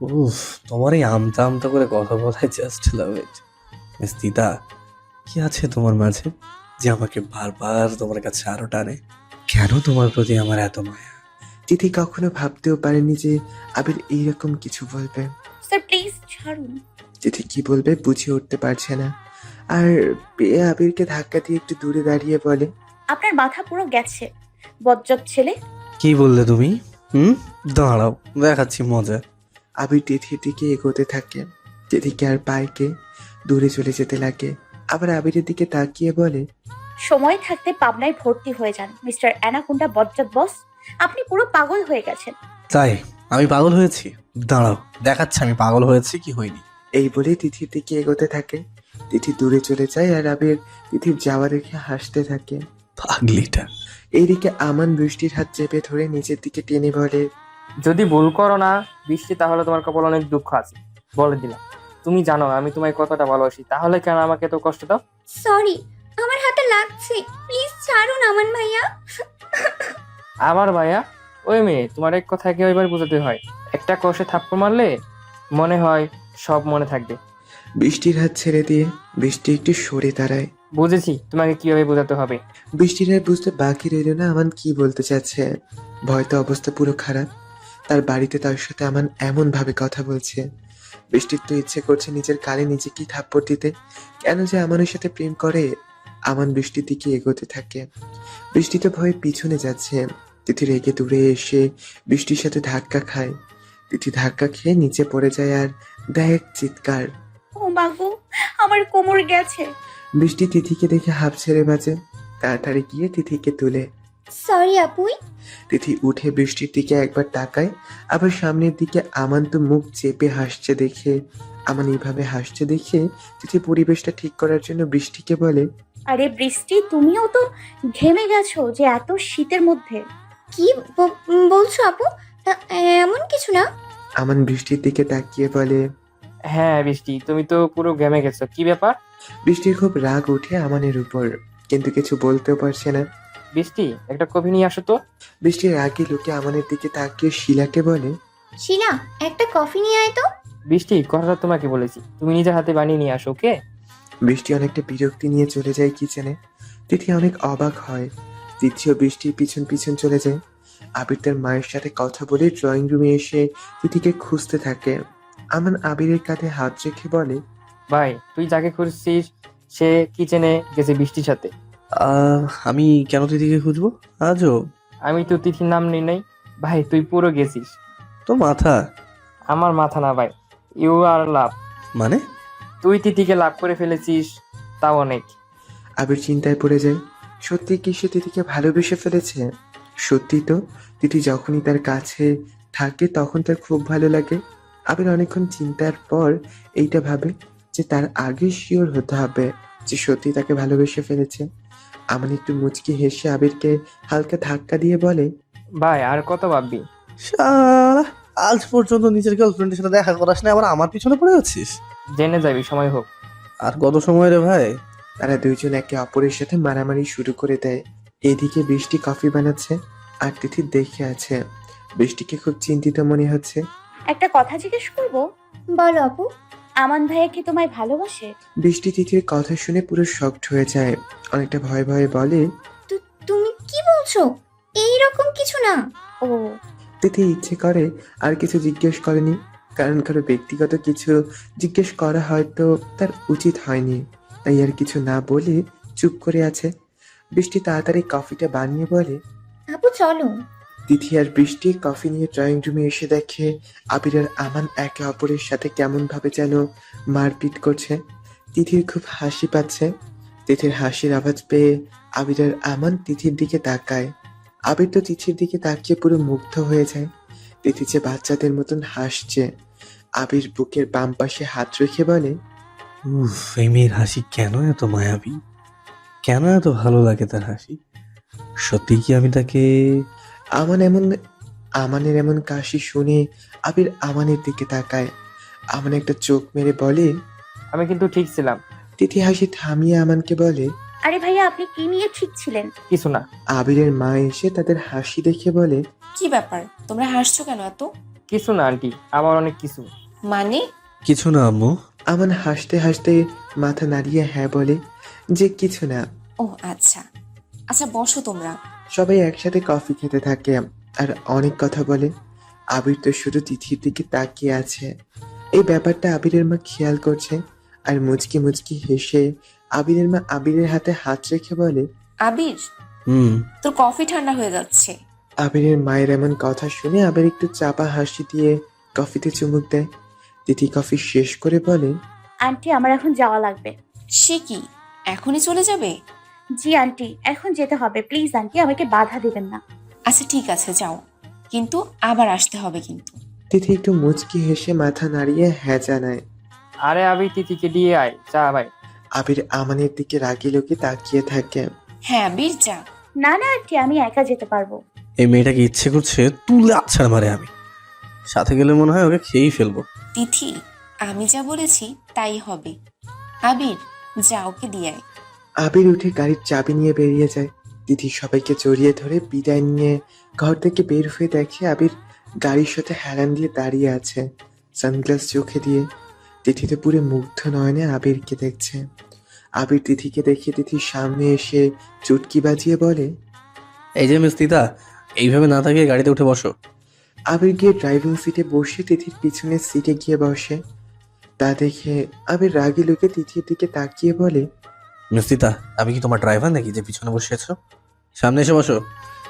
উফ, তোমার এই আমতা আমতা করে কথা বলায় জাস্ট লাভ ইট। মিস তিতা, কি আছে তোমার মাঝে যে আমাকে বারবার তোমার কাছে আরো টানে? কেন তোমার প্রতি আমার এত মায়া? তিথি কখনো ভাবতেও পারেনি যে আবির এইরকম কিছু বলবে। স্যার প্লিজ ছাড়ুন। তিথি কি বলবে বুঝে উঠতে পারছে না, আর পেয়ে আবিরকে ধাক্কা দিয়ে একটু দূরে দাঁড়িয়ে বলে, আপনার মাথা পুরো গেছে, বজ্জাত ছেলে। কি বললে তুমি? দাঁড়াও, দেখাচ্ছি মজা। আবির তিথির দিকে এগোতে থাকে। তিথিকে আর পায়কে দূরে চলে যেতে লাগে। আবার আবিরের দিকে তাকিয়ে বলে, সময় থাকতে পাবনায় ভর্তি হয়ে যান মিস্টার অ্যানাকোন্ডা বজ্জাত বস। আপনি পুরো পাগল হয়ে গেছেন। তাই আমি পাগল হয়েছি? দাঁড়াও, দেখাচ্ছি আমি পাগল হয়েছি কি হয়নি। এই বলে তিথির দিকে এগোতে থাকে। তিথি দূরে চলে যায় আর আবির তিথির যাওয়া দেখে হাসতে থাকে। পাগলিটা। এইদিকে আমান বৃষ্টির হাত চেপে ধরে নিচের দিকে টেনে বলে, যদি ভুল করো না বৃষ্টি, তাহলে তোমার কপালে অনেক দুঃখ আছে, বলে দিলাম। তুমি জানো আমি তোমায় কতটা ভালোবাসি, তাহলে কেন আমাকে এত কষ্ট দাও? সরি, আমার হাতে লাগছে, প্লিজ ছাড়ুন আমান ভাইয়া। আমার ভাইয়া? ওই মেয়ে, তোমার এক কথা একেবারে বোঝাতে হয়। একটা কষে থাপ্পড় মারলে মনে হয় সব মনে থাকবে। বৃষ্টির হাত ছেড়ে দিয়ে বৃষ্টি একটু সরে দাঁড়ায়। বুঝেছি তোমাকে কিভাবে বোঝাতে হবে। বৃষ্টির আর বুঝতে বাকি রইল না আমান কি বলতে চাচ্ছে। ভয়তো অবস্থা পুরো খারাপ। তার বাড়িতে তার সাথে আমান এমন ভাবে কথা বলছে। বৃষ্টির তো ইচ্ছে করছে নিজের কানে নিজে কি থাপ্পড় দিতে। কেন যে আমানের সাথে প্রেম করে। আমান বৃষ্টির দিকে এগোতে থাকে। বৃষ্টি তো ভয়ে পিছনে যাচ্ছে। তিথি রেগে দূরে এসে বৃষ্টির সাথে ধাক্কা খায়। তিথি ধাক্কা খেয়ে নিচে পড়ে যায় আর দেয় এক চিৎকার। ও মাগো, আমার কোমর গেছে। বৃষ্টি তিথিকে দেখে হাঁপ ছেড়ে বাজে। তাড়াতাড়ি গিয়ে তিথিকে তুলে। সরি আপুই। তিথি উঠে বৃষ্টির দিকে একবার তাকায়, আবার সামনের দিকে আমান তো মুখ চেপে হাসছে দেখে, আমান এইভাবে হাসছে দেখে তিথি পরিবেশটা ঠিক করার জন্য বৃষ্টিকে বলে, আরে বৃষ্টি, তুমিও তো ঘেমে গেছো যে এত শীতের মধ্যে। কি বলছো আপু? এমন কিছু না। আমান বৃষ্টির দিকে তাকিয়ে বলে। হ্যাঁ বৃষ্টি, তুমি তো পুরো ঘেমে গেছো, কি ব্যাপার? বৃষ্টির খুব রাগ ওঠে আমানের উপর, কিন্তু কিছু বলতেও পারছে না। বৃষ্টি, একটা কফি নিয়ে আসো তো। বৃষ্টির রাগে লোকে আমানের দিকে তাকিয়ে শিলাকে বলে, শিলা, একটা কফি নিয়ে আয় তো। বৃষ্টি, কথাটা তোমাকে বলেছি, তুমি নিজের হাতে বানিয়ে নিয়ে আসো, ওকে? বৃষ্টি অনেকটা বিরক্তি নিয়ে চলে যায় কিচেনে। তিথি অনেক অবাক হয়। তিথিও বৃষ্টির পিছন পিছন চলে যায়। আবির তার মায়ের সাথে কথা বলে ড্রয়িং রুমে এসে তিথিকে খুঁজতে থাকে। আমান আবিরের কাঁধে হাত রেখে বলে, ভাই, তুই যাকে খুঁজছিস সে কিচেনে গেছে বৃষ্টির সাথে। আমি কেন দিদিকে খুঁজবো আজও? আমি তো তিথির নাম নেই নাই। ভাই, তুই পুরো গেছিস। তো মাথা। আমার মাথা না ভাই, ইউ আর লাভ। মানে? তুই তিথিকে লাভ করে ফেলেছিস, তাও অনেক। আবির চিন্তায় পড়ে যায়। সত্যি কি সে তিথিকে ভালোবেসে ফেলেছে? সত্যি তো। তিথি যখনই তার কাছে থাকে তখন তার খুব ভালো লাগে। আবির অনেকক্ষণ চিন্তার পর এইটা ভাবে যে তার আগে শিওর হতে হবে যে সত্যি তাকে ভালোবেসে ফেলেছে। আমান একটু মুচকি হেসে আবিরকে হালকা ধাক্কা দিয়ে বলে, ভাই, আর কত ভাববি? শালা, আজ পর্যন্ত নিজের গার্লফ্রেন্ডের সাথে দেখা করাস না, আবার আমার পিছনে পড়ে আছিস। জেনে যাবি, সময় হোক। আর কত সময় রে ভাই? তারা দুইজন একে অপরের সাথে মারামারি শুরু করে দেয়। এদিকে বৃষ্টি কফি বানাচ্ছে আর তিথি দেখে আছে। বৃষ্টিকে খুব চিন্তিত মনে হচ্ছে। একটা কথা জিজ্ঞেস করবো? বলো আপু। আমান ভাইয়া কি তোমায় ভালোবাসে? বৃষ্টি তিথির কথা শুনে পুরো শকড হয়ে যায়। অনেকটা ভয়ে ভয়ে বলে, তুমি কি বলছো? এইরকম কিছু না। ও, তিথি ইচ্ছে করে আর কিছু জিজ্ঞেস করেনি, কারণ কারো ব্যক্তিগত কিছু জিজ্ঞেস করা হয়তো তার উচিত হয়নি, তাই আর কিছু না বলে চুপ করে আছে। বৃষ্টি তাড়াতাড়ি কফিটা বানিয়ে বলে। আপু চলো। তিথি আর বৃষ্টি কফি নিয়ে ড্রয়িং রুমে এসে দেখে আবির আর আমান একে অপরের সাথে কেমন ভাবে যেন মারপিট করছে। তিথির খুব হাসি পাচ্ছে। তিথির হাসির আওয়াজ পেয়ে আবির আর আমান তিথির দিকে তাকায়। আবির তো তিথির দিকে তাকিয়ে পুরো মুগ্ধ হয়ে যায়। তিথি যে বাচ্চাদের মতন হাসছে। আবির বুকের বাম পাশে হাত রেখে বলে, উফ, এই মেয়ের হাসি কেন এত মায়াবী? কেন এত ভালো লাগে তার হাসি? সত্যি কি আমি তাকে... আমান এমন আমানের এমন কাশি শুনে আবির আমানের দিকে তাকায়। আমান একটা চোখ মেরে বলে। আমি কিন্তু ঠিক ছিলাম। তিথি হাসি থামিয়ে আমানকে বলে, আরে ভাইয়া, আপনি কি নিয়ে ঠিক ছিলেন? কিছু না। আবিরের মা এসে তাদের হাসি দেখে বলে, কি ব্যাপার, তোমরা হাসছো কেন এত? কিছু না আন্টি, আমার অনেক কিছু। মানে? কিছু না আম্মু। আমান হাসতে হাসতে মাথা নাড়িয়ে হ্যাঁ বলে যে কিছু না। ও আচ্ছা আচ্ছা, বসো তোমরা। সবাই একসাথে কফি খেতে থাকে আর অনেক কথা বলে। আবির তো শুধু তিথির দিকে তাকিয়ে আছে। এই ব্যাপারটা আবিরের মা খেয়াল করছে আর মুচকি মুচকি হেসে আবিরের মা আবিরের হাতে হাত রেখে বলে, আবির, হুম। তোর কফি ঠান্ডা হয়ে যাচ্ছে। আবিরের মায়ের এমন কথা শুনে আবির একটু চাপা হাসি দিয়ে কফিতে চুমুক দেয়। তিথি কফি শেষ করে বলে, আন্টি আমার এখন যাওয়া লাগবে। সে কি, এখনই চলে যাবে? জি আন্টি, এখন যেতে হবে। প্লিজ আন্টি, আমাকে বাধা দিবেন না। আচ্ছা ঠিক আছে, যাও, কিন্তু আবার আসতে হবে কিন্তু। তিথি একটু মুচকি হেসে মাথা নাড়িয়ে হ্যাঁ জানায়। আরে আবি, তিথিকে দিয়ে আয়, চা ভাই। আবির আমানের দিকে রাগি লোকে তাকিয়ে থাকে। হ্যাঁ আবির, যা। না না আন্টি, আমি একা যেতে পারবো। এই মেয়েটাকে ইচ্ছে করছে তুলে আছাড় মারে আমি। সাথে গেলে মনে হয় ওকে খেয়েই ফেলবো। তিথি, আমি যা বলেছি তাই হবে। আবির, যা, ওকে দিয়ে আয়। আবির উঠে গাড়ির চাবি নিয়ে বেরিয়ে যায়। তিথি সবাইকে জড়িয়ে ধরে বিদায় নিয়ে ঘর থেকে বের হয়ে দেখে আবির গাড়ির সাথে হেলান দিয়ে দাঁড়িয়ে আছে, সানগ্লাস চোখে দিয়ে। তিথি তো পুরো মুগ্ধ নয়নে আবিরকে দেখছে। আবির তিথিকে দেখে তিথির সামনে এসে চুটকি বাজিয়ে বলে, এই যে মিস তিতা, এইভাবে না থাকিয়ে গাড়িতে উঠে বসো। আবির গিয়ে ড্রাইভিং সিটে বসে তিথির পিছনের সিটে গিয়ে বসে। তা দেখে আবির রাগি লোকে তিথির দিকে তাকিয়ে বলে, মিস তিতা, আমি কি তোমার ড্রাইভার নাকি যে পিছনে বসে আছো? সামনে এসে বসো।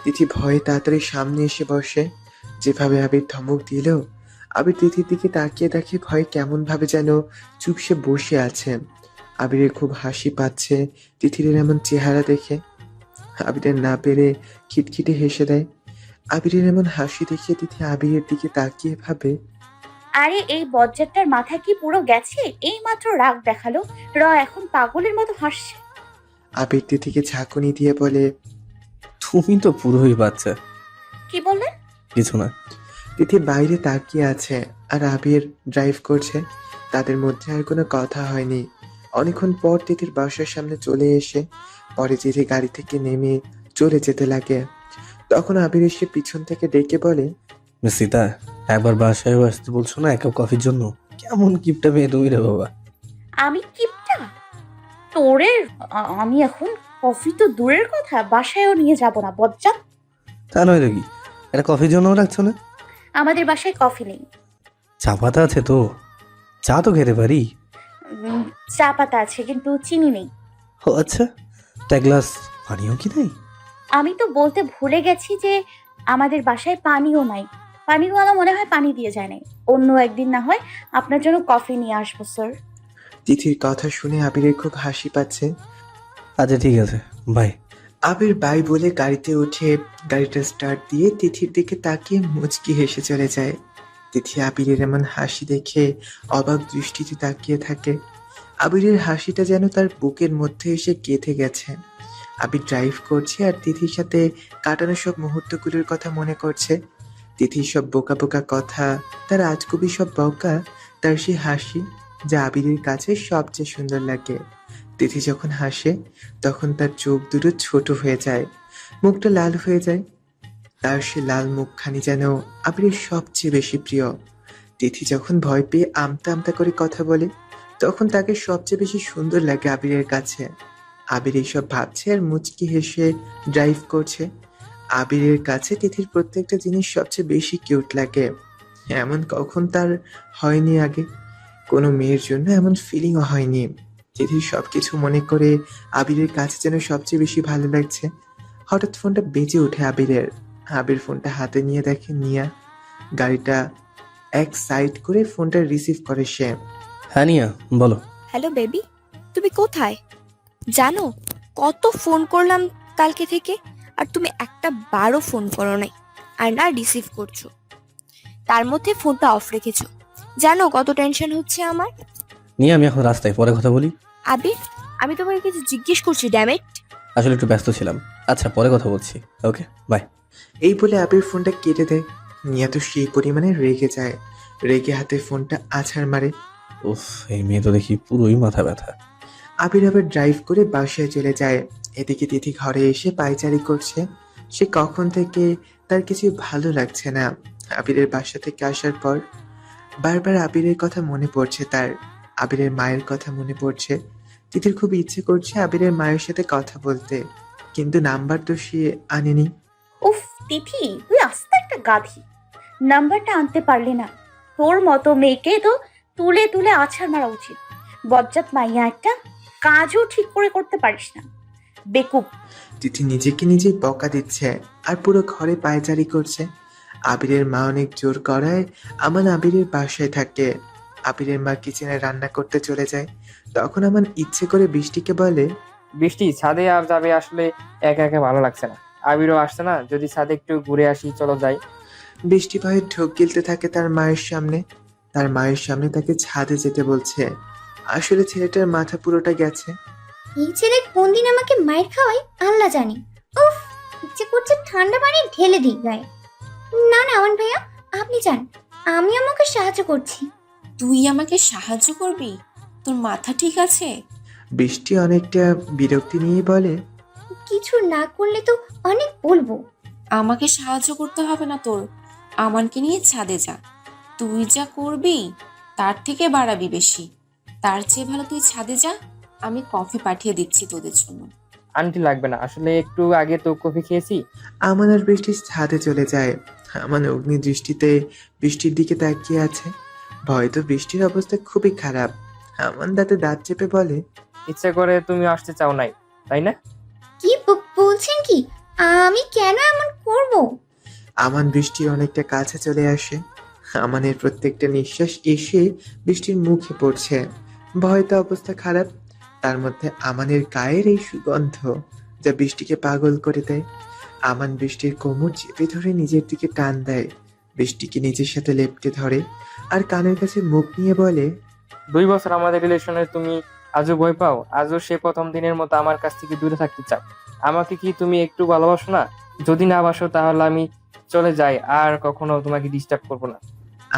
তিথি ভয়ে তাড়াতাড়ি সামনে এসে বসে। যেভাবে আবির ধমক দিল, আবির তিথির দিকে তাকিয়ে দেখে ভয়ে কেমন ভাবে যেন চুপসে বসে আছে। আবিরের খুব হাসি পাচ্ছে তিথির এমন চেহারা দেখে। আবিরের না পেরে খিটখিটে হেসে দেয়। আবিরের এমন হাসি দেখে তিথি আবিরের দিকে তাকিয়ে ভাবে, আরে এই বজ্জারটার মাথা কি পুরো গেছে? এই মাত্র রাগ দেখালো, এখন পাগলের মতো হাসছে। আবির তিথিকে ঝাঁকুনি দিয়ে বলে, তুমি তো পুরোই বাচ্চা। কি বললেন? কিছু না। তিথি বাইরে তাকিয়ে আছে আর আবির ড্রাইভ করছে। তাদের মধ্যে আর কোনো কথা হয়নি। অনেকক্ষণ পর তিথির বাসার সামনে চলে এসে পরে তিথি গাড়ি থেকে নেমে চলে যেতে লাগে। তখন আবির এসে পিছন থেকে ডেকে বলে, মিস তিতা, একবার বাসায় আসতে বলছো না এক কাপ কফির জন্য? কেমন কিপটা মেয়ে তুমি রে বাবা। আমি কিপটা? তোরে আমি এখন কফি তো দূরের কথা, বাসায়ও নিয়ে যাব না বজ্জাত। তা নয় তো কি, একটা কফির জন্যও রাখছো না? আমাদের বাসায় কফি নেই। চা পাতা আছে তো, চা তো খেতে পারি। চা পাতা আছে কিন্তু চিনি নেই। ও আচ্ছা, তা গ্লাস পানিও কি নেই? আমি তো বলতে ভুলে গেছি যে আমাদের বাসায় পানিও নাই। পানিওয়ালা মনে হয় পানি দিয়ে যায় নাই। অন্য একদিন না হয় আপনার জন্য কফি নিয়ে আসবো স্যার। তিথির কথা শুনে আবিরের খুব হাসি পাচ্ছে। আচ্ছা ঠিক আছে, বাই। আবির বাই বলে গাড়িতে উঠে গাড়িটা স্টার্ট দিয়ে তিথির দিকে তাকিয়ে মুচকি হেসে চলে যায়। তিথি আবিরের এমন হাসি দেখে অবাক দৃষ্টিতে তাকিয়ে থাকে। আবিরের হাসিটা যেন তার বুকের মধ্যে এসে গেঁথে গেছে। আবির ড্রাইভ করছে আর তিথির সাথে কাটানো সব মুহূর্তগুলোর কথা মনে করছে। তিথির সব বোকা বোকা কথা, তার আজগুবি সব বকা, তার সেই হাসি যা আবিরের কাছে সবচেয়ে সুন্দর লাগে। তিথি যখন হাসে তখন তার চোখ দুটো ছোট হয়ে যায়, মুখটা লাল হয়ে যায়। তার সে লাল মুখখানি যেন আবিরের সবচেয়ে বেশি প্রিয়। তিথি যখন ভয় পেয়ে আমতা আমতা করে কথা বলে তখন তাকে সবচেয়ে বেশি সুন্দর লাগে আবিরের কাছে। আবির এইসব ভাবছে আর মুচকি হেসে ড্রাইভ করছে। আবিরের কাছে তিথির প্রত্যেকটা জিনিস সবচেয়ে বেশি কিউট লাগে। এমন কখন তার হয়নি আগে, কোনো মেয়ের জন্য এমন ফিলিংও হয়নি। তিথির সবকিছু মনে করে আবিরের কাছে যেন সবচেয়ে বেশি ভালো লাগছে। হঠাৎ ফোনটা বেজে ওঠে আবিরের। আবির ফোনটা হাতে নিয়ে দেখে নিয়া। গাড়িটা এক সাইড করে ফোনটা রিসিভ করে সে। হ্যাঁ নিয়া, বলো। হ্যালো বেবি, তুমি কোথায়? জানো কত ফোন করলাম কালকে থেকে, আর তুমি একটা বারও ফোন করো নাই, আর না রিসিভ করছো। তার মধ্যে ফোনটা অফ রেখেছো। জানো কত টেনশন হচ্ছে আমার। নিয়ে আমি এখন রাস্তায়, পরে কথা বলি। আবির, আমি তোমাকে কিছু জিজ্ঞেস করছি, ড্যামেট। আসলে একটু ব্যস্ত ছিলাম। আচ্ছা পরে কথা বলছি, ওকে বাই। এই বলে আবির ফোনটা কেটে দেয়। নিয়া তো সেই পরিমাণে রেগে যায়, রেগে হাতে ফোনটা আছাড় মারে। উফ, এই মেয়ে তো দেখি পুরোই মাথা ব্যথা। আবির আবার ড্রাইভ করে বাসায় চলে যায়। এদিকে তিথি ঘরে এসে পায়চারি করছে। সে কখন থেকে তার কিছু ভালো লাগছে না। আবিরের বাসা থেকে আসার পর বারবার আবিরের কথা মনে পড়ছে তার। আবিরের মায়ের কথা মনে পড়ছে। তিথির খুব ইচ্ছে করছে আবিরের মায়ের সাথে কথা বলতে, কিন্তু নাম্বার তো সে আনেনি। উফ তিথি, তুই আস্তে একটা গাধি, নাম্বারটা আনতে পারলি না। তোর মতো মেয়েকে তো তুলে তুলে আছাড় মারা উচিত। বজ্জাত মাইয়া একটা, কাজও ঠিক করে করতে পারিস না, বেকুব। তিথি নিজেকে নিজেই বকা দিচ্ছে আর পুরো ঘরে পায়চারি করছে। আবিরের মা অনেক জোর করায় আমান আবিরের বাসায় থাকে। আবিরের মা কিচেনে রান্না করতে চলে যায়। তখন আমান ইচ্ছে করে বৃষ্টিকে বলে, বৃষ্টি ছাদে আর যাবে, আসলে একা একা ভালো লাগছে না। আবিরও আসছে না, যদি ছাদে একটু ঘুরে আসি, চলো যাই। বৃষ্টি ভয়ে ঢোক গিলতে থাকে তার মায়ের সামনে। তার মায়ের সামনে তাকে ছাদে যেতে বলছে। আসলে ছেলেটার মাথা পুরোটা গেছে। এই ছেলে কোন দিন আমাকে মাইর খাওয়াই আল্লাহ জানে। উফ, ইচ্ছে করছে ঠান্ডা পানি ঢেলে দিই গায়ে। না না আমান ভাইয়া, আপনি যান, আমি আমাকে সাহায্য করছি। তুই আমাকে সাহায্য করবি? তোর মাথা ঠিক আছে? বৃষ্টি অনেকটা বিরক্তি নিয়ে বলে, কিছু না করলে তো অনেক বলবো। আমাকে সাহায্য করতে হবে না তোর, আমানকে নিয়ে ছাদে যা। তুই যা করবি তার থেকে বাড়াবি বেশি। তার চেয়ে ভালো তুই ছাদে যা, আমি কফি পাঠিয়ে দিচ্ছি তোদের জন্য। আন্টি লাগবে না, আসলে একটু আগে তো কফি খেয়েছি। আমান আর বৃষ্টি ছাদে চলে যায়। আমান অগ্নি দৃষ্টিতে বৃষ্টির দিকে তাকিয়ে আছে। হয়তো বৃষ্টির অবস্থা খুবই খারাপ। আমান দাঁতে দাঁত চেপে বলে, ইচ্ছে করে তুমি আসতে চাও নাই, তাই না? কি বলছেন কি? আমি কেন এমন করব? আমান বৃষ্টির অনেকটা কাছে চলে আসে। আমানের প্রত্যেকটা নিঃশ্বাস এসে বৃষ্টির মুখে পড়ছে। ভয়তো অবস্থা খারাপ, তার মধ্যে আমানের গায়ের এই সুগন্ধ যা বৃষ্টিকে পাগল করে দেয়। আমান বৃষ্টির কোমর চেপে ধরে নিজের দিকে টান দেয়, বৃষ্টিকে নিজের সাথে লেপ্টে ধরে আর কানের কাছে মুখ নিয়ে বলে, 2 বছর আমাদের রিলেশনে তুমি আজও ভয় পাও? আজও সে প্রথম দিনের মতো আমার কাছ থেকে দূরে থাকতে চাও? আমাকে কি তুমি একটু ভালোবাসো না? যদি না বাসো তাহলে আমি চলে যাই, আর কখনো তোমাকে ডিস্টার্ব করবো না।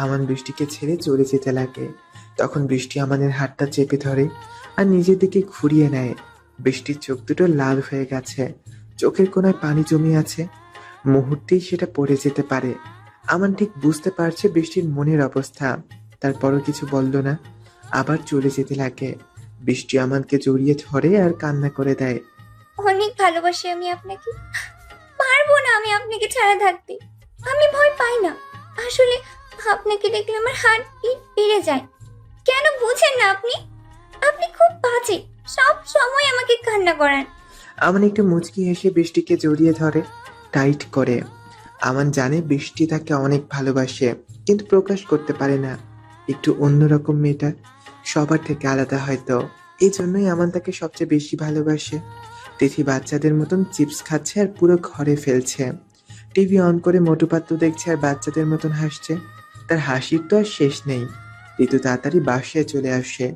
আমান বৃষ্টিকে ছেড়ে চলে যেতে লাগে। তখন বৃষ্টি আমানের হাতটা চেপে ধরে আর নিজের দিকে ঘুরিয়ে নেয়। বৃষ্টির চোখ দুটো লাল হয়ে গেছে, চোখের কোণায় পানি জমে আছে। মুহূর্তেই সেটা পড়ে যেতে পারে। আমান ঠিক বুঝতে পারছে বৃষ্টির মনের অবস্থা, তারপরও কিছু বলল না, আবার চলে যেতে লাগে। বৃষ্টি আমানকে জড়িয়ে ধরে আর কান্না করে দেয়। অনেক ভালোবাসি আমি আপনাকে, পারবো না আমি আপনাকে ছাড়া থাকতে। আমি ভয় পাই না, আসলে আপনাকে দেখলে আমার হার্ট বিট বেড়ে যায়। কেন বুঝেন না আপনি? আপনি খুব বাজে, সব সময় আমাকে কান্না করান। আমান একটু মুচকি হেসে বৃষ্টিকে জড়িয়ে ধরে, টাইট করে। আমান জানে বৃষ্টি তাকে অনেক ভালোবাসে, কিন্তু প্রকাশ করতে পারে না। একটু অন্যরকম মেয়েটা, সবার থেকে আলাদা হয়তো, এই জন্যই আমান তাকে সবচেয়ে বেশি ভালোবাসে। তিথি বাচ্চাদের মতন চিপস খাচ্ছে আর পুরো ঘরে ফেলছে। টিভি অন করে মোটু পাতলু দেখছে আর বাচ্চাদের মতন হাসছে। তার হাসির তো আর শেষ নেই। ঋতু তাড়াতাড়ি বাসায় চলে আসে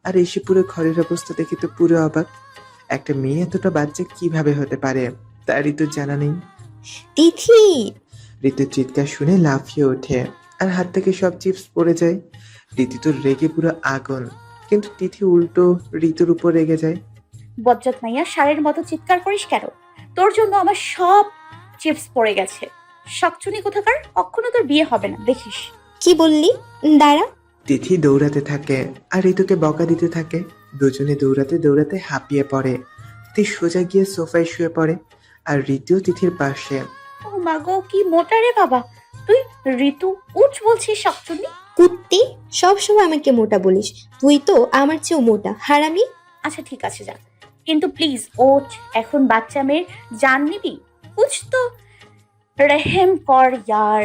আর এসে পুরো ঘরের অবস্থা দেখে তো পুরো অবাক। একটা মেয়ে এতটা বাচ্চা কিভাবে হতে পারে তা ঋতুর জানা নেই। তিথি, ঋতুর চিৎকার শুনে লাফিয়ে ওঠে আর হাত থেকে সব চিপস পড়ে যায়। ঋতু তো রেগে পুরো আগুন, কিন্তু তিথি উল্টো ঋতুর উপর রেগে যায়। বজ্জাত মাইয়া, ষাঁড়ের মতো চিৎকার করিস কেন? তোর জন্য আমার সব চিপস পড়ে গেছে। শকচুনি কোথাকার, কখনো তোর বিয়ে হবে না, দেখিস। কি বললি? দাঁড়া। তিথি দৌড়াতে থাকে আর ঋতুকে বকা দিতে থাকে। দুজনে দৌড়াতে দৌড়াতে হাঁপিয়ে পড়ে। তিথি সোজা গিয়ে সোফায় শুয়ে পড়ে আর ঋতুও তিথির পাশে। ও মা গো, কি মোটা রে বাবা তুই! ঋতু উঠ বলছিস, শকচুনি। কুত্তি, সবসময় আমাকে মোটা বলিস। তুই তো আমার চেয়েও মোটা, হারামি। আচ্ছা ঠিক আছে যা, কিন্তু প্লিজ ওঠ, এখন বাচ্চা মেয়ের জান নিবি? কুছ তো রেহেম কর ইয়ার।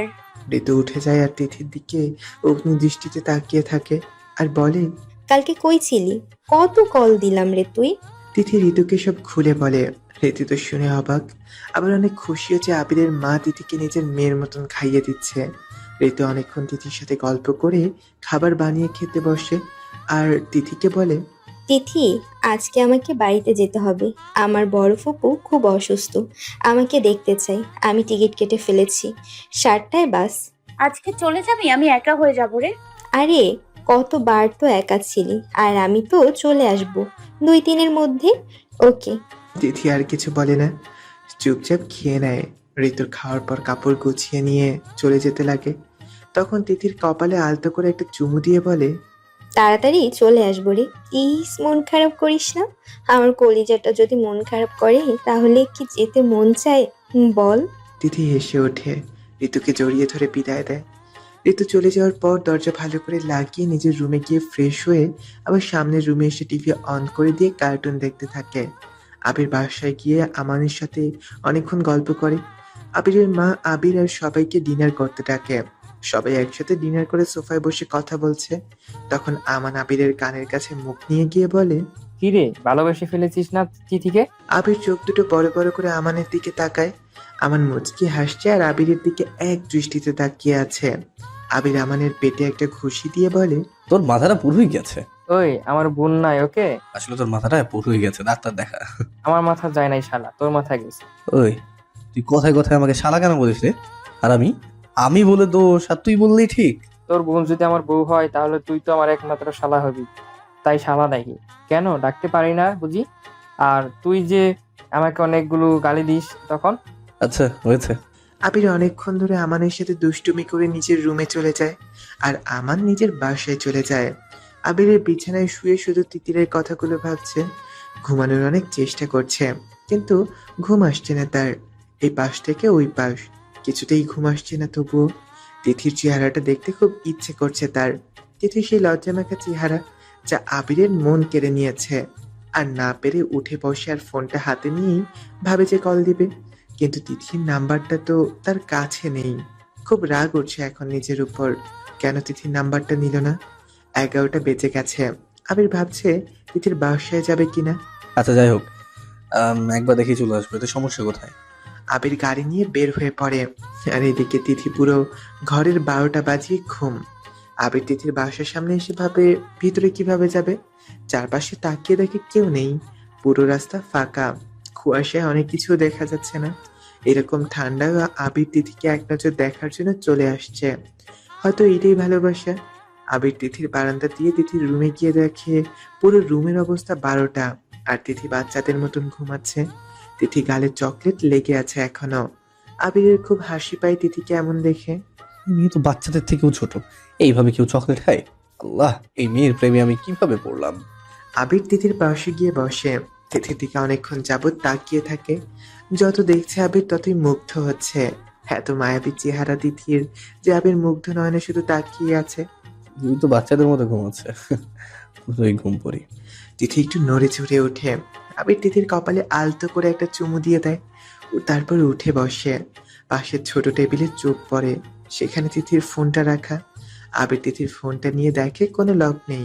ঋতু উঠে যায় আর তিথির দিকে অগ্নি দৃষ্টিতে তাকিয়ে থাকে আর বলে, কালকে কই ছিলি? কত কল দিলাম রে তুই। তিথি ঋতুকে সব খুলে বলে। ঋতু তো শুনে অবাক, আবার অনেক খুশি হচ্ছে আবিরের মা তিথিকে নিজের মেয়ের মতন খাইয়ে দিচ্ছে। ঋতু অনেকক্ষণ তিথির সাথে গল্প করে খাবার বানিয়ে খেতে বসে আর তিথিকে বলে, তিথি, আজকে আমাকে বাড়িতে যেতে হবে। আমার বড় ফুপু খুব অসুস্থ, আমাকে দেখতে চাই। আমি টিকিট কেটে ফেলেছি, 7টায় বাস। আজকে চলে যাবি? আমি একা হয়ে যাবো রে। আরে কতবার তো একা ছিলি, আর আমি তো চলে আসব 2-3 মধ্যে। ওকে। তিথি আর কিছু বলে না, চুপচাপ খেয়ে নেয়। ঋতুর খাওয়ার পর কাপড় গুছিয়ে নিয়ে চলে যেতে লাগে। তখন তিথির কপালে আলতো করে একটা চুমু দিয়ে বলে, তাড়াতাড়ি চলে আসবো রে, প্লিজ মন খারাপ করিস না। আমার কলিজাটা যদি মন খারাপ করে তাহলে কি যেতে মন চায় বল? তিথি হেসে ওঠে, ঋতুকে জড়িয়ে ধরে বিদায় দেয়। ঋতু চলে যাওয়ার পর দরজা ভালো করে লাগিয়ে নিজের রুমে গিয়ে ফ্রেশ হয়ে আবার সামনের রুমে এসে টিভি অন করে দিয়ে কার্টুন দেখতে থাকে। আবির বাসায় গিয়ে আমানের সাথে অনেকক্ষণ গল্প করে। আবিরের মা আবির আর সবাইকে ডিনার করতে ডাকে। সবাই একসাথে ডিনার করে সোফায় বসে কথা বলছে। তখন আমান আবিরের কানের কাছে মুখ নিয়ে গিয়ে বলে, কি রে, ভালোবেসে ফেলেছিস না তিথিকে? আবির চোখ দুটো বড় বড় করে আমানের দিকে তাকায়। আমান মুচকি হাসছে আর আবিরের দিকে এক দৃষ্টিতে তাকিয়ে আছে। আবির আমানের পেটে একটা ঘুষি দিয়ে বলে, তোর মাথাটা পুরোই গেছে। ওই আমার বোন নাই ওকে? আসলে তোর মাথাটা পুরোই গেছে, ডাক্তার দেখা। আমার মাথা যায় নাই শালা, তোর মাথা গেছে। ওই, তুই কথায় কথায় আমাকে শালা কেন বলিস রে? আর আমি বলে দোষ আর তুই বললেই ঠিক। তোর বোন যদি আমার বউ হয় তাহলে তুই তো আমার একমাত্র শালা হবি, তাই শালা নাকি? কেন ডাকতে পারি না বুঝি? আর তুই যে আমাকে অনেকগুলো গালি দিস তখন। আচ্ছা হয়েছে। আবির অনেকক্ষণ ধরে আমানের সাথে দুষ্টুমি করে নিজের রুমে চলে যায় আর আমান নিজের বাসায় চলে যায়। আবিরের বিছানায় শুয়ে শুধু তিতিরের কথাগুলো ভাবছে। ঘুমানোর অনেক চেষ্টা করছে, কিন্তু ঘুম আসছে না তার। এই পাশ থেকে ওই পাশ, কিছুতেই ঘুম আসছে না। তবুও তিথির চেহারাটা দেখতে খুব ইচ্ছে করছে তার। তিথির সেই লজ্জামাখা চেহারা যা আবিরের মন কেড়ে নিয়েছে। আর না পেরে উঠে বসে আর ফোনটা হাতে নিয়েই ভাবে যে কল দিবে, কিন্তু তিথির নাম্বারটা তো তার কাছে নেই। খুব রাগ উঠছে এখন নিজের উপর, কেন তিথির নাম্বারটা নিল না। 11টা বেজে গেছে। আবির ভাবছে তিথির বাসায় যাবে কিনা। আচ্ছা যাই হোক, একবার দেখে চলে আসবে, তো সমস্যা কোথায়? আবির গাড়ি নিয়ে বের হয়ে পড়ে। আর এদিকে তিথি পুরো ঘরের 12টা বাজিয়ে ঘুম। আবির তিথির বাসার সামনে এসে ভাবে ভিতরে কিভাবে যাবে। চারপাশে তাকিয়ে দেখে কেউ নেই, পুরো রাস্তা ফাঁকা। কুয়াশায় অনেক কিছু দেখা যাচ্ছে না। এরকম ঠান্ডা আবির তিথিকে এক নজর দেখার জন্য চলে আসছে। হয়তো এটাই ভালোবাসা। আবির তিথির বারান্দা দিয়ে তিথির রুমে গিয়ে দেখে পুরো রুমের অবস্থা 12টা, আর তিথি বাচ্চাদের মতন ঘুমাচ্ছে। তিথি গালে চকলেট লেগে আছে এখনো। আবিরের খুব হাসি পায় তিথিকে এমন দেখে। এই মেয়ে তো বাচ্চাদের থেকেও ছোট, এইভাবে কেউ চকলেট খায়? আল্লাহ, এই মেয়ের প্রেমে আমি কিভাবে পড়লাম। আবির তিথির পাশে গিয়ে বসে। তিথির দিকে অনেকক্ষণ যাবৎ তাকিয়ে থাকে। যত দেখছে আবির ততই মুগ্ধ হচ্ছে। এত মায়াবী চেহারা তিথির যে আবির মুগ্ধ নয়নে শুধু তাকিয়ে আছে। তুই তো বাচ্চাদের মতো ঘুমাচ্ছে, পুরোই ঘুম পড়ি। তিথি একটু নড়ে চড়ে ওঠে। আবির তিথির কপালে আলতো করে একটা চুমু দিয়ে দেয়। ও তারপর উঠে বসে। পাশের ছোট টেবিলে চোখ পড়ে, সেখানে তিথির ফোনটা রাখা। আবির তিথির ফোনটা নিয়ে দেখে কোনো লক নেই।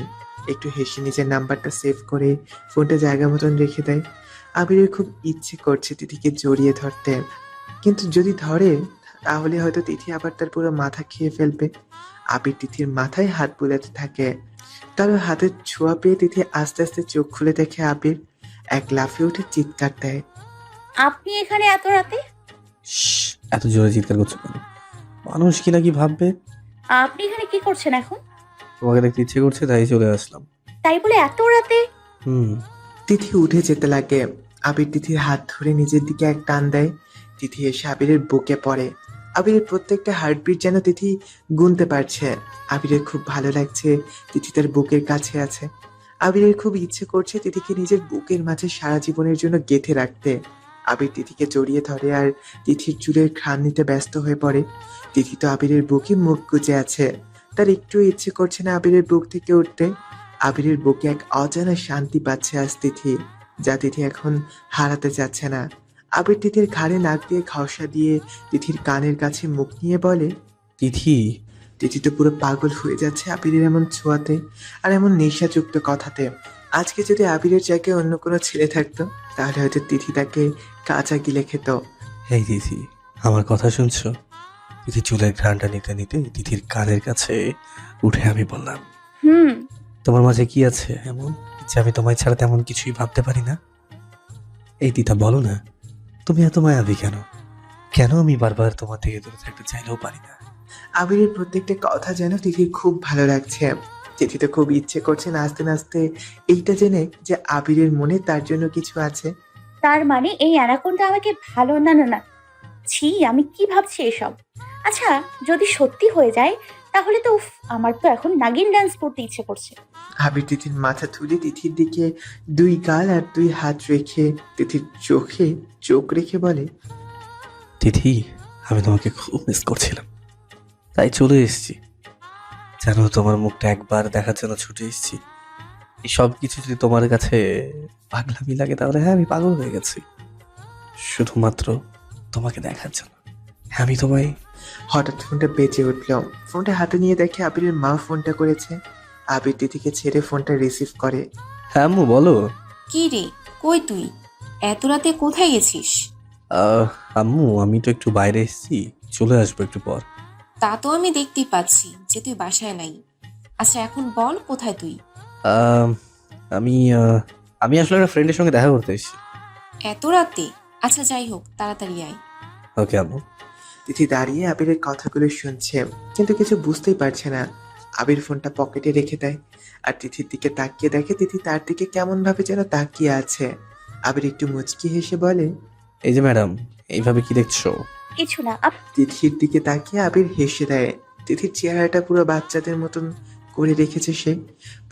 একটু হেসে নিজের নাম্বারটা সেভ করে ফোনটা জায়গা মতন রেখে দেয়। আবিরের খুব ইচ্ছে করছে তিথিকে জড়িয়ে ধরতে, কিন্তু যদি ধরে তাহলে হয়তো তিথি আবার তার পুরো মাথা খেয়ে ফেলবে। আবির তিথির মাথায় হাত বুলাতে থাকে। তার হাতের ছোঁয়া পেয়ে তিথি আস্তে আস্তে চোখ খুলে দেখে আবির। এক লাফে উঠে চিৎকার দেয়। আপনি এখানে এত রাতে? শ্শ্, এত জোরে চিৎকার করছো কেন? মানুষ কি নাকি ভাববে। আপনি এখানে কি করছেন এখন? তোমাকে দেখতে ইচ্ছে করছে তাই চলে আসলাম। তাই বলে এত রাতে? হুম। তিথি উঠে যেতে লাগে। আবির তিথির হাত ধরে নিজের দিকে এক টান দেয়। তিথি এসে আবিরের বুকে পড়ে। আবিরের প্রত্যেকটা হার্টবিট যেন তিথি গুনতে পারছে। আবিরের খুব ভালো লাগছে তিথি তার বুকের কাছে আছে। আবিরের খুব ইচ্ছে করছে তিথিকে নিজের বুকের মাঝে সারা জীবনের জন্য গেঁথে রাখতে। আবির তিথিকে জড়িয়ে ধরে আর তিথির চুলের ঘ্রাণ নিতে ব্যস্ত হয়ে পড়ে। তিথি তো আবিরের বুকে মুখ গুজে আছে। তার একটু ইচ্ছে করছে না আবিরের বুক থেকে উঠতে। আবিরের বুকে এক অজানা শান্তি পাচ্ছে আজ তিথি, যা তিথি এখন হারাতে চাচ্ছে না। আবির তিথির ঘাড়ে নাক দিয়ে ঘষা দিয়ে তিথির কানের কাছে মুখ নিয়ে বলে, তিথি, তিথি তো পুরো পাগল হয়ে যাচ্ছে আবিরের এমন ছোঁয়াতে আর এমন নেশাযুক্ত কথাতে। আজকে যদি আবিরের জায়গায় অন্য কোনো ছেলে থাকতো তাহলে হয়তো তিথি তাকে কাঁচা গিলে খেত। এই তিথি, আমার কথা শুনছো? তিথি চুলের ঘ্রাণটা নিতে নিতে তিথির কানের কাছে উঠে আমি বললাম, হুম। তোমার মাঝে কি আছে এমন যে আমি তোমায় ছাড়া তেমন কিছুই ভাবতে পারি না? এই তিথা বলো না, তুমি এত মায়াবী কেন? কেন আমি বারবার তোমার থেকে দূরে থাকতে চাইলেও পারি না? আবিরের প্রত্যেকটা কথা যেন তিথির খুব ভালো লাগছে। তিথি তো খুব ইচ্ছে করছে নাচতে নাচতে এইটা জেনে যে আবিরের মনে তার জন্য কিছু আছে। তার মানে এই অ্যানাকোন্ডা আমাকে ভালো না না না ছি, আমি কি ভাবছি এসব? আচ্ছা, যদি সত্যি হয়ে যায় তাহলে তো উফ, আমার তো এখন নাগিন ডান্স করতে ইচ্ছে করছে। আবির তিথির মাথা তুলে তিথির দিকে দুই গাল আর দুই হাত রেখে তিথির চোখে চোখ রেখে বলে, তিথি, আমি তোমাকে খুব মিস করছিলাম, তাই চলে এসেছি। জানো, তোমার মুখটা একবার দেখার জন্য ছুটে এসেছি। এই সব কিছু যদি তোমার কাছে পাগলামি লাগে তাহলে হ্যাঁ, আমি পাগল হয়ে গেছি শুধুমাত্র তোমাকে দেখার জন্য। হ্যাঁ, আমি তোমায়। হঠাৎ ফোনটা বেজে উঠল। ফোনটা হাতে নিয়ে দেখে আবিরের মা ফোনটা করেছে। আবির তিথিকে ছেড়ে ফোনটা রিসিভ করে। হ্যাঁ আম্মু, বলো। কি রে, কই তুই? এত রাতে কোথায় গেছিস? আহ, আম্মু, আমি তো একটু বাইরে এসেছি, চলে আসবো একটু পর। তা তো আমি দেখতেই পাচ্ছি যে তুই বাসায় নাই। আচ্ছা এখন বল, কোথায় তুই? আহ, আমি আমি আসলে একটা ফ্রেন্ডের সঙ্গে দেখা করতে এসেছি। এত রাতে? আচ্ছা যাই হোক, তাড়াতাড়ি আয়। ওকে আম্মু। তিথি দাঁড়িয়ে আবিরের কথাগুলো শুনছে, কিন্তু কিছু বুঝতেই পারছে না। আবির ফোনটা পকেটে রেখে দেয় আর তিথির দিকে তাকিয়ে দেখে তিথি তার দিকে কেমন ভাবে যেন তাকিয়ে আছে। আবির একটু মুচকি হেসে বলে, এই যে ম্যাডাম, এইভাবে কি দেখছো? কিছু না। তিথির দিকে তাকিয়ে আবির হেসে দেয়। তিথির চেহারাটা পুরো বাচ্চাদের মতন করে রেখেছে সে,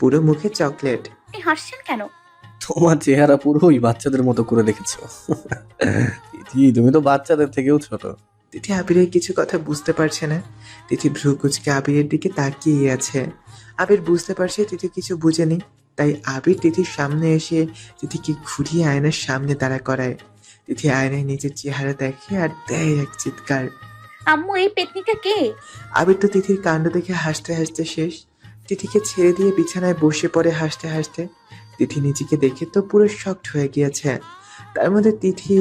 পুরো মুখে চকলেট। আপনি হাসছেন কেন? তোমার চেহারা পুরোই বাচ্চাদের মতো করে রেখেছো। তিথি, তুমি তো বাচ্চাদের থেকেও ছোট। তিথি আবিরের কিছু কথা বুঝতে পারছে না। তিথি ভ্রু কুচকে আবিরের দিকে তাকিয়ে আছে। আবির বুঝতে পারছে তিথি কিছু বুঝেনি, তাই আবির তিথির সামনে এসে তিথিকে ঘুরিয়ে আয়নার সামনে দাঁড়া করায়। তিথি আয়নায় নিজের চেহারা দেখে আর দেয় এক চিৎকার। আম্মু, এই পেতনিটা কে? আবির তো তিথির কাণ্ড দেখে হাসতে হাসতে শেষ। তিথিকে ছেড়ে দিয়ে বিছানায় বসে পড়ে হাসতে হাসতে। তিথি নিজেকে দেখে তো পুরো শকড হয়ে গিয়েছে। তার মধ্যে তিথি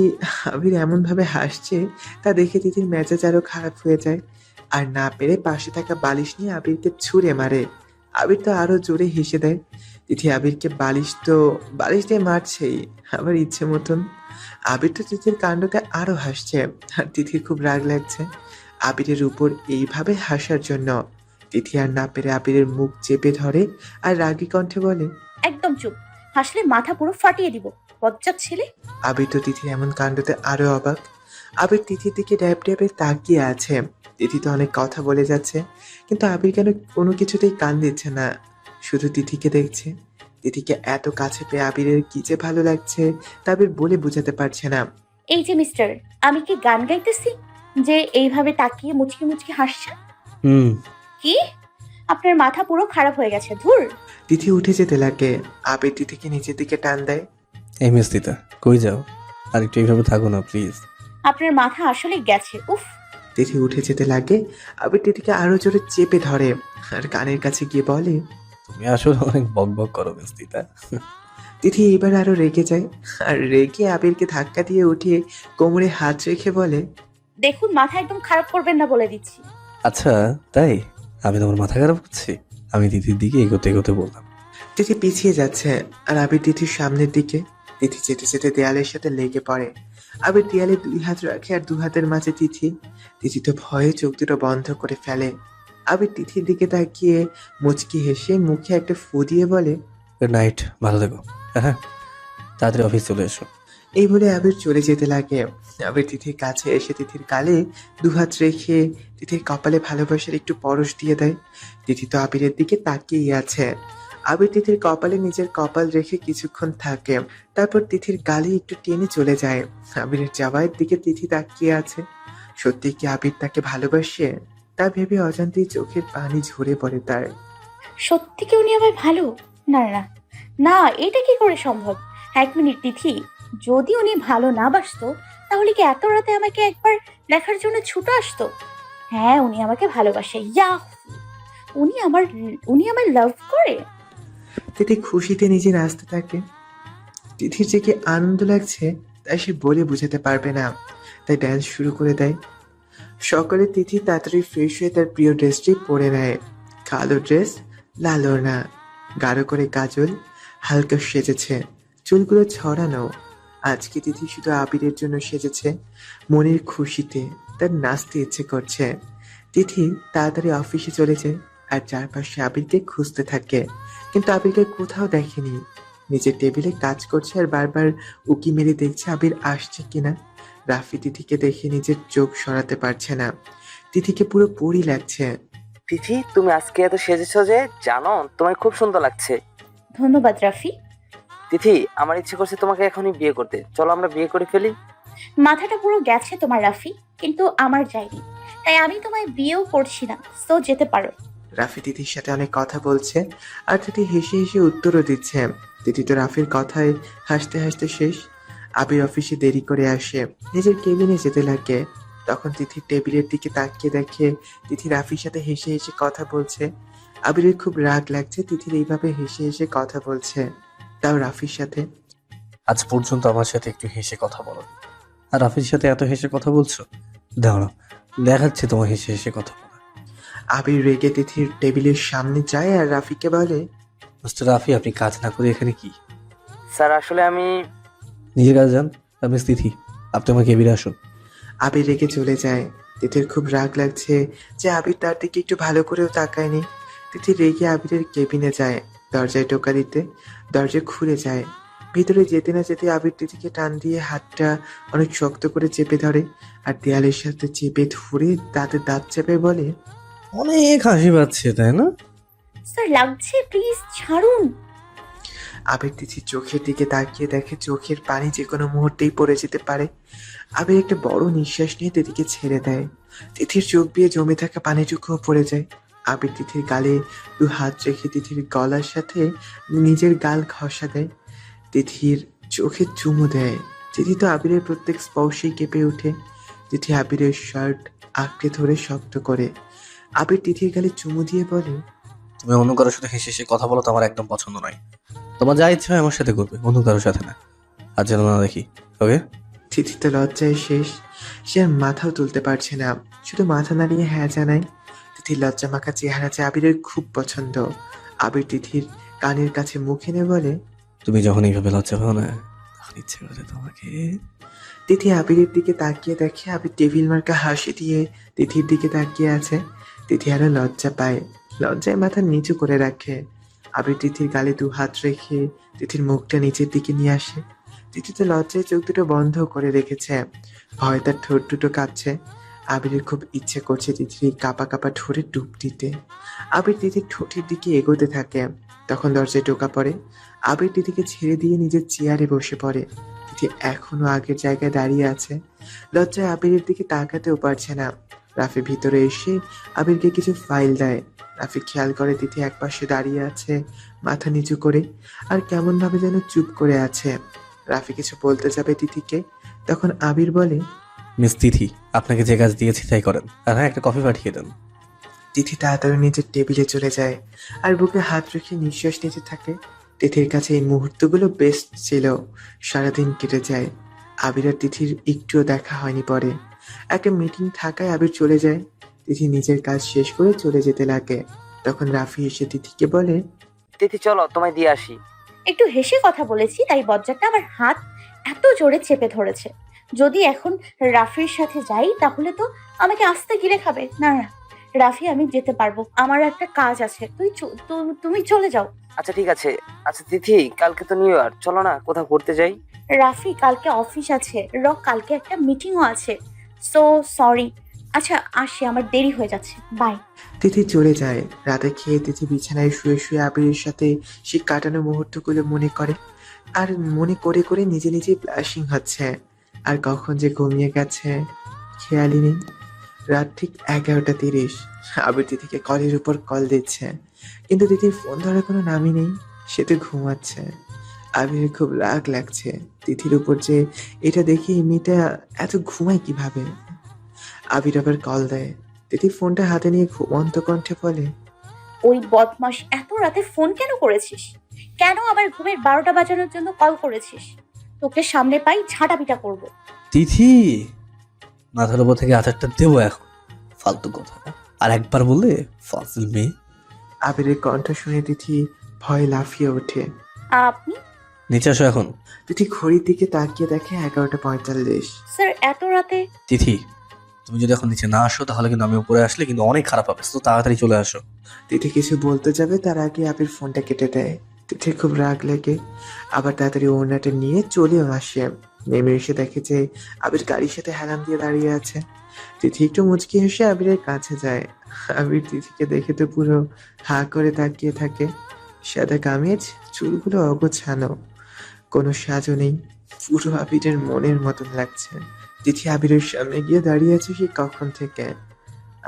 আবির এমন ভাবে হাসছে তা দেখে তিথির মেজাজ আরো খারাপ হয়ে যায়। আর না পেরে পাশে থাকা বালিশ নিয়ে আবিরকে ছুঁড়ে মারে। আবির তো আরো জোরে হেসে দেয়। তিথি আবিরকে বালিশ দিয়ে মারছেই, আবার ইচ্ছে মতন। আবির তো তিথির কাণ্ডতে আরো হাসছে, আর তিথির খুব রাগ লাগছে আবিরের উপর এইভাবে হাসার জন্য। তিথি আর না পেরে আবিরের মুখ চেপে ধরে আর রাগী কণ্ঠে বলে, একদম চুপ, হাসলে মাথা পুরো ফাটিয়ে দিব, বজ্জাত ছেলে। আবির তো তিথির এমন কাণ্ডতে আরো অবাক। আবির তিথির দিকে ড্যাব ড্যাবে তাকিয়ে আছে। তিথি তো অনেক কথা বলে যাচ্ছে, কিন্তু আবির কেন কোনো কিছুতেই কান দিচ্ছে না, শুধু তিথিকে দেখছে। তিথিকে এত কাছে পেয়ে আবিরের কি যে ভালো লাগছে তা আবির বলে বোঝাতে পারছে না। এই যে মিস্টার, আমি কি গান গাইতেছি যে এইভাবে তাকিয়ে মুচকি মুচকি হাসছেন? হুম। কি? আপনার মাথা পুরো খারাপ হয়ে গেছে, ধুর। তিথি উঠে যেতে লাগে। আবির তিথিকে নিচের দিকে টান দেয়। এই মিস দিতা, কই যাও? আর একটু এইভাবে থাকো না প্লিজ। আপনার মাথা আসলে গেছে, উফ। তিথি উঠে যেতে লাগে। আবির তিথিকে আরো জোরে চেপে ধরে আর কানের কাছে গিয়ে বলে, তুমি আসলে অনেক বক বক করো মিস দিতা। তিথি এবার আরো রেগে যায় আর রেগে আবিরকে ধাক্কা দিয়ে উঠিয়ে কোমরে হাত রেখে বলে, দেখুন, মাথা একদম খারাপ করবেন না বলে দিচ্ছি। আচ্ছা তাই? আমি তোমার মাথা খারাপ করছি? আমি দিদির দিকে এগোতে এগোতে বললাম। তিথি পিছিয়ে যাচ্ছে আর আবির তিথির সামনের দিকে। তিথি যেতে যেতে দেয়ালের সাথে লেগে পড়ে। আবির দেয়ালে দুই হাত রাখে আর দু হাতের মাঝে তিথি। তিথি তো ভয়ে চোখ দুটো বন্ধ করে ফেলে। আবির তিথির দিকে তাকিয়ে মুচকি হেসে মুখে একটা ফু দিয়ে বলে, গুড নাইট, ভালো থেকো। হ্যাঁ, তাড়াতাড়ি অফিস চলে এসো। এই বলে আবির চলে যেতে লাগে। আবির তিথির কাছে এসে তিথির গালে দুহাত রেখে তিথির কপালে ভালোবাসার একটু পরশ দিয়ে দেয়। তিথি তো আবিরের দিকে তাকিয়ে আছে। আবির তিথির কপালে নিজের কপাল রেখে কিছুক্ষণ থাকে, তারপর তিথির গালে একটু টেনে চলে যায়। আবিরের যাওয়ার দিকে তিথি তাকিয়ে আছে। সত্যি কি আবির তাকে ভালোবাসে? তা ভেবে অজান্তেই চোখের পানি ঝরে পড়ে তার। সত্যি কি উনি আমায় ভালো? না না না, এটা কি করে সম্ভব? এক মিনিট তিথি, যদি উনি ভালো না বাসতো তাহলে কি এত রাতে আমাকে একবার দেখার জন্য ছুটে আসতো? হ্যাঁ, উনি আমাকে ভালোবাসে, ইয়া। উনি আমায় লাভ করে। তিথি খুশিতে নিজে নাচতে থাকে। তিথির যে কি আনন্দ লাগছে তাই সে বলে বোঝাতে পারবে না, তাই ড্যান্স শুরু করে দেয়। সকালে তিথি তাড়াতাড়ি ফ্রেশ হয়ে তার প্রিয় ড্রেসটি পরে নেয়। কালো ড্রেস, লাল ওড়না, গাঢ় করে কাজল, হালকা সেজেছে, চুলগুলো ছড়ানো। আজকে তিথি শুধু আবিরের জন্য সেজেছে, মনের খুশিতে তার নাচতে ইচ্ছে করছে। তিথি তাড়াতাড়ি অফিসে চলে যায় আর চারপাশে আবিরকে খুঁজতে থাকে, কিন্তু আবিরকে কোথাও দেখেনি। নিজের টেবিলে কাজ করছে আর বারবার উকি মেরে দেখছে আবির আসছে কিনা। রাফি তিথিকে দেখে নিজের চোখ সরাতে পারছে না। তিথিকে পুরো পরী লাগছে। তিথি, তুমি আজকে এত সেজেছো যে, জানো তোমায় খুব সুন্দর লাগছে। ধন্যবাদ রাফি। তিথি, আমার ইচ্ছে করছে তোমাকে এখনই বিয়ে করতে, চলো আমরা বিয়ে করে ফেলি। মাথাটা পুরো গেছে তোমার রাফি, কিন্তু আমার যায়নি, তাই আমি তোমায় বিয়েও করছি না। তো যেতে পারো। রাফি তিথির সাথে অনেক কথা বলছে আর তিথি হেসে হেসে উত্তরও দিচ্ছে। তিথি তো রাফির কথায় হাসতে হাসতে শেষ। আবির অফিসে দেরি করে আসে, নিজের কেবিনে যেতে লাগে। তখন তিথি টেবিলের দিকে তাকিয়ে দেখে তিথি রাফির সাথে হেসে হেসে কথা বলছে। আবিরের খুব রাগ লাগছে তিথির এইভাবে হেসে হেসে কথা বলছে, তাও রাফির সাথে। আজ পর্যন্ত আমার সাথে একটু হেসে কথা বলো, আর রাফির সাথে এত হেসে কথা বলছো। দাঁড়াও, দেখাচ্ছে তোমার হেসে হেসে কথা বলা। আবির রেগে তিথির টেবিলের সামনে যায় আর রাফিকে বলে, মিস্টার রাফি, আপনি কাজ না করে এখানে কি? স্যার, আসলে আমি নিজের কাজ যান। মিস তিথি, আপনি আমার কেবিনে আসুন। আবির রেগে চলে যায়। তিথির খুব রাগ লাগছে যে আবির তার দিকে একটু ভালো করেও তাকায়নি। তিথি রেগে আবিরের কেবিনে যায়, দরজায় টোকা দিতে দরজা খুলে যায়। ভিতরে যেতে না যেতে আবির তিথিকে টান দিয়ে হাতটা অনেক শক্ত করে চেপে ধরে আর দেয়ালের সাথে চেপে ধরে দাঁতে দাঁত চেপে বলে, অনেক হাসি পাচ্ছে, তাই না? স্যার লাগছে, প্লিজ ছাড়ুন। আবির তিথির চোখের দিকে তাকিয়ে দেখে চোখের পানি যে কোনো মুহূর্তেই পড়ে যেতে পারে। আবির একটা বড় নিঃশ্বাস নিয়ে তিথিকে ছেড়ে দেয়। তিথির চোখ দিয়ে জমে থাকা পানিটুকুও পড়ে যায়। আবির তিথির গালে দু হাত রেখে তিথির গলার সাথে নিজের গাল ঘষা দেয়, তিথির চোখে চুমু দেয়। তিথি তো আবিরের প্রত্যেক স্পর্শেই কেঁপে ওঠে। তিথি আবিরের শার্ট আঁকড়ে ধরে শক্ত করে। আবির তিথির গালে চুমু দিয়ে বলে, তুমি অন্য কারোর সাথে হেসে হেসে কথা বলো তো আমার একদম পছন্দ নয়। তোমার যা ইচ্ছা হয় আমার সাথে করবে, অন্য কারোর সাথে না। আর যেন না দেখি, ওকে? তিথি তো লজ্জায় শেষ, সে আর মাথাও তুলতে পারছে না, শুধু মাথা নাড়িয়ে হ্যাঁ জানায়। তিথির লজ্জা মাখা চেহারা যে আবিরের খুব পছন্দ। আবির তিথির কানের কাছে মুখ এনে বলে, তুমি যখন এইভাবে লজ্জা পাও না, তখন ইচ্ছে করে তোমাকে। তিথি আবিরের দিকে তাকিয়ে দেখে আবির টেবিল মার্কা হাসি দিয়ে তিথির দিকে তাকিয়ে আছে। তিথি আরো লজ্জা পায়, লজ্জায় মাথা নিচু করে রাখে। আবির তিথির গালে দু হাত রেখে তিথির মুখটা নিচের দিকে নিয়ে আসে। তিথি তো লজ্জায় চোখ দুটো বন্ধ করে রেখেছে, ভয় তার ঠোঁট দুটো কাঁপছে। আবিরের খুব ইচ্ছে করছে তিথির এই কাঁপা কাঁপা ঠোঁটে ডুব দিতে। আবির তিথির ঠোঁটের দিকে এগোতে থাকে, তখন দরজায় টোকা পড়ে। আবির তিথিকে ছেড়ে দিয়ে নিজের চেয়ারে বসে পড়ে। তিথি এখনো আগের জায়গায় দাঁড়িয়ে আছে, লজ্জায় আবিরের দিকে তাকাতেও পারছে না। রাফি ভিতরে এসে আবিরকে কিছু ফাইল দেয়। রাফি খেয়াল করে তিথি একপাশে দাঁড়িয়ে আছে মাথা নিচু করে, আর কেমন ভাবে যেন চুপ করে আছে। রাফি কিছু বলতে যাবে তিথিকে, তখন আবির বলে, মিস তিথি, আপনাকে যে কাজ দিয়েছি তাই করেন, আর হ্যাঁ, একটা কফি পাঠিয়ে দেন। তিথি তাড়াতাড়ি নিজের টেবিলে চলে যায় আর বুকে হাত রেখে নিঃশ্বাস নিতে থাকে। তিথির কাছে এই মুহূর্তগুলো বেস্ট ছিল। সারাদিন কেটে যায়, আবির আর তিথির একটুও দেখা হয়নি। পরে একটা মিটিং থাকায় আবির চলে যায়। তিথি নিজের কাজ শেষ করে চলে যেতে লাগে। তখন রাফি এসে তিথিকে বলে, তিথি চলো তোমায় দিয়ে আসি। একটু হেসে কথা বলেছি, তাই বজ্জারটা আমার হাত এত জোরে চেপে ধরেছে। যদি এখন রাফির সাথে যাই তাহলে তো আমাকে আস্তে গিলে খাবে। না না রাফি, আমি যেতে পারবো, আমার একটা কাজ আছে। তুমি চলে যাও। আচ্ছা ঠিক আছে। আচ্ছা তিথি, কালকে তো নিউ ইয়ার, চলো না কোথাও ঘুরতে যাই। রাফি, কালকে অফিস আছে, কালকে একটা মিটিংও আছে। So sorry. আচ্ছা আসি, আমার দেরি হয়ে যাচ্ছে, বাই। তিথি চলে যায়। রাতে খেয়ে তিথি বিছানায় শুয়ে শুয়ে আবিরের সাথে সে কাটানো মুহূর্তগুলো মনে করে, আর মনে করে করে নিজে নিজে ব্লাশিং হচ্ছে। আর কখন যে ঘুমিয়ে গেছে খেয়ালই নেই। রাত ঠিক 11:30। আবির তিথিকে কলের উপর কল দিচ্ছে, কিন্তু তিথির ফোন ধরার কোনো নামই নেই, সে তো ঘুমাচ্ছে। আবিরের খুব রাগ লাগছে তিথির উপর যে এটা দেখে এই মেয়েটা এত ঘুমায় কিভাবে। আবির আবার কল দেয়। তিথি ফোনটা হাতে নিয়ে ঘুমন্ত কণ্ঠে বলে, ওই বদমাস এত রাতে ফোন কেন করেছিস? কেন আবার ঘুমের 12টা বাজানোর জন্য কল করেছিস? তোকে সামনে পাই ঝাঁটা পিটা করবো। তিথি, মাথার উপর থেকে আচারটা দেবো এখন, ফালতু কথা। আর একবার বললে ফাজিল মেয়ে। আবিরের কণ্ঠ শুনে তিথি ভয় লাফিয়ে ওঠে। আপনি? নিচে আসো এখন। তিথি ঘড়ির দিকে তাকিয়ে দেখে 11:45। স্যার এত রাতে? তিথি, তুমি যদি এখন নিচে না আসো তাহলে কিন্তু আমি উপরে আসলে কিন্তু অনেক খারাপ হবে, তো তাড়াতাড়ি চলে আসো। তিথি কিছু বলতে যাবে তার আগে আবির ফোনটা কেটে দেয়। তিথির খুব রাগ লাগে, আবার তাড়াতাড়ি ওড়নাটা নিয়ে চলেও আসে। নেমে এসে দেখে যে আবির গাড়ির সাথে হেলান দিয়ে দাঁড়িয়ে আছে। তিথি একটু মুচকি হেসে আবিরের কাছে যায়। আবির তিথিকে দেখে তো পুরো হা করে তাকিয়ে থাকে। সাদা কামিজ, চুলগুলো অগোছানো, কোনো সাজও নেই, পুরো আবিরের মনের মতন লাগছে। তিথি আবিরের সামনে গিয়ে দাঁড়িয়ে আছে সে কখন থেকে,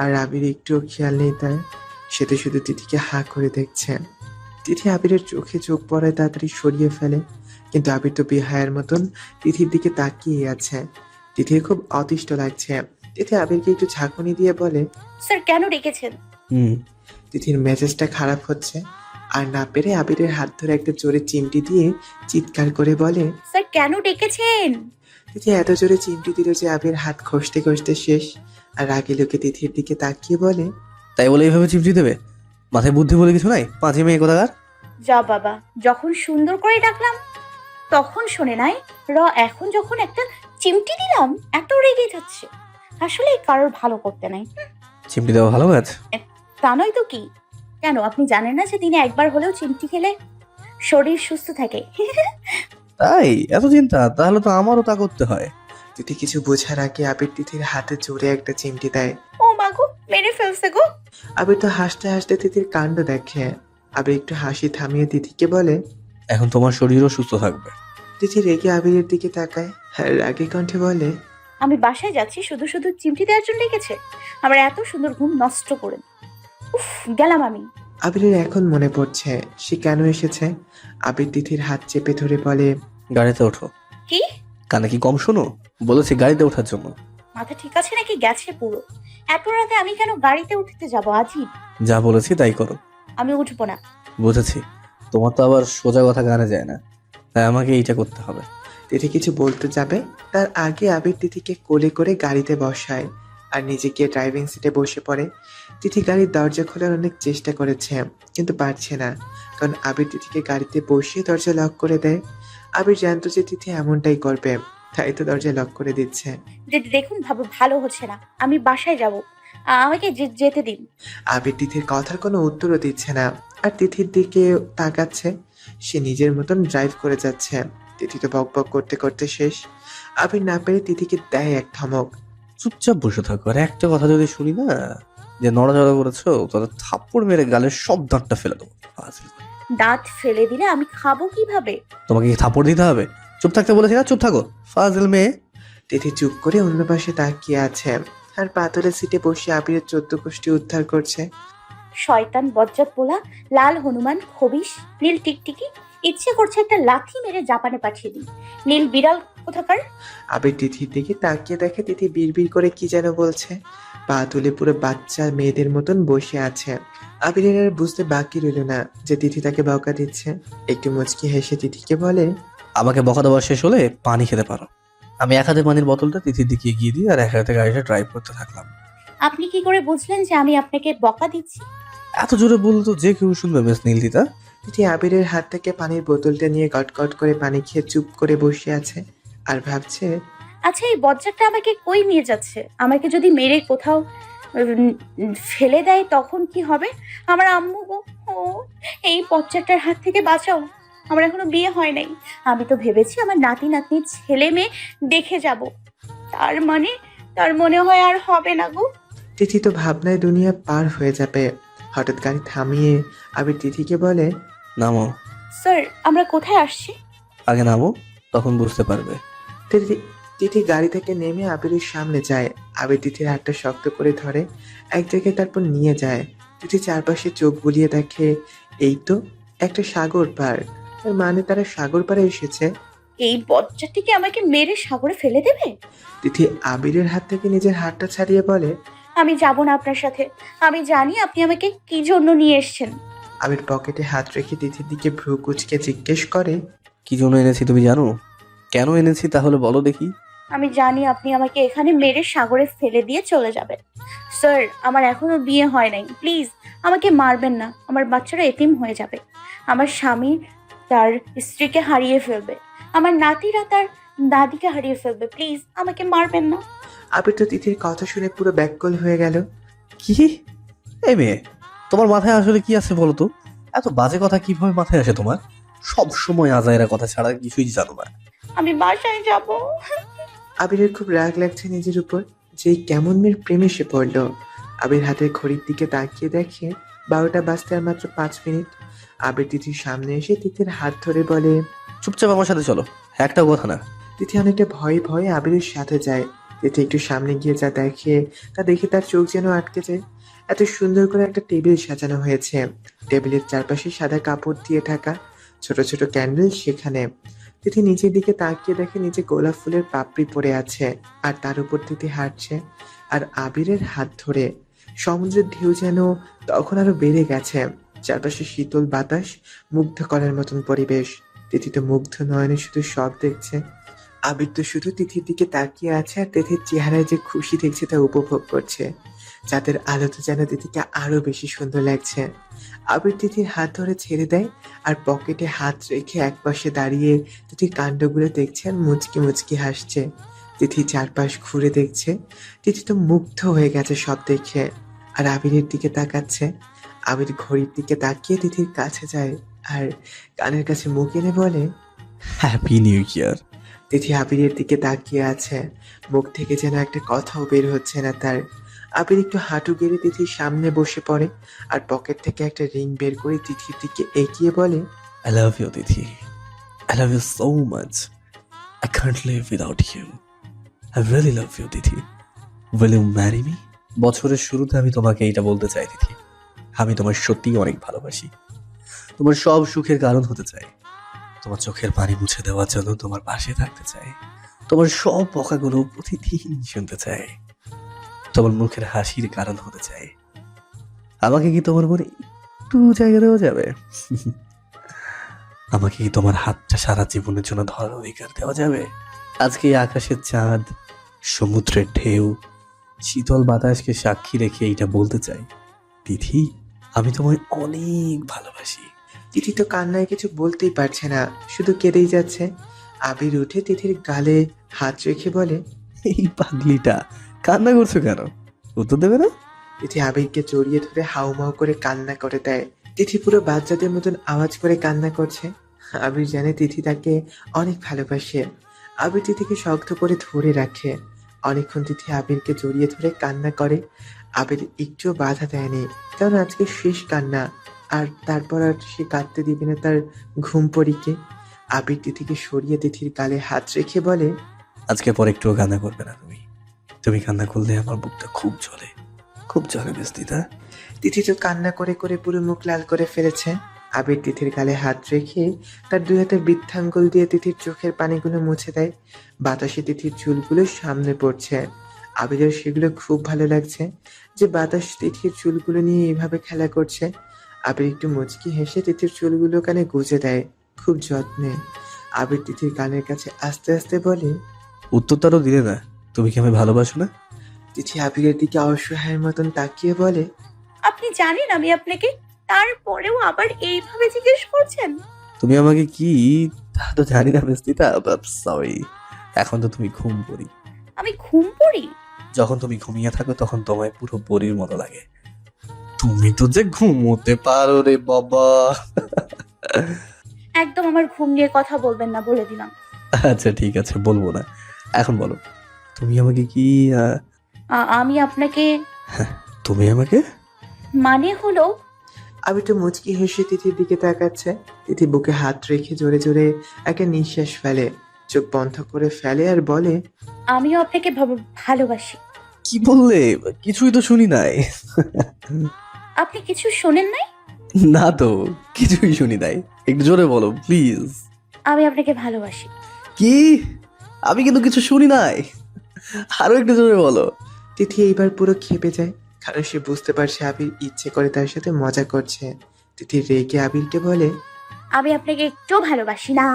আর আবির একটুও খেয়াল নেই তার। সে তো শুধু তিথিকে হা করে দেখছে। তিথি আবিরের চোখে চোখ পড়ায় তাড়াতাড়ি সরিয়ে ফেলে, কিন্তু আবির তো বেহায়ার মতন তিথির দিকে তাকিয়ে আছে। তিথির খুব অতিষ্ঠ লাগছে। তিথি আবিরকে একটু ঝাঁকুনি দিয়ে বলে, স্যার কেন ডেকেছেন? হুম। তিথির মেজাজটা খারাপ হচ্ছে, আর না পেরে আবিরের হাত ধরে একটা জোরে চিমটি দিয়ে চিৎকার করে বলে। স্যার কেন ডেকেছেন? তিথি এত জোরে চিমটি দিল যে আবির হাত ঘষতে ঘষতে শেষ। আর রাগে লোকে তিথির দিকে তাকিয়ে বলে, তাই বলে এইভাবে চিমটি দেবে? মাথায় বুদ্ধি বলে কিছু নাই? পাঁচি মেয়ে কোথাকার। যা বাবা, যখন সুন্দর করে ডাকলাম তখন শোনে নাই, এখন যখন একটা চিমটি দিলাম এত রেগে যাচ্ছে। আসলে কারোর ভালো করতে নাই। চিমটি দেওয়া ভালো কাজ। তা নয় তো কি? কেন আপনি জানেন না যে দিনে একবার হলেও চিমটি খেলে শরীর সুস্থ থাকে? তাই এত চিন্তা? তাহলে তো আমারও তা করতে হয়। তিথি কিছু বোঝার আগে আবির তিথির হাতে জোরে একটা চিমটি দেয়। ও মা গো, মেরে ফেলছে গো। আবির তো হাসতে হাসতে তিথির কাণ্ড দেখে। আবির একটু হাসি থামিয়ে তিথিকে বলে, এখন তোমার শরীরও সুস্থ থাকবে। তিথি রেগে আবিরের দিকে তাকায়, আর রাগে কণ্ঠে বলে, আমি বাসায় যাচ্ছি, শুধু শুধু চিমটি দেওয়ার জন্য ডেকেছে? আমার এত সুন্দর ঘুম নষ্ট করে। উফ, গেলাম আমি। আবিরের এখন মনে পড়ছে সে কেন এসেছে। আবির তিথির হাত চেপে ধরে বলে, গাড়িতে ওঠো। কি? কানে কি কম শোনো? বলেছি গাড়িতে ওঠার জন্য। মাথা ঠিক আছে নাকি গেছে পুরো? এত রাতে আমি কেন গাড়িতে উঠতে যাব? আজিব। যা বলেছি তাই করো। আমি উঠবো না। বুঝেছি, তোমার তো আবার সোজা কথা গানে যায় না, তাই আমাকে এইটা করতে হবে। তিথি কিছু বলতে যাবে তার আগে আবির তিথিকে কোলে করে গাড়িতে বসায় আর নিজে গিয়ে ড্রাইভিং সিটে বসে পড়ে। তিথি গাড়ির দরজা খোলার অনেক চেষ্টা করেছে, কিন্তু পারছে না, কারণ আবির তিথিকে গাড়িতে বসিয়ে দরজা লক করে দেয়। আবির জানতো যে তিথি এমনটাই করবে, তাই তো দরজা লক করে দিচ্ছে। দেখুন ভালো হচ্ছে না, আমি বাসায় যাব। আমাকে যেতে দিন। আবির তিথির কথার কোনো উত্তরও দিচ্ছে না, আর তিথির দিকে তাকাচ্ছে। সে নিজের মতন ড্রাইভ করে যাচ্ছে। তিথি তো বক বক করতে করতে শেষ। আবির না পেরে তিথিকে দেয় এক ধমক। চুপচাপ বসে থাকো, আর একটা কথা যদি শুনি না যে নড়াচড়া করেছো, তাহলে থাপ্পড় মেরে গালের সব দাঁতটা ফেলে দেবো। দাঁত ফেলে দিলে আমি খাবো কিভাবে? তোমাকে কি থাপ্পড় দিতে হবে? চুপ থাকতে বলেছি না? চুপ থাকো ফাজিল মেয়ে। তিথি চুপ করে অন্য পাশে তাকিয়ে আছে, আর পাথরের সিটে বসে আবিরের 14 কোষ্ঠী উদ্ধার করছে। শয়তান বজ্জাত পোলা, লাল হনুমান, খবিশ, নীল টিকটিকি, ইচ্ছে করছে একটা লাথি মেরে জাপানে পাঠিয়ে দিই। নীল বিড়াল কোথাকার। আবির তিথির দিকে তাকিয়ে দেখে তিথি বিড়বিড় করে কি যেন বলছে। পা তুলে পুরো বাচ্চা মেয়েদের মতন বসে আছে। আবিরের আর বুঝতে বাকি রইল না যে তিথি তাকে বকা দিচ্ছে। একটু মুচকি হেসে তিথিকে বলে, আমাকে বকা দেওয়া শেষ হলে পানি খেতে পারো। আমি এক হাতে পানির বোতলটা তিথির দিকে এগিয়ে দিয়ে আর এক হাতে গাড়িটা ড্রাইভ করতে থাকলাম। আপনি কি করে বুঝলেন যে আমি আপনাকে বকা দিচ্ছি? এত জোরে বললে তো যে কেউ শুনবে মিস নীলদিতা। তিথি আবিরের হাত থেকে পানির বোতলটা নিয়ে গটগট করে পানি খেয়ে চুপ করে বসে আছে আর ভাবছে, আচ্ছা, এই বজ্জাতটা আমাকে কই নিয়ে যাচ্ছে? আমাকে যদি মেরে কোথাও ফেলে দেয় তখন কি হবে? আমার আম্মু গো, ও এই বজ্জাতটার হাত থেকে বাঁচাও। আমার এখনো বিয়ে হয় নাই। আমি তো ভেবেছি আমার নাতি নাতনি ছেলে মেয়ে দেখে যাব। তার মনে হয় আর হবে না গো। তিথি তো ভাবনায় দুনিয়া পার হয়ে যাবে। হঠাৎ গাড়ি থামিয়ে আবির তিথিকে বলে, নামো। স্যার, আমরা কোথায় আসছি? আগে নামো, তখন বুঝতে পারবে। তিথি গাড়ি থেকে নেমে আবিরের সামনে যায়। আবির তিথির হাতটা শক্ত করে ধরে এক জায়গায়, তারপর নিয়ে যায়। তিথি চারপাশে চোখ বুলিয়ে দেখে এই তো একটা সাগর পার। তার মানে তারা সাগর পাড়ে এসেছে। এই বজ্জাতটিকে আমাকে মেরে সাগরে ফেলে দেবে? তিথি আবিরের হাত থেকে নিজের হাতটা ছাড়িয়ে বলে, আমি যাব না আপনার সাথে। আমি জানি আপনি আমাকে কি জন্য নিয়ে এসেছেন। আবির পকেটে হাত রেখে তিথির দিকে ভ্রু কুচকে জিজ্ঞেস করে, কি জন্য এনেছি তুমি জানো? কেন এনেছি তাহলে বলো দেখি। আমি জানি আপনি আমাকে এখানে মেরে সাগরে ফেলে দিয়ে চলে যাবেন। স্যার, আমার এখনো বিয়ে হয় নাই। প্লিজ আমাকে মারবেন না। আমার বাচ্চারা এতিম হয়ে যাবে। আমার স্বামী তার স্ত্রীকে হারিয়ে ফেলবে। আমার নাতিরা তার দাদিকে হারিয়ে ফেলবে। প্লিজ আমাকে মারবেন না। আবির তো তিথির কথা শুনে পুরো ব্যাকুল হয়ে গেল। কি? এই মেয়ে, তোমার মাথায় আসলে কি আছে বলো তো? এত বাজে কথা কিভাবে মাথায় আসে তোমার? সব সময় আজাইরা কথা ছাড়া কিছুই জানো না। আমি বাসায় যাব। আবিরের খুব রাগ লাগছে নিজের উপর, যেই কেমন মেয়ের প্রেমে সে পড়ল। আবির হাতের ঘড়ির দিকে তাকিয়ে দেখে 12টা বাজতে আর মাত্র 5 মিনিট। আবির তিথির সামনে এসে তিথির হাত ধরে বলে, চুপচাপ আমার সাথে চলো, একটাও কথা না। তিথি অনেকটা ভয়ে ভয়ে আবিরের সাথে যায়। তিথি একটু সামনে গিয়ে যা দেখে তা দেখে তার চোখ যেন আটকে যায়। এত সুন্দর করে একটা টেবিল সাজানো হয়েছে, টেবিলের চারপাশে সাদা কাপড় দিয়ে ঢাকা, ছোট ছোট ক্যান্ডেল সেখানে। তিথি নিচের দিকে তাকিয়ে দেখে নিচে গোলাপ ফুলের পাপড়ি পড়ে আছে, আর তার উপর তিথি হাঁটছে আর আবিরের হাত ধরে। সমুদ্রের ঢেউ যেন তখন আরো বেড়ে গেছে, চারপাশে শীতল বাতাস, মুগ্ধ করার মতন পরিবেশ। তিথি তো মুগ্ধ নয়নে শুধু সব দেখছে। আবির তো শুধু তিথির দিকে তাকিয়ে আছে আর তিথির চেহারায় যে খুশি দেখছে তা উপভোগ করছে। যাদের আলোতে যেন তিথিকে আরো বেশি সুন্দর লাগছে। আবির তিথির হাত ধরে ছেড়ে দেয় আর পকেটে হাত রেখে একপাশে দাঁড়িয়ে তিথির কাণ্ডগুলো দেখছে আর মুচকি মুচকি হাসছে। তিথি চারপাশ ঘুরে দেখছে। তিথি তো মুগ্ধ হয়ে গেছে সব দেখে, আর আবিরের দিকে তাকাচ্ছে। আবির ঘড়ির দিকে তাকিয়ে তিথির কাছে যায় আর কানের কাছে মুখ এনে বলে, হ্যাপি নিউ ইয়ার। তিথি আবিরের দিকে তাকিয়ে আছে, মুখ থেকে যেন একটা কথাও বের হচ্ছে না তার। আবির একটু হাঁটু গেড়ে তিথির সামনে বসে পড়ে আর পকেট থেকে একটা রিং বের করে তিথির দিকে এগিয়ে বলে, I love you, Tithi. I love you so much. I can't live without you. I really love you, Tithi. Will you marry me? বছরের শুরুতে আমি তোমাকে এটা বলতে চাই, তিথি। আমি তোমার সত্যিই অনেক ভালোবাসি। তোমার সব সুখের কারণ হতে চাই। তোমার চোখের পানি মুছে দেওয়ার জন্য তোমার পাশে থাকতে চাই। তোমার সব বকাগুলো প্রতিদিন শুনতে চাই। তোমার মুখের হাসির কারণ হতে চাই। আমাকে কি তোমার মনে একটু জায়গা দেওয়া যাবে? আমাকে কি তোমার হাতটা সারা জীবনের জন্য ধরার অধিকার দেওয়া যাবে? আজকে এই আকাশের চাঁদ, সমুদ্রের ঢেউ, শীতল বাতাসকে সাক্ষী রেখে এইটা বলতে চাই, তিথি, আমি তোমায় অনেক ভালোবাসি। তিথি তো কান্নায় কিছু বলতেই পারছে না, শুধু কেঁদেই যাচ্ছে। আবির উঠে তিথির গালে হাত রেখে বলে, এই পাগলিটা কান্না করছো কেন? উত্তর দেবে না? তিথি আবিরকে জড়িয়ে ধরে হাউমাউ করে কান্না করে দেয়। তিথি পুরো বাচ্চাদের মতন আওয়াজ করে কান্না করছে। আবির জানে তিথি তাকে অনেক ভালোবাসে। আবির তিথিকে শক্ত করে ধরে রাখে। অনেকক্ষণ তিথি আবিরকে জড়িয়ে ধরে কান্না করে। আবির একটুও বাধা দেয়নি, কারণ আজকে শেষ কান্না, আর তারপর আর সে কাঁদতে দিবে না তার ঘুম পড়িকে। আবির তিথিকে সরিয়ে তিথির গালে হাত রেখে বলে, আজকে পর একটুও কান্না করবে না তুমি। তুমি কান্না করলে আমার বুকটা খুব জ্বলে, খুব জ্বলে বেস্তিতা। তিথি তো কান্না করে করে পুরো মুখ লাল করে ফেলেছে। আবির তিথির গালে হাত রেখে তার দুই হাতের বৃদ্ধাঙ্গুল দিয়ে তিথির চোখের পানিগুলো মুছে দেয়। বাতাসে তিথির চুলগুলো সামনে পড়ছে। আবিরের সেগুলো খুব ভালো লাগছে যে বাতাস তিথির চুলগুলো নিয়ে এইভাবে খেলা করছে। আবির একটু মুচকি হেসে তিথির চুলগুলো কানে গুজে দেয় খুব যত্নে। আবির তিথির কানের কাছে আস্তে আস্তে বলে, উত্তরটারও দিলে না, তুমি কি আমায় ভালোবাসো না? তিথি আবিরের দিকে অসহায়ের মতন তাকিয়ে বলে, আপনি জানেন আমি আপনাকে, তারপরেও আবার এইভাবে জিজ্ঞেস করছেন? তুমি আমাকে কি তা তো জানি না বেস্তিতা, সরি। এখন তো তুমি ঘুম পড়ি। আমি ঘুম পড়ি? যখন তুমি ঘুমিয়ে থাকো তখন তোমায় পুরো পরীর মতো লাগে। তুমি তো যে ঘুমোতে পারো রে বাবা। একদম আমার ঘুম নিয়ে কথা বলবেন না, বলে দিলাম। আচ্ছা ঠিক আছে, বলবো না। এখন বলো, তুমি আমাকে কি আমি আপনাকে তুমি আমাকে মানে হলো, আমি তো মুচকি হেসে তিথির দিকে তাকাচ্ছে। তিথি বুকে হাত রেখে জোরে জোরে একটা নিঃশ্বাস ফেলে, চোখ বন্ধ করে ফেলে আর বলে, আমিও আপনাকে ভালোবাসি। কি বললে? কিছুই তো শুনি নাই। আপনি কিছু শোনেন নাই? না তো, কিছুই শুনি নাই। একটু জোরে বলো প্লিজ। আমি আপনাকে ভালোবাসি। কি? আমি কিন্তু কিছু শুনি নাই, আরো একটু জোরে বলো। তিথি এইবার পুরো খেপে যায়, কারণ সে বুঝতে পারছে আবির ইচ্ছে করে তার সাথে মজা করছে। তিথি রেগে আবিরকে বলে, আমি আপনাকে একটু ভালোবাসি না।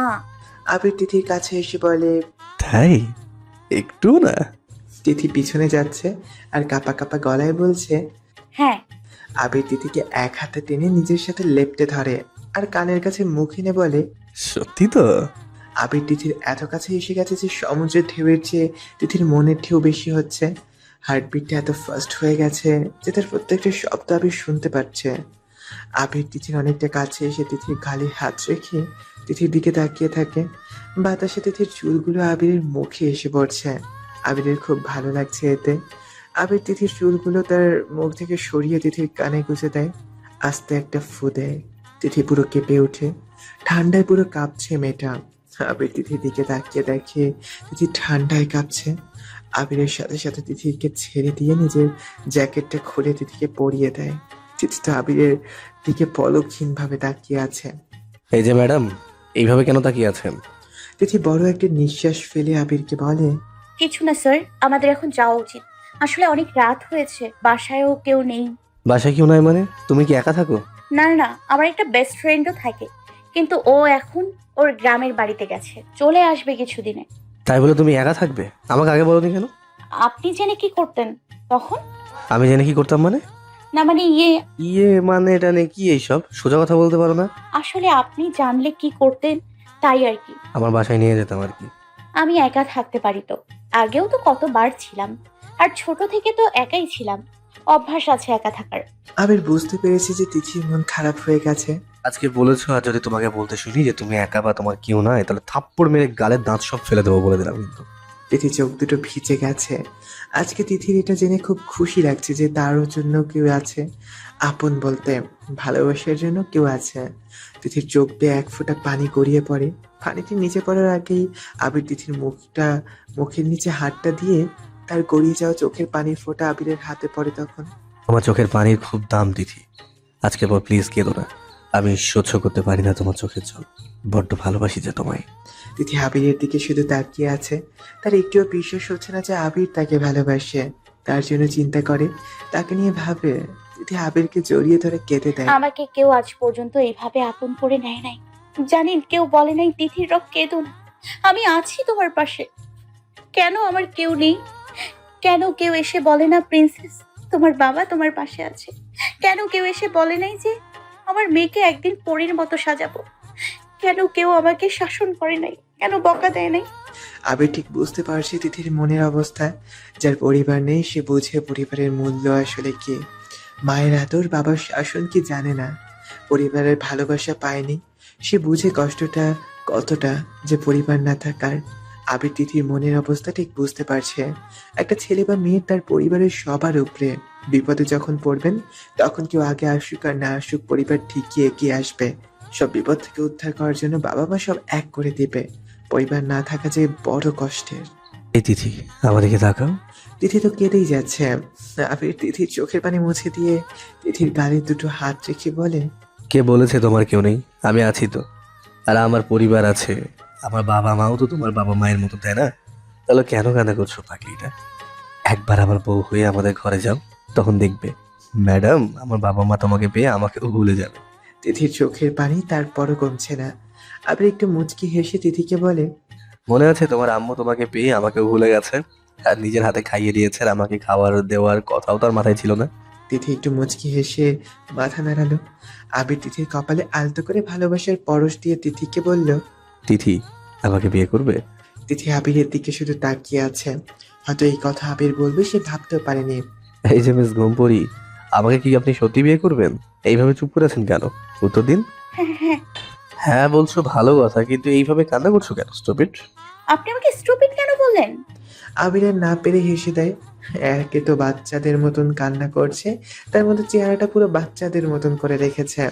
আবির তিথির কাছে এসে বলে, তাই? একটু না? তিথি পিছনে যাচ্ছে আর কাপা কাপা গলায় বলছে, হ্যাঁ। আবির তিথিকে এক হাতে টেনে নিজের সাথে লেপ্টে ধরে আর কানের কাছে মুখ এনে বলে, সত্যি তো? আবির তিথির এত কাছে এসে গেছে যে সমুদ্রের ঢেউয়ের চেয়ে তিথির মনের ঢেউ বেশি হচ্ছে। হার্টবিটটা এত ফাস্ট হয়ে গেছে যে তার প্রত্যেকটা শব্দ আবির শুনতে পাচ্ছে। আবির তিথির অনেকটা কাছে এসে তিথির গালে হাত রেখে তিথির দিকে তাকিয়ে থাকে। বাতাসে তিথির চুলগুলো আবিরের মুখে এসে পড়ছে। আবিরের খুব ভালো লাগছে এতে। আবির তিথির চুলগুলো তার মুখ থেকে সরিয়ে তিথির কানে গুঁজে দেয়। আস্তে একটা ফু দেয়। তিথি পুরো কেঁপে ওঠে। ঠান্ডায় পুরো কাঁপছে মেয়েটা। আবির তিথির দিকে তাকিয়ে দেখে তিথি ঠান্ডায় কাঁপছে। আবিরের সাথে সাথে তিথিকে ছেড়ে দিয়ে নিজের জ্যাকেটটা খুলে তিথিকে পরিয়ে দেয়। তিথি তো আবিরের দিকে পলকহীন ভাবে তাকিয়ে আছে। এই যে ম্যাডাম, এইভাবে কেন তাকিয়ে আছেন? তিথি বড় একটা নিঃশ্বাস ফেলে আবিরকে বলে, কিছু না স্যার, আমাদের এখন যাওয়া উচিত। আসলে অনেক রাত হয়েছে, বাসায়ও কেউ নেই। বাসায় কেউ নাই মানে? তুমি কি একা থাকো? না না, আমার একটা বেস্ট ফ্রেন্ডও থাকে, কিন্তু ও এখন ওর গ্রামের বাড়িতে গেছে, চলে আসবে কিছুদিনে। তাই বলে তুমি একা থাকবে? আমাকে আগে বলোনি কেন? আপনি জেনে কি করতেন তখন? আমি জেনে কি করতাম মানে? না মানে মানে এটা নিয়ে কি এইসব? সোজা কথা বলতে পারো না? আসলে আপনি জানলে কি করতেন তাই আর কি। আমার বাসায় নিয়ে যেতাম আর কি। আমি একা থাকতে পারি তো, আগেও তো কতবার ছিলাম, আর ছোট থেকে তো একাই ছিলাম, অভ্যাস আছে একা থাকার। আবির বুঝতে পেরেছে যে তিথির মন খারাপ হয়ে গেছে। আজকে বলেছো, আর যদি তোমাকে বলতে শুনি যে তুমি একা বা তোমার কেউ নাই, তাহলে থাপ্পড় মেরে গালের দাঁত সব ফেলে দেবো বলে দিলাম কিন্তু। তিথি চোখ দুটো ভিজে গেছে। আজকে তিথির এটা জেনে খুব খুশি লাগছে যে তারও জন্য কেউ আছে, আপন বলতে ভালোবাসার জন্য কেউ আছে। তিথির চোখ দিয়ে এক ফোঁটা পানি গড়িয়ে পড়ে। পানিটি নিচে পড়ার আগেই আবির তিথির মুখের নিচে হাতটা দিয়ে তার গড়িয়ে যাওয়া চোখের পানির ফোঁটা আবিরের হাতে পড়ে। তখন তোমার চোখের পানির খুব দাম দিদি, আজকে পর প্লিজ কেঁদো না। আমি সহ্য করতে পারি না তোমার চোখের জল, বড্ড ভালোবাসি যে তোমায়। তিথি আবিরের দিকে শুধু তাকিয়ে আছে। তার একটুও বিশ্বাস হচ্ছে না যে আবির তাকে ভালোবাসে, তার জন্য চিন্তা করে, তাকে নিয়ে ভাবে। তিথি আবিরকে জড়িয়ে ধরে কেঁদে দেয়। আমাকে কেউ আজ পর্যন্ত এইভাবে আপন করে নেয় নাই, জানেন? কেউ বলে নাই তিথির রক কেঁদো না, আমি আছি তোমার পাশে। কেন আমার কেউ নেই? কেন কেউ এসে বলে না প্রিন্সেস তোমার বাবা তোমার পাশে আছে? কেন কেউ এসে বলে নাই যে আমার মেয়েকে একদিন পরীর মতো সাজাবো? কেন কেউ আমাকে শাসন করে নাই? কেন বকা দেয় নাই? আবির ঠিক বুঝতে পারছে তিথির মনের অবস্থা। যার পরিবার নেই সে বুঝে পরিবারের মূল্য আসলে কি। মায়ের আদর, বাবার শাসন কি জানে না, পরিবারের ভালোবাসা পায়নি, সে বুঝে কষ্টটা কতটা যে পরিবার না থাকার। আবির তিথির মনের অবস্থা ঠিক বুঝতে পারছে। একটা ছেলে বা মেয়ে তার পরিবারের সবার উপরে, বিপদে যখন পড়বেন তখন কেউ আগে আসুক আর না আসুক পরিবার ঠিকই এগিয়ে আসবে। সব বিপদ থেকে উদ্ধার করার জন্য বাবা মা সব এক করে দিবে। পরিবার না থাকা যে বড় কষ্টের। এই তিথি, আমাদেরকে তাকাও। তিথি তো কেঁদেই যাচ্ছে। আবির তিথির চোখের পানি মুছে দিয়ে তিথির গালে দুটো হাত রেখে বলে, কে বলেছে তোমার কেউ নেই? আমি আছি তো, আর আমার পরিবার আছে। আমার বাবা মাও তো তোমার বাবা মায়ের মতো, তাই না? তাহলে কেন কান্না করছো পাগলিটা? একবার আমার বউ হয়ে আমাদের ঘরে যাও, তখন দেখবে ম্যাডাম, আমার বাবা মা তোমাকে পেয়ে আমাকেও ভুলে যাবে। তিথির চোখের পানি তারপরও কমছে না। আবির একটু মুচকি হেসে তিথিকে বলে, মনে আছে তোমার আম্মু তোমাকে পেয়ে আমাকেও ভুলে গেছে, আর নিজের হাতে খাইয়ে দিয়েছে, আর আমাকে খাবার দেওয়ার কথাও তার মাথায় ছিল না? তিথি একটু মুচকি হেসে মাথা নাড়ালো। আবির তিথির কপালে আলতো করে ভালোবাসার পরশ দিয়ে তিথিকে বলল, তিথি, আমাকে বিয়ে করবে? তিথি আবিরের দিকে শুধু তাকিয়ে আছে। হয়তো এই কথা আবির বলবে সে ভাবতেও পারেনি। এই যে মিস গম্পরি, আমাকে কি আপনি সত্যি বিয়ে করবেন? এইভাবে চুপ করে আছেন কেন? উত্তর দিন। হ্যাঁ হ্যাঁ। হ্যাঁ বলছো ভালো কথা, কিন্তু এইভাবে কান্না করছো কেন? Stop it. আপনি আমাকে স্টুপিড কেন বললেন? আবির আর না পেরে হেসে দেয়। একে তো বাচ্চাদের মতন কান্না করছে, তার মধ্যে চেহারাটা পুরো বাচ্চাদের মতন করে রেখেছে।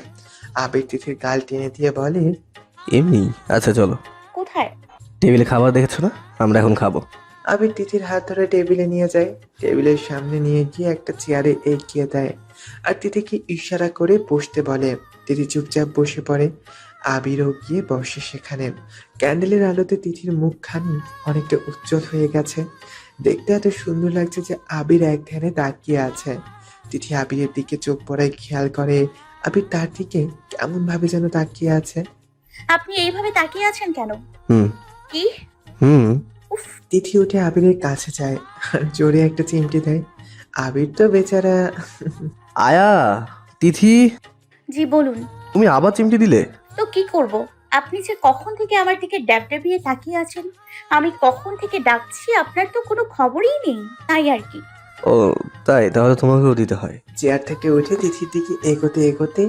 আবির তিথির গাল টেনে দিয়ে বলে, এমনি? আচ্ছা চলো। কোথায়? টেবিলে খাবার দেখেছো না? আমরা এখন খাবো। আবির তিথির হাত ধরে টেবিলে নিয়ে যায়। টেবিলের সামনে নিয়ে গিয়ে একটা চেয়ারে এগিয়ে দেয় আর তিথিকে ইশারা করে বসতে বলে। তিথি চুপচাপ বসে পড়ে। আবিরও গিয়ে বসে সেখানে। ক্যান্ডেলের আলোতে তিথির মুখখানি অনেকটা উজ্জ্বল হয়ে গেছে। দেখতে এত সুন্দর লাগছে যে আবির এক ধ্যানে তাকিয়ে আছে। তিথি আবিরের দিকে চোখ পড়ায় খেয়াল করে আবির তার দিকে কেমন ভাবে যেন তাকিয়ে আছে। আপনি এইভাবে তাকিয়ে আছেন কেন? হুম কি? হুম উফ, তিথি উঠে আবিরের কাছে যায় আর জোরে একটা চিমটি দেয়। আবির তো বেচারা। আয়া, তিথি, জি বলুন। তুমি আবার চিমটি দিলে? তো কি করব? আপনি যে কখন থেকে আমার দিকে ড্যাবড্যাবিয়ে তাকিয়ে আছেন, আমি কখন থেকে ডাকছি আপনার তো কোনো খবরই নেই, তাই আর কি। ও তাই, তাহলে তোমাকেও দিতে হয়। চেয়ার থেকে উঠে তিথির দিকে এগোতে এগোতে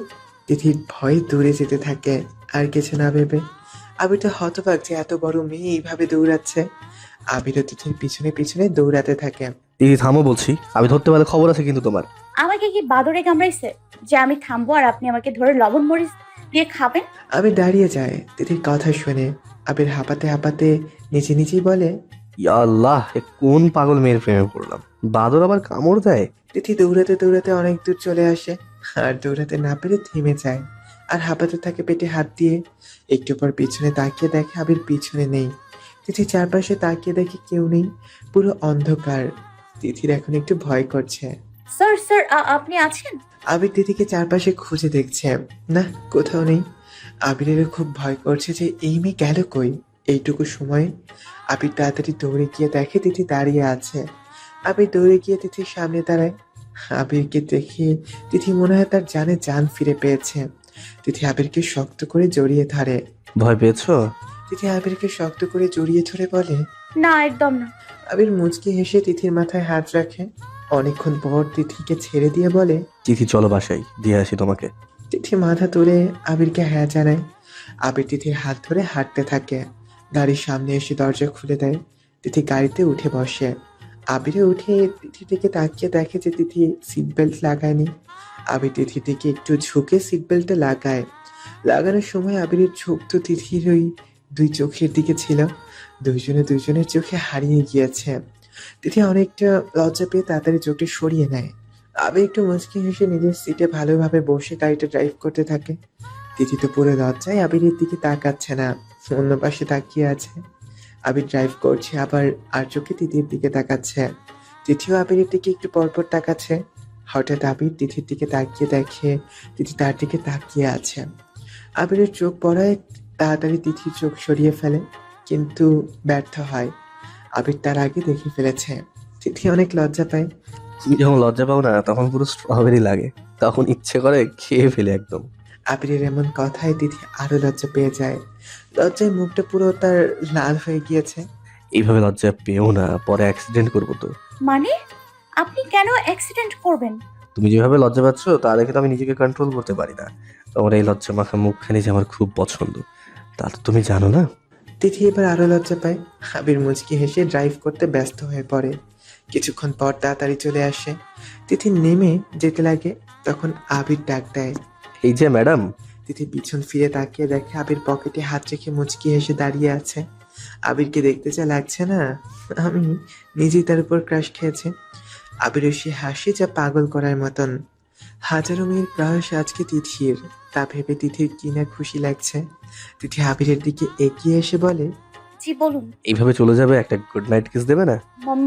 তিথির ভয় দূরে যেতে থাকে। আর কিছু না ভেবে আবিরটা হতবাক যে এত বড় মেয়ে এইভাবে দৌড়াচ্ছে। আবিরও তিথির পিছনে পিছনে দৌড়াতে থাকে। এই থামো বলছি, আমি ধরতে পারলে খবর আছে কিন্তু তোমার। আমাকে কি বাদরে কামড়াইছে যে আমি থামবো আর আপনি আমাকে ধরে লবণ মরিচ দিয়ে খাবেন? আবির দাঁড়িয়ে যায় তিথির কথা শুনে। আবির হাঁপাতে হাঁপাতে নিচে নিচেই বলে, ইয়া আল্লাহ, এ কোন পাগল মেয়ের প্রেমে পড়লাম, বাদর আবার কামড় দেয়। তিথি দৌড়াতে দৌড়াতে অনেক দূর চলে আসে আর দৌড়াতে না পেরে থেমে যায় আর হাঁপাতে থাকে পেটে হাত দিয়ে। একটু পর পিছনে তাকিয়ে দেখে আবির পিছনে নেই। তিথি চারপাশে তাকিয়ে দেখে কেউ নেই, পুরো অন্ধকার। তিথির এখন একটু ভয় করছে। স্যার স্যার আপনি আছেন? আবির তিথিকে চারপাশে খুঁজে দেখছে, না কোথাও নেই। আবিরেরও খুব ভয় করছে যে এই মেয়ে গেল কই। এইটুকু সময় আবির তাড়াতাড়ি দৌড়ে গিয়ে দেখে তিথি দাঁড়িয়ে আছে। আবির দৌড়ে গিয়ে তিথির সামনে দাঁড়ায়। আবিরকে দেখে তিথি মনে হয় তার জানে জান ফিরে পেয়েছে। তিথি আবিরকে শক্ত করে জড়িয়ে ধরে। ভয় পেয়েছো? তিথি আবিরকে শক্ত করে জড়িয়ে ধরে বলে। না একদম না। আবির মুচকি হেসে তিথির মাথায় হাত রাখে। অনেকক্ষণ পর তিথিকে ছেড়ে দিয়ে বলে, তিথি চলো বাসায়, দিয়ে আসি তোমাকে। তিথি মাথা তুলে আবিরকে হ্যাঁ জানায়। আবির তিথির হাত ধরে হাঁটতে থাকে। গাড়ির সামনে এসে দরজা খুলে দেয়। তিথি গাড়িতে উঠে বসে। আবিরে উঠে তিথির দিকে তাকিয়ে দেখে যে তিথি সিট বেল্ট লাগায়নি। আবির তিথির দিকে একটু ঝুঁকে সিট বেল্টটা লাগায়। লাগানোর সময় আবিরের চোখ তো তিথির ওই দুই চোখের দিকে ছিল। দুজনের চোখে হারিয়ে গিয়েছে। তিথি অনেকটা লজ্জা পেয়ে তাড়াতাড়ি চোখটা সরিয়ে নেয়। আবির একটু মুচকি হেসে নিজের সিটে ভালোভাবে বসে গাড়িটা ড্রাইভ করতে থাকে। তিথি তো পুরো লজ্জায় আবিরের দিকে তাকাচ্ছে না, অন্য পাশে তাকিয়ে আছে। আবির ড্রাইভ করছে আবার আর চোখে তিথির দিকে তাকাচ্ছে। তিথিও আবিরের দিকে একটু পরপর তাকাচ্ছে। হঠাৎ আবির তিথির দিকে তাকিয়ে দেখে তিথি তার দিকে তাকিয়ে আছে। আবিরের চোখ পড়ায় তাড়াতাড়ি তিথির চোখ সরিয়ে ফেলে, কিন্তু ব্যর্থ হয়। আবির তার আগে দেখে ফেলেছে। তিথি অনেক লজ্জা পায়। তুমি যখন লজ্জা পাও না তখন পুরো স্ট্রবেরি লাগে, তখন ইচ্ছে করে খেয়ে ফেলে একদম। আবিরের এমন কথায় তিথি আরো লজ্জা পেয়ে যায়। লজ্জায় মুখটা পুরো তার লাল হয়ে গিয়েছে। এইভাবে লজ্জা পেও না, পরে অ্যাক্সিডেন্ট করবো তো। মানে আপনি কেন অ্যাক্সিডেন্ট করবেন? তুমি যেভাবে লজ্জা পাচ্ছ তা দেখে তো আমি নিজেকে কন্ট্রোল করতে পারি না। তোমার এই লজ্জা মাখা মুখখানি যে আমার খুব পছন্দ, তা তো তুমি জানো না। তিথি এবার আরো লজ্জা পায়। আবির মুচকি হেসে ড্রাইভ করতে ব্যস্ত হয়ে পড়ে। কিছুক্ষণ পর তাড়াতাড়ি চলে আসে। তিথি নেমে যেতে লাগে, তখন আবির ডাক দেয়। এই যে ম্যাডাম। তিথি পিছন ফিরে তাকিয়ে দেখে আবির পকেটে হাত রেখে মুচকি হেসে দাঁড়িয়ে আছে। আবিরকে দেখতে যা লাগছে না, আমি নিজেই তার উপর ক্রাশ খেয়েছে। আবিরের সে হাসি যা পাগল করার মতন। হাজারো মেয়ের ক্রাশ আজকে তিথির, তা ভেবে তিথির কি না খুশি লাগছে। তিথি আবিরের দিকে এগিয়ে এসে বলে, জি বলুন। এইভাবে চলে যাবে, একটা গুড নাইট কিস দেবে না?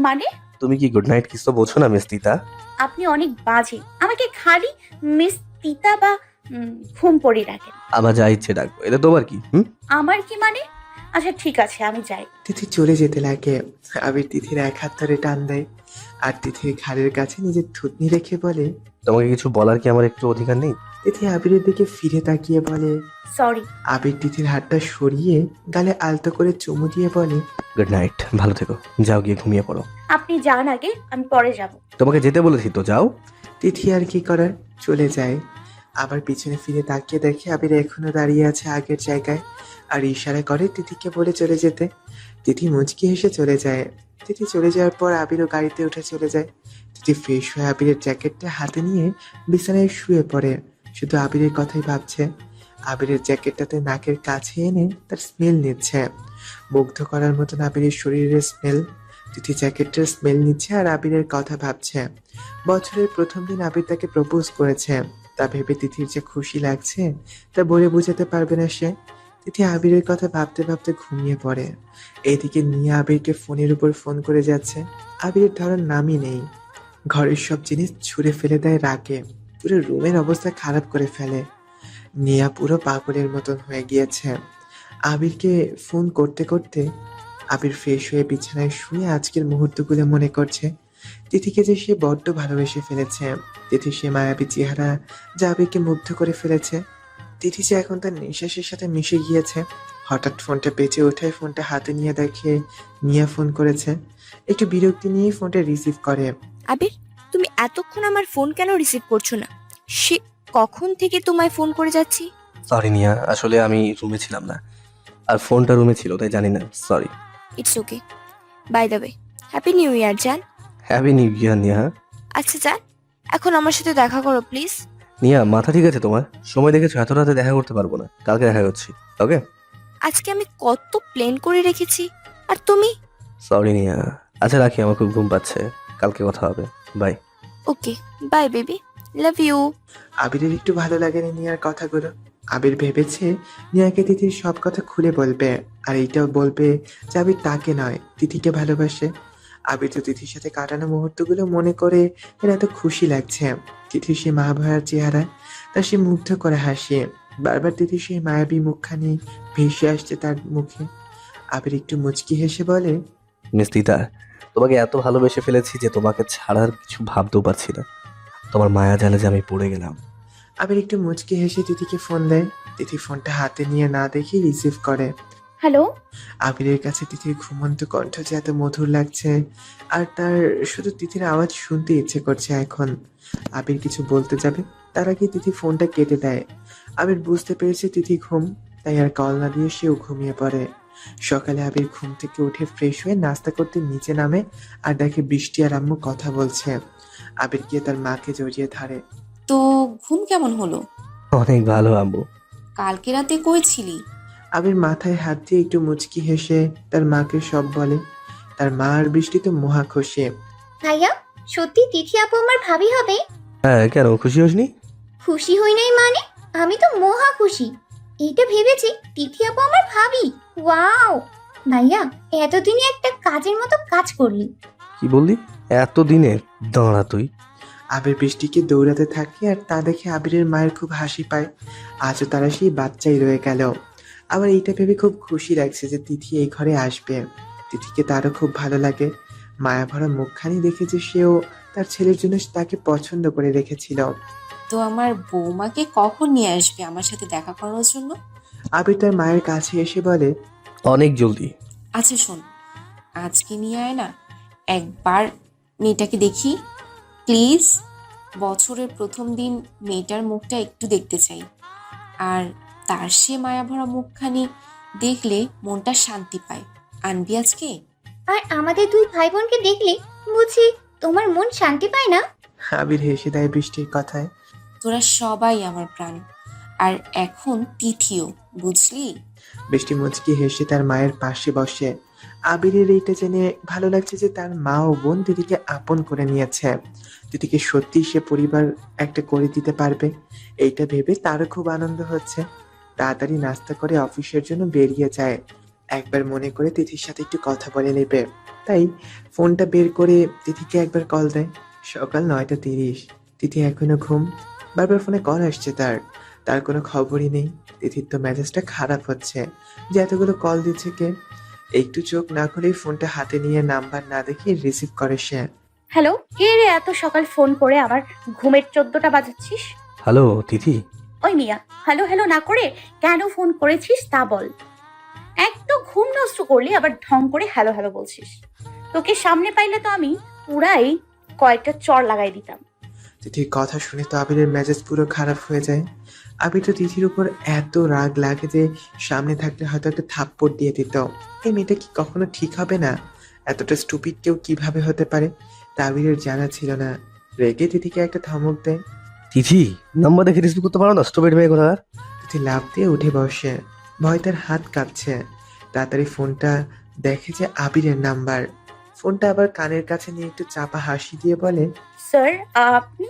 মানে তুমি কি গুড নাইট কিস তো বোঝো না মিস তিতা? আপনি অনেক বাজে, আমাকে খালি মিস তিতা বা ঘুম পড়ি রাখেন। আমার যা ইচ্ছে ডাকবো, এটা তোমার কি? আমার কি মানে? আচ্ছা ঠিক আছে আমি যাই। তিথি চলে যেতে লাগে। আবির তিথির এক হাত ধরে টান দেয় আর তিথির ঘাড়ের কাছে নিজের থুতনি রেখে বলে, তোমাকে কিছু বলার কি আমার একটু অধিকার নেই? তিথি আবিরের দিকে ফিরে তাকিয়ে বলে। সরি। আবির তিথির হাতটা সরিয়ে গালে আলতো করে চুমু দিয়ে বলে, গুড নাইট, ভালো থেকো, যাও গিয়ে ঘুমিয়ে পড়ো। আপনি যান আগে, আমি পরে যাব। তোমাকে যেতে বলেছি তো, যাও। তিথি আর কি করার, চলে যায়। আবার পিছনে ফিরে তাকিয়ে দেখে আবির এখনো দাঁড়িয়ে আছে আগের জায়গায় আর ইশারা করে তিথিকে বলে চলে যেতে। তিথি মুচকি হেসে চলে যায়। তিথি চলে যাওয়ার পর আবিরও গাড়িতে উঠে চলে যায়। তিথি ফ্রেশ হয়ে আবিরের জ্যাকেটটা হাতে নিয়ে বিছানায় শুয়ে পড়ে। শুধু আবিরের কথাই ভাবছে। আবিরের জ্যাকেটটাতে নাকের কাছে এনে তার স্মেল নিচ্ছে। মুগ্ধ করার মতন আবিরের শরীরের স্মেল। তিথি জ্যাকেটটার স্মেল নিচ্ছে আর আবিরের কথা ভাবছে। বছরের প্রথম দিন আবির তাকে প্রপোজ করেছে, তা ভেবে তিথির যে খুশি লাগছে তা বলে বোঝাতে পারবে না সে। তিথি আবিরের কথা ভাবতে ভাবতে ঘুমিয়ে পড়ে। এইদিকে নিয়ে আবিরকে ফোনের উপর ফোন করে যাচ্ছে। আবিরের ধরার নামই নেই। ঘরের সব জিনিস ছুঁড়ে ফেলে দেয় রাগে, পুরো রুমের অবস্থা খারাপ করে ফেলে। নিয়া পুরো পাগলের মতন হয়ে গিয়েছে। আবিরকে ফোন করতে করতে আবির ফ্রেশ হয়ে বিছানায় শুয়ে আজকের মুহূর্তগুলো মনে করছে। তিথিকে যে সে বড্ড ভালোবেসে ফেলেছে। তিথি সে মায়াবী চেহারা যা আবিরকে মুগ্ধ করে ফেলেছে। তিথি যে এখন তার নিঃশ্বাসের সাথে মিশে গিয়েছে। হঠাৎ ফোনটা বেঁচে ওঠায় ফোনটা হাতে নিয়ে দেখে মিয়া ফোন করেছে। একটু বিরক্তি নিয়ে ফোনটা রিসিভ করে। আবির, তুমি এতক্ষণ আমার ফোন কেন রিসিভ করছো না? সে কখন থেকে তোমায় ফোন করে যাচ্ছি। সরি নিয়া, আসলে আমি রুমে ছিলাম না, আর ফোনটা রুমে ছিল, তাই জানি না। Sorry. It's okay. By the way, happy new year জান। হ্যাপি নিউ ইয়ার নিয়া। আচ্ছা জান, এখন আমার সাথে দেখা করো প্লিজ। নিয়া, মাথা ঠিক আছে তোমার? সময় দেখেছো, এত রাতে দেখা করতে পারবো না, কালকে দেখা করছি। ওকে? আজকে আমি কত প্ল্যান করে রেখেছি, আর তুমি? সরি নিয়া। আচ্ছা রাখি, আমার খুব ঘুম পাচ্ছে, কালকে কথা হবে। Bye. Okay, bye baby, love you. আবিরের একটু ভালো লাগেনি নিয়ার কথাগুলো। আবির ভেবেছে নিয়াকে তিথির সব কথা খুলে বলবে, আর এইটাও বলবে যে আবির তাকে নয় তিথিকে ভালোবাসে। আবির তো তিথির সাথে কাটানো মুহূর্তগুলো মনে করে এর এত খুশি লাগছে। তিথির সে মায়াভরার চেহারা, তার সে মুগ্ধ করে হাসি, বারবার তিথির সেই মায়াবী মুখখানি ভেসে আসছে তার মুখে। আবির একটু মুচকি হেসে বলে, মিস তিতা, তোমাকে এত ভালোবেসে ফেলেছি যে তোমাকে ছাড়ার কিছু ভাবতেও পারছি না। তোমার মায়া জালে যে আমি পড়ে গেলাম। আবির একটু মুচকি হেসে তিথিকে ফোন দেয়। তিথি ফোনটা হাতে নিয়ে না দেখে রিসিভ করে। হ্যালো। আবিরের কাছে তিথির ঘুমন্ত কণ্ঠ যে এত মধুর লাগছে, আর তার শুধু তিথির আওয়াজ শুনতে ইচ্ছে করছে এখন। আবির কিছু বলতে যাবে, তার আগে তিথি ফোনটা কেটে দেয়। আবির বুঝতে পেরেছে তিথি ঘুম, তাই আর কল না দিয়ে সেও ঘুমিয়ে পড়ে। সকালে আবির ঘুম থেকে উঠে ফ্রেশ হয়ে নাস্তা করতে নিচে নামে, আর দেখে বৃষ্টি আর আম্মু কথা বলছে। আবির গিয়ে তার মাকে জড়িয়ে ধরে। তো ঘুম কেমন হলো? অনেক ভালো আম্মু। কালকে রাতে কই ছিলি? আবির মাথায় হাত দিয়ে একটু মুচকি হেসে তার মাকে সব বলে। তার মা আর বৃষ্টি তো মহা খুশি। ভাইয়া, সত্যি তিথি আপু আমার ভাবি হবে? হ্যাঁ, কেন খুশি হসনি? খুশি হই নাই মানে? আমি তো মহা খুশি। এইটা ভেবেছি তিথি আপু আমার ভাবি। ওয়াও! ভাইয়া, এতদিনে একটা কাজের মতো কাজ করলি। কি বললি? এতদিনে? দাঁড়া তুই। আবির বৃষ্টিকে দৌড়াতে থাকে, আর তা দেখে আবিরের মায়ের খুব হাসি পায়। আজও তারা সেই বাচ্চাই রয়ে গেল। আবার এইটা ভেবে খুব খুশি লাগছে যে তিথি এই ঘরে আসবে। তিথিকে তারও খুব ভালো লাগে। মায়া ভরা মুখখানি দেখে যে সেও তার ছেলের জন্য তাকে পছন্দ করে রেখেছিল। তো আমার বৌমাকে কখন নিয়ে আসবে আমার সাথে দেখা করার জন্য? আবির তার মায়ের কাছে এসে বলে, অনেক জলদি। আচ্ছা শোন, আজকে নিয়ে আয় না, একবার মেয়েটাকে দেখি প্লিজ। বছরের প্রথম দিন মেয়েটার মুখটা একটু দেখতে চাই, আর তার সে মায়াভরা মুখখানি দেখলে মনটা শান্তি পায়। আনবি আজকে? আর আমাদের দুই ভাই বোনকে দেখলে বুঝি তোমার মন শান্তি পায় না? আবির হেসে দেয় বৃষ্টির কথায়। তোরা সবাই আমার প্রাণ, আর এখন তিথিও, বুঝলি? বৃষ্টি মুচকি হেসে তার মায়ের পাশে বসে। আবিরের এইটা জেনে ভালো লাগছে যে তার মা ও বোন দিদিকে আপন করে নিয়েছে। দিদিকে সত্যি সে পরিবার একটা করে দিতে পারবে, এইটা ভেবে তারও খুব আনন্দ হচ্ছে। তাড়াতাড়ি নাস্তা করে অফিসের জন্য বেরিয়ে যায়। একবার মনে করে তিথির সাথে একটু কথা বলে নেবে, তাই ফোনটা বের করে তিথিকে একবার কল দেয়। সকাল 9:30। তিথি এখনো ঘুম। বারবার ফোনে কল আসছে তার, তার কোনো খবরই নেই। তিথির তো মেজাজটা খারাপ হচ্ছে যে এতগুলো কল দিচ্ছে কে। একটু চোখ না খুলেই ফোনটা হাতে নিয়ে নাম্বার না দেখে রিসিভ করে সে। হ্যালো, কে রে এত সকাল ফোন করে আমার ঘুমের 14টা বাজাচ্ছিস? হ্যালো তিথি। ওই মিয়া, হ্যালো হ্যালো না করে কেন ফোন করেছিস তা বল। এক তো ঘুম নষ্ট করলি, আবার ঢং করে হ্যালো হ্যালো বলছিস। তোকে সামনে পাইলে তো আমি পুরাই কয়েকটা চড় লাগাই দিতাম। তিথির কথা শুনে তো আবিরের মেজাজ পুরো খারাপ হয়ে যায়। আবির তো তিথির উপর এত রাগ লাগে যে সামনে থাকলে হয়তো একটা থাপ্পড় দিয়ে দিত। এই মেয়েটা কি কখনো ঠিক হবে না? এতটা স্টুপিড কেউ কিভাবে হতে পারে তা আবিরের জানা ছিল না। রেগে তিথিকে একটা ধমক দেয়। তিথি, নাম্বার দেখে রিসিভ করতে পারো না, স্টুপিড মেয়ে কোথাকার। তিথি লাফ দিয়ে উঠে বসে। ভয় তার হাত কাঁপছে। তাড়াতাড়ি ফোনটা দেখে যে আবিরের নাম্বার। ফোনটা আবার কানের কাছে নিয়ে একটু চাপা হাসি দিয়ে বলে, স্যার, আপনি?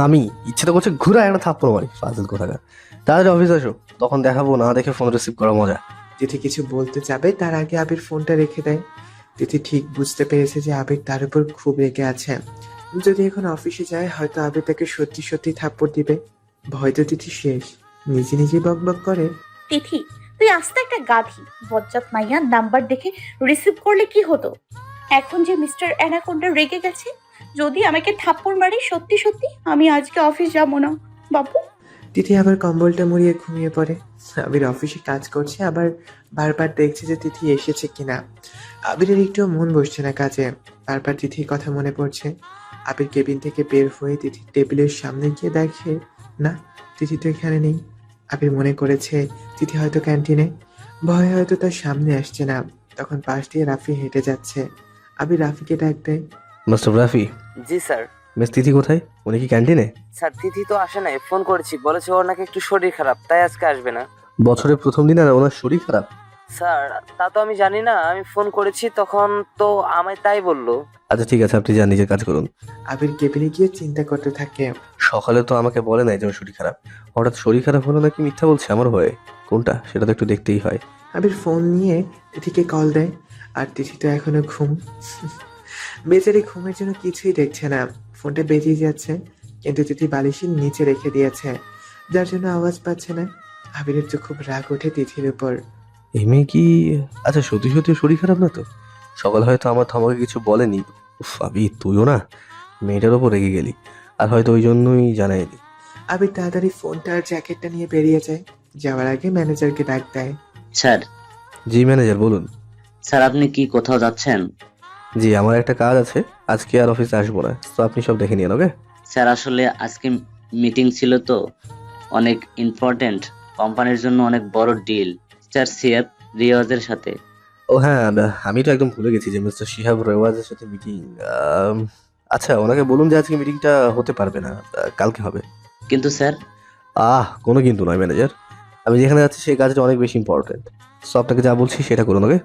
আমি ইচ্ছে তো করছে ঘুরে একটা থাপ্পড় মারি, ফাজিল কোথাকার। তাড়াতাড়ি অফিস আসো, তখন দেখাবো না দেখে ফোন রিসিভ করা মজা। তিথি কিছু বলতে যাবে, তার আগে আবির ফোনটা রেখে দেয়। তিথি ঠিক বুঝতে পেরেছে যে আবির তার উপর খুব রেগে আছে। যদি এখন অফিসে যায় হয়তো আবির তাকে সত্যি সত্যি থাপ্পড় দিবে। ভয় তো তিথি শেষ, নিজে নিজে বক বক করে, তিথি, তুই আস্তে একটা গাধি। বজ্জাত মাইয়া নাম্বার দেখে রিসিভ করলে কি হতো? এখন যে মিস্টার অ্যানাকোন্ডা রেগে গেছে, যদি আমাকে থাপ্পড় মারি সত্যি সত্যি আমি আজকে অফিস যাবো না বাবু। তিথি আবার কম্বলটা মুড়িয়ে ঘুমিয়ে পড়ে। আবির অফিসে কাজ করছে, আবার বারবার দেখছে যে তিথি এসেছে কিনা। আবিরের একটু মন বসছে না কাজে, বারবার তিথির কথা মনে পড়ছে। আবির কেবিন থেকে বের হয়ে তিথির টেবিলের সামনে গিয়ে দেখে না, তিথি তো এখানে নেই। আবির মনে করেছে তিথি হয়তো ক্যান্টিনে, ভয়ে হয়তো তার সামনে আসছে না। তখন পাশ দিয়ে রাফি হেঁটে যাচ্ছে। আবির রাফিকে ডাক দেয়। মাস্টার রাফি, জি স্যার। মিস তিথি কোথায়? উনি কি ক্যান্টিনে? স্যার তিথি তো আসে নাই, ফোন করেছি, বলেছে ওর নাকি একটু শরীর খারাপ, তাই আজকে আসবে না। বছরের প্রথম দিন আর ওনার শরীর খারাপ? স্যার তা তো আমি জানি না, আমি ফোন করেছি তখন তো আমায় তাই বললো। আচ্ছা ঠিক আছে, আপনি যান, নিজের কাজ করুন। আবির কেবিনে গিয়ে চিন্তা করতে থাকে। সকালে তো আমাকে বলে নাই যে ওর শরীর খারাপ, হঠাৎ শরীর খারাপ হলো নাকি মিথ্যা বলছে আমার হয়ে? কোনটা সেটা তো একটু দেখতেই হয়। আবির ফোন নিয়ে তিথিকে কল দেয়, আর তিথি তো এখনো ঘুম। বেচারি ঘুমের জন্য কিছুই দেখছে না, ফোনটা বেজেই যাচ্ছে, কিন্তু তিথি বালিশের নিচে রেখে দিয়েছে, যার জন্য আওয়াজ পাচ্ছে না। আবিরের তো খুব রাগ ওঠে তিথির উপর। এই মেয়ে কি, আচ্ছা সত্যি সত্যি ওর শরীর খারাপ না তো? সকাল হয়তো আমার আমাকে কিছু বলেনি। উফ আবি, তুইও না মেয়েটার ওপর রেগে গেলি, আর হয়তো ওই জন্যই জানাইনি। আবির তাড়াতাড়ি ফোনটা আর জ্যাকেটটা নিয়ে বেরিয়ে যায়। যাওয়ার আগে ম্যানেজারকে ডাক দেয়। স্যার। জি ম্যানেজার বলুন। স্যার আপনি কি কোথাও যাচ্ছেন? জি আমার একটা কাজ আছে, আজকে আর অফিসে আসবো না, তো আপনি সব দেখে নিন। ওকে স্যার আসলে আজকে মিটিং ছিল তো, অনেক ইম্পর্টেন্ট, কোম্পানির জন্য অনেক বড় ডিল, স্যার সিএফ রিয়াজের সাথে। ও হ্যাঁ, আমি তো একদম ভুলে গেছি যে মিস্টার শিহাব রেওয়াজের সাথে মিটিং। আচ্ছা ওনাকে বলুন যে আজকে মিটিংটা হতে পারবে না, কালকে হবে। কিন্তু স্যার। কোনো কিন্তু নয় ম্যানেজার, আমি যেখানে যাচ্ছি সেই কাজটা অনেক বেশি ইম্পর্টেন্ট, সো আপনাকে যা বলছি সেটা করুন। ওকে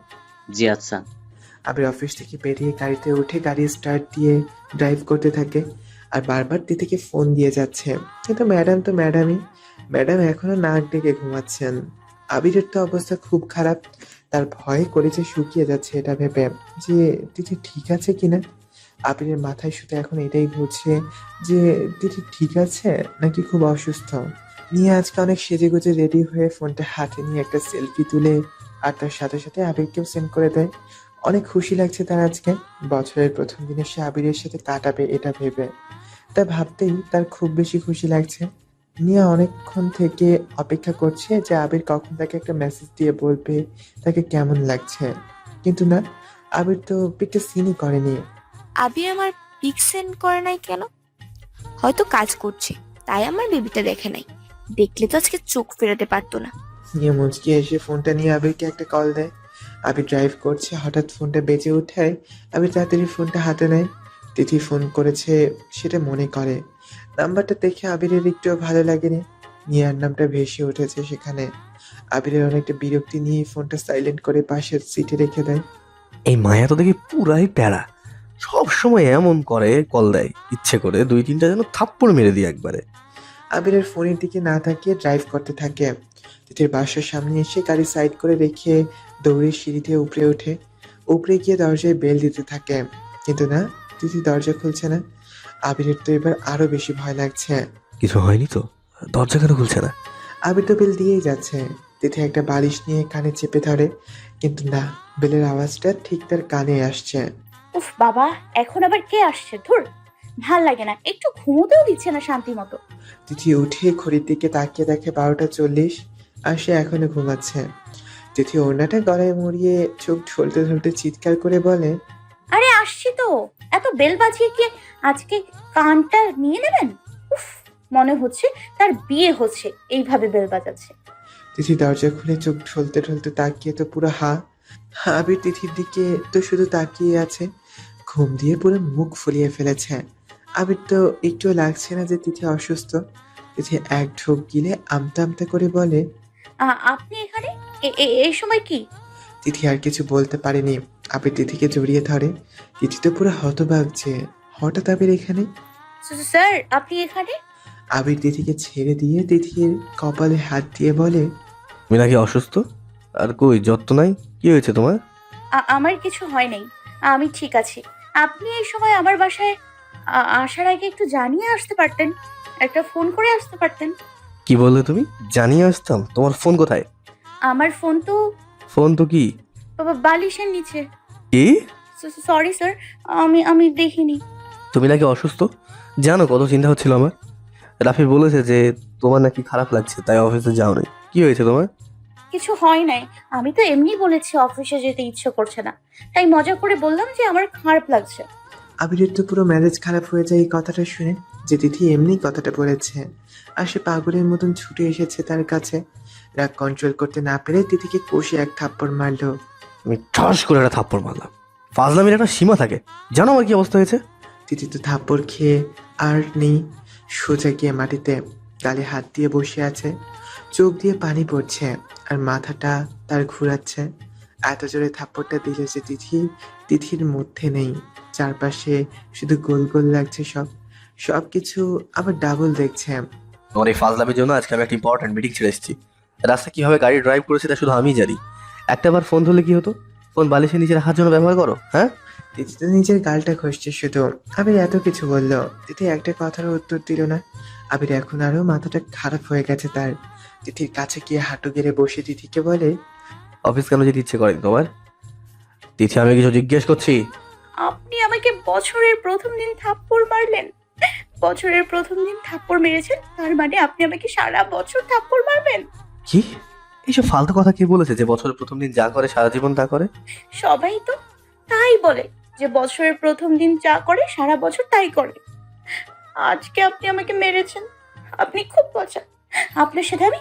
জি আচ্ছা। আবির অফিস থেকে বেরিয়ে গাড়িতে উঠে গাড়ি স্টার্ট দিয়ে ড্রাইভ করতে থাকে, আর বারবার তিথিকে ফোন দিয়ে যাচ্ছে, কিন্তু ম্যাডাম তো ম্যাডামই, ম্যাডাম এখনো নাক ডেকে ঘুমাচ্ছেন। আবিরের তো অবস্থা খুব খারাপ, তার ভয় করেছে শুকিয়ে যাচ্ছে এটা ভেবে যে তিথি ঠিক আছে কিনা। আবিরের মাথায় শুধু এখন এটাই ঘুরছে যে তিথি ঠিক আছে নাকি খুব অসুস্থ। নিয়ে আজকে অনেক সেজেগুজে রেডি হয়ে ফোনটা হাতে নিয়ে একটা সেলফি তুলে আর তার সাথে সাথে আবিরকেও সেন্ড করে দেয়। অনেক খুশি লাগছে তার আজকে, বছরের প্রথম দিনে সে আবিরের সাথে কাটাবে এটা ভেবে। তা ভাবতেই তার খুব বেশি খুশি লাগছে। নিয়া অনেকক্ষণ থেকে অপেক্ষা করছে যে আবির কখন তাকে একটা মেসেজ দিয়ে বলবে তাকে কেমন লাগছে, কিন্তু না, আবির তো পিকটা সিনই করেনি। আবির আমার পিক সেন্ড করে নাই কেন? হয়তো কাজ করছে, তাই আমার বেবিটা দেখে নাই। দেখলে তো আজকে চোখ ফেরাতে পারতো না। নিয়ে মুচকি এসে ফোনটা নিয়ে আবিরকে একটা কল দেয়। আবির ড্রাইভ করছে, হঠাৎ ফোনটা বেজে ওঠায় আবির তাড়াতাড়ি ফোনটা হাতে নেয়। তিথি ফোন করেছে সেটা মনে করে, নাম্বারটা দেখে আবিরের একটু ভালো লাগেনি। নিয়ার নামটা ভেসে উঠেছে সেখানে। আবিরের অনেকটা বিরক্তি নিয়ে ফোনটা সাইলেন্ট করে পাশের সিটে রেখে দেয়। এই মায়া তো দেখি পুরাই প্যারা, সব সময় এমন করে, কল দেয় ইচ্ছে করে, দুই তিনটা যেন থাপ্পড় মেরে দিই একবারে। আবিরের ফোনের দিকে না তাকিয়ে ড্রাইভ করতে থাকে। তিথির বাসার সামনে এসে গাড়ি সাইড করে রেখে দৌড়ে সিঁড়ি দিয়ে উপরে ওঠে। উপরে গিয়ে দরজায় বেল দিতে থাকে, কিন্তু না, তিথি দরজা খুলছে না। আবিরের তো এবার আরো বেশি ভয় লাগছে। কিছু হয়নি তো? দরজা কেন খুলছে না? আবির তো বেল দিয়েই যাচ্ছে। তিথি একটা বালিশ নিয়ে কানে চেপে ধরে, কিন্তু না, বেলের আওয়াজটা ঠিক তার কানে আসছে। উফ বাবা, এখন আবার কে আসছে? ধুর, ভাল লাগে না, একটু ঘুমোতেও দিচ্ছে না শান্তি মতো। তিথি উঠে ঘড়ির দিকে তাকিয়ে দেখে 12টা 40, আর সে এখনো ঘুমাচ্ছে। তিথি ওড়নাটা গলায় মুড়িয়ে চোখ ঢলতে ঢলতে চিৎকার করে বলে, আরে আসছি তো, এত বেল বাজিয়ে কি আজকে কানটা নিয়ে নেবেন? উফ, মনে হচ্ছে তার বিয়ে হচ্ছে, এইভাবে বেল বাজাচ্ছে। তিথি দরজা খুলে চোখ ঢলতে ঢলতে তাকিয়ে তো পুরো আবির তিথির দিকে তো শুধু তাকিয়ে আছে, ঘুম দিয়ে পুরো মুখ ফুলিয়ে ফেলেছে। আবির তো একটুও লাগছে না যে তিথি অসুস্থ। তিথি এক ঢোক গিলে আমতা আমতা করে বলে, আপনি এখানে এই সময় কি? তিথি আর কিছু বলতে পারেনি। আবির তিথিকে জড়িয়ে ধরে। তিথি তো পুরো হতবাক যে হঠাৎ আবির এখানে। স্যার আপনি এখানে? আবির তিথিকে ছেড়ে দিয়ে তিথির কপালে হাত দিয়ে বলে, তুমি নাকি অসুস্থ? আর কই যত্ন নাই, কি হয়েছে তোমার? আমার কিছু হয় নাই, আমি ঠিক আছি। আপনি এই সময় আমার বাসায় আসার আগে একটু জানিয়ে আসতে পারতেন, একটা ফোন করে আসতে পারতেন। কি বললে তুমি? জানিয়ে আসতাম? তোমার ফোন কোথায়? আমার ফোন তো ফোন তো কি? বালিশের নিচে। কি? সরি স্যার, আমি দেখিনি। তুমি নাকি অসুস্থ? জানো কত চিন্তা হচ্ছিল আমার। রাফি বলেছে যে তোমার নাকি খারাপ লাগছে, তাই অফিসে যাও নাই। কি হয়েছে তোমার? কিছু হয় নাই, আমি তো এমনি বলেছি অফিসে যেতে ইচ্ছে করছে না, তাই মজা করে বললাম যে আমার খারাপ লাগছে। আবিরের তো পুরো ম্যারেজ খারাপ হয়ে যায় এই কথাটা শুনে, যে তিথি এমনি কথাটা বলেছে। আর সে পাগলের মতন ছুটে এসেছে তার কাছে। রাগ কন্ট্রোল করতে না পেরে তিথিকে কষে এক থাপ্পড় মারলো। আমি ঠাস করে একটা থাপ্পড় মারলাম। ফাজলামির একটা সীমা থাকে, জানো আমার কি অবস্থা হয়েছে? তিথি তো থাপ্পড় খেয়ে আর নেই, সোজা গিয়ে মাটিতে গালে হাত দিয়ে বসে আছে। চোখ দিয়ে পানি পড়ছে আর মাথাটা তার ঘুরাচ্ছে। এত জোরে থাপ্পড়টা দিল যে তিথির মধ্যে নেই। চারপাশে শুধু গোল গোল লাগছে সব, সবকিছু আবার ডাবল দেখছে। তোমার এই ফাজলামির জন্য আজকে আমি একটা ইম্পর্টেন্ট মিটিং ছেড়ে এসেছি। রাস্তা কিভাবে গাড়ি ড্রাইভ করেছি তা শুধু আমিই জানি। একটা বার ফোন ধরলে কি হতো? ফোন বালিশে নিচে রাখার জন্য ব্যবহার করো, হ্যাঁ? তিথি তো নিজের গালটা ঘষছে শুধু। আবির এত কিছু বললো, তিথি একটা কথারও উত্তর দিল না। আবির এখন আরো মাথাটা খারাপ হয়ে গেছে তার। তিথির কাছে গিয়ে হাঁটু গেড়ে বসে তিথিকে বলে, অফিস কেন যেতে ইচ্ছে করেনি তোমার? তিথি, আমি কিছু জিজ্ঞেস করছি। আপনি আমাকে বছরের প্রথম দিন থাপ্পড় মারলেন। বছরের প্রথম দিন থাপ্পড় মেরেছেন, তার মানে আপনি আমাকে সারা বছর থাপ্পড় মারবেন? কি এইসব ফালতু কথা কে বলেছে যে বছরের প্রথম দিন যা করে সারা জীবন তা করে? সবাই তো তাই বলে যে বছরের প্রথম দিন যা করে সারা বছর তাই করে। আজকে আপনি আমাকে মেরেছেন, আপনি খুব মজা। আপনার সাথে আমি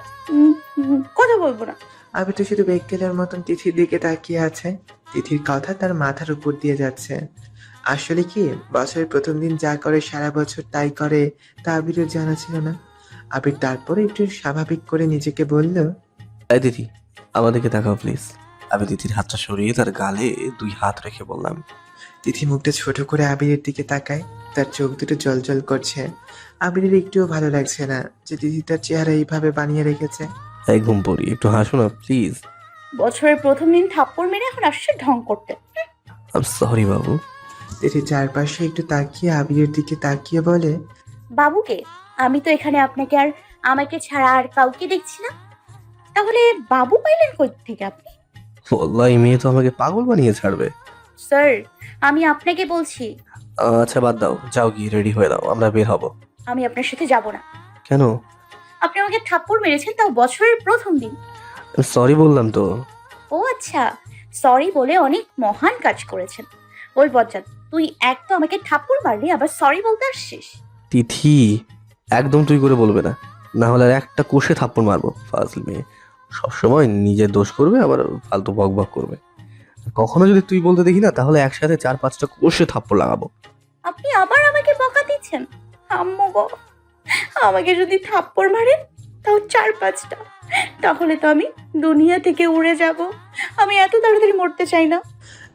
কথা বলবো না। আবির তো শুধু বেগতেলের মতন তিথির দিকে তাকিয়ে আছে। তিথির কথা তার মাথার উপর দিয়ে যাচ্ছে। আসলে কি বছরের প্রথম দিন যা করে সারা বছর তাই করে, তা আবিরের জানা ছিল না। আবির তারপরে একটু স্বাভাবিক করে নিজেকে বলল, এই তিথি, আমাদেরকে তাকাও প্লিজ। আমি তিথির হাতটা সরিয়ে তার গালে 2 হাত রেখে বললাম। তিথি মুখটা ছোট করে আবিরের দিকে তাকায়। তার চোখ দুটো জল করছে। আবিরের একটুও ভালো লাগছে না যে তিথি তার চেহারা এইভাবে বানিয়ে রেখেছে। এই ঘুম পড়ি, একটু হাসো না প্লিজ। বছরের প্রথম দিন থাপ্পড় মেরে এখন আসছে ঢং করতে। আই এম সরি বাবু। তিথি চারপাশে একটু তাকিয়ে আবিরের দিকে তাকিয়ে বলে, বাবুকে? আমি তো এখানে আপনাকে আর আমাকে ছাড়া আর কাউকে দেখছি না, তাহলে বাবু পাইলেন কই থেকে আপনি? ওয়াল্লাহ, এই মেয়ে তো আমাকে পাগল বানিয়ে ছাড়বে। স্যার, আমি আপনাকে বলছি। আচ্ছা বাদ দাও, যাও গিয়ে রেডি হয়ে দাও, আমরা বের হব। আমি আপনার সাথে যাব না। কেন? আপনি আমাকে থাপ্পড় মেরেছেন, তাও বছরের প্রথম দিন। সরি বললাম তো। ও আচ্ছা, সরি বলে অনেক মহান কাজ করেছেন। ওই বজ্জাত, তুই এক তো আমাকে থাপ্পড় মারলি, আবার সরি বলতে আসছিস? তিথি, একদম তুই করে বলবে না, না হলে আর একটা কষে থাপ্পড় মারবো। ফাজল মেয়ে, সবসময় নিজের দোষ করবে আবার ফালতু বক বক করবে। কখনো যদি তুই বলতে দেখি না, তাহলে একসাথে 4-5টা কষে থাপ্পড় লাগাবো। আপনি আবার আমাকে বকা দিচ্ছেন? আম্মু গো, আমাকে যদি থাপ্পড় মারেন তাও 4-5টা, তাহলে তো আমি দুনিয়া থেকে উড়ে যাব। আমি এত তাড়াতাড়ি মরতে চাই না।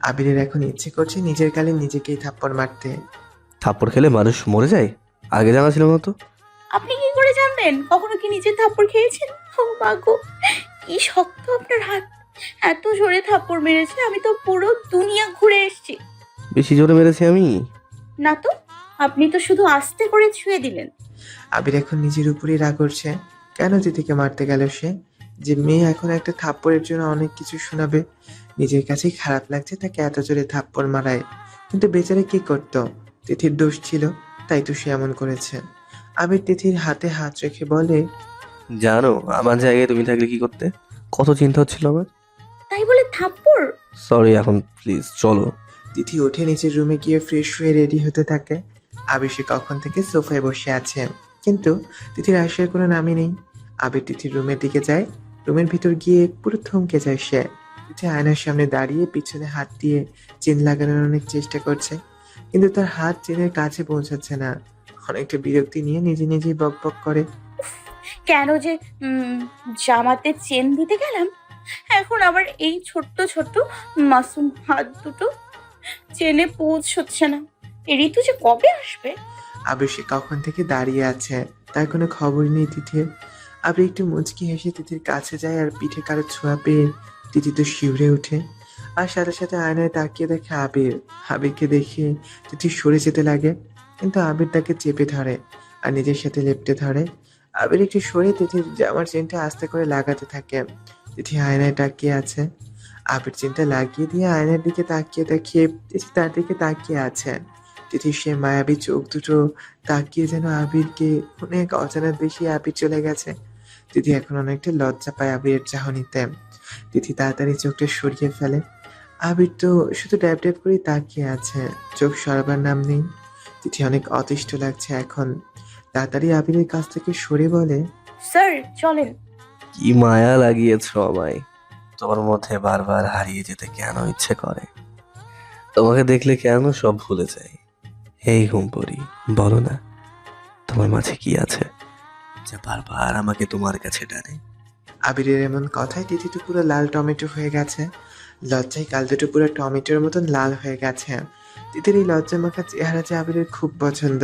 আবিরের এখন ইচ্ছে করছে নিজের গালে নিজেকেই থাপ্পড় মারতে। থাপ্পড় খেলে মানুষ মরে যায়? আগে জানা ছিল না তো। আপনি কি করে জানবেন? কখনো কি নিজে থাপ্পড় খেয়েছেন? ও মা গো, কি শক্ত আপনার হাত! এত জোরে থাপ্পড় মেরেছে, আমি তো পুরো দুনিয়া ঘুরে এসেছি। বেশি জোরে মেরেছি আমি? না তো, আপনি তো শুধু আস্তে করে ছুঁয়ে দিলেন। আবির এখন নিজের উপরেই রাগ করছে। কেন তিথিকে মারতে গেল সে? যে মেয়ে এখন একটা থাপ্পড়ের জন্য অনেক কিছু শোনাবে। নিজের কাছেই খারাপ লাগছে তাকে এত জোরে থাপ্পড় মারায়। কিন্তু বেচারে কি করত? তিথির দোষ ছিল, তাই তো সে এমন করেছে। আবির তিথির হাতে হাত রেখে বলে, জানো আমার জায়গায় তুমি থাকলে কি করতে? কত চিন্তা হচ্ছিল আমার। তাই বলে থাপ্পড়? সরি, এখন প্লিজ চলো। তিথি উঠে নিচের রুমে গিয়ে ফ্রেশ হয়ে রেডি হতে থাকে। আবির সে কখন থেকে সোফায় বসে আছে, কিন্তু তিথির আসার কোনো নামই নেই। আবির তিথির রুমের দিকে যায়। রুমের ভিতর গিয়ে পুরো থমকে যায় সে। তিথি আয়নার সামনে দাঁড়িয়ে পিছনে হাত দিয়ে চেন লাগানোর অনেক চেষ্টা করছে, কিন্তু তার হাত চেনের কাছে পৌঁছাচ্ছে না। অনেকটা বিরক্তি নিয়ে নিজে নিজেই বক বক করে, কেন যে জামাতে চেন দিতে গেলাম, এখন আবার এই ছোট্ট ছোট্ট মাসুম হাত দুটো চেনে পৌঁছচ্ছে না। এই ঋতু যে কবে আসবে? আবির সে কখন থেকে দাঁড়িয়ে আছে, তার কোনো খবর নেই তিথির। আবির একটু মুচকি হেসে তিথির কাছে যায় আর পিঠে কারো ছোঁয়া পেয়ে তিথি তো শিউরে ওঠে। আর সাথে সাথে আয়নায় তাকিয়ে দেখে আবির। আবিরকে দেখে তিথি সরে যেতে লাগে, কিন্তু আবির তাকে চেপে ধরে আর নিজের সাথে লেপটে ধরে। আবির একটু সরে তিথির জামার চেনটা আস্তে করে লাগাতে থাকে। তিথি আয়নায় তাকিয়ে আছে। আবির চেনটা লাগিয়ে দিয়ে আয়নার দিকে তাকিয়ে দেখিয়ে তিথি তার দিকে তাকিয়ে আছে। তিথির সে মায়াবী চোখ দুটো তাকিয়ে যেন আবিরকে অনেক অজানা দেশে আবির চলে গেছে। তিথি এখন অনেকটা লজ্জা পায় আবিরের চাহনিতে। তিথি তাড়াতাড়ি চোখটা সরিয়ে ফেলে। আবির তো শুধু ড্যাব ড্যাব করে তাকিয়ে আছে, চোখ সরাবার নাম নেই। তিথি অনেক অতিষ্ঠ লাগছে এখন। তাড়াতাড়ি আবিরের কাছ থেকে সরে বলে, স্যার চলেন। কি মায়া লাগিয়েছ আমায়। তোমার মধ্যে বারবার হারিয়ে যেতে কেন ইচ্ছে করে? তোমাকে দেখলে কেন সব ভুলে যাই? এই হুমপরি, বলো না, তোমার মাঝে কি আছে যা বারবার আমাকে তোমার কাছে টানে? আবিরের এমন কথায় তিথি তো পুরো লাল টমেটো হয়ে গেছে। লজ্জায় গাল দুটো পুরো টমেটোর মতন লাল হয়ে গেছে। তিথির এই লজ্জা মাখা চেহারা যে আবিরের খুব পছন্দ।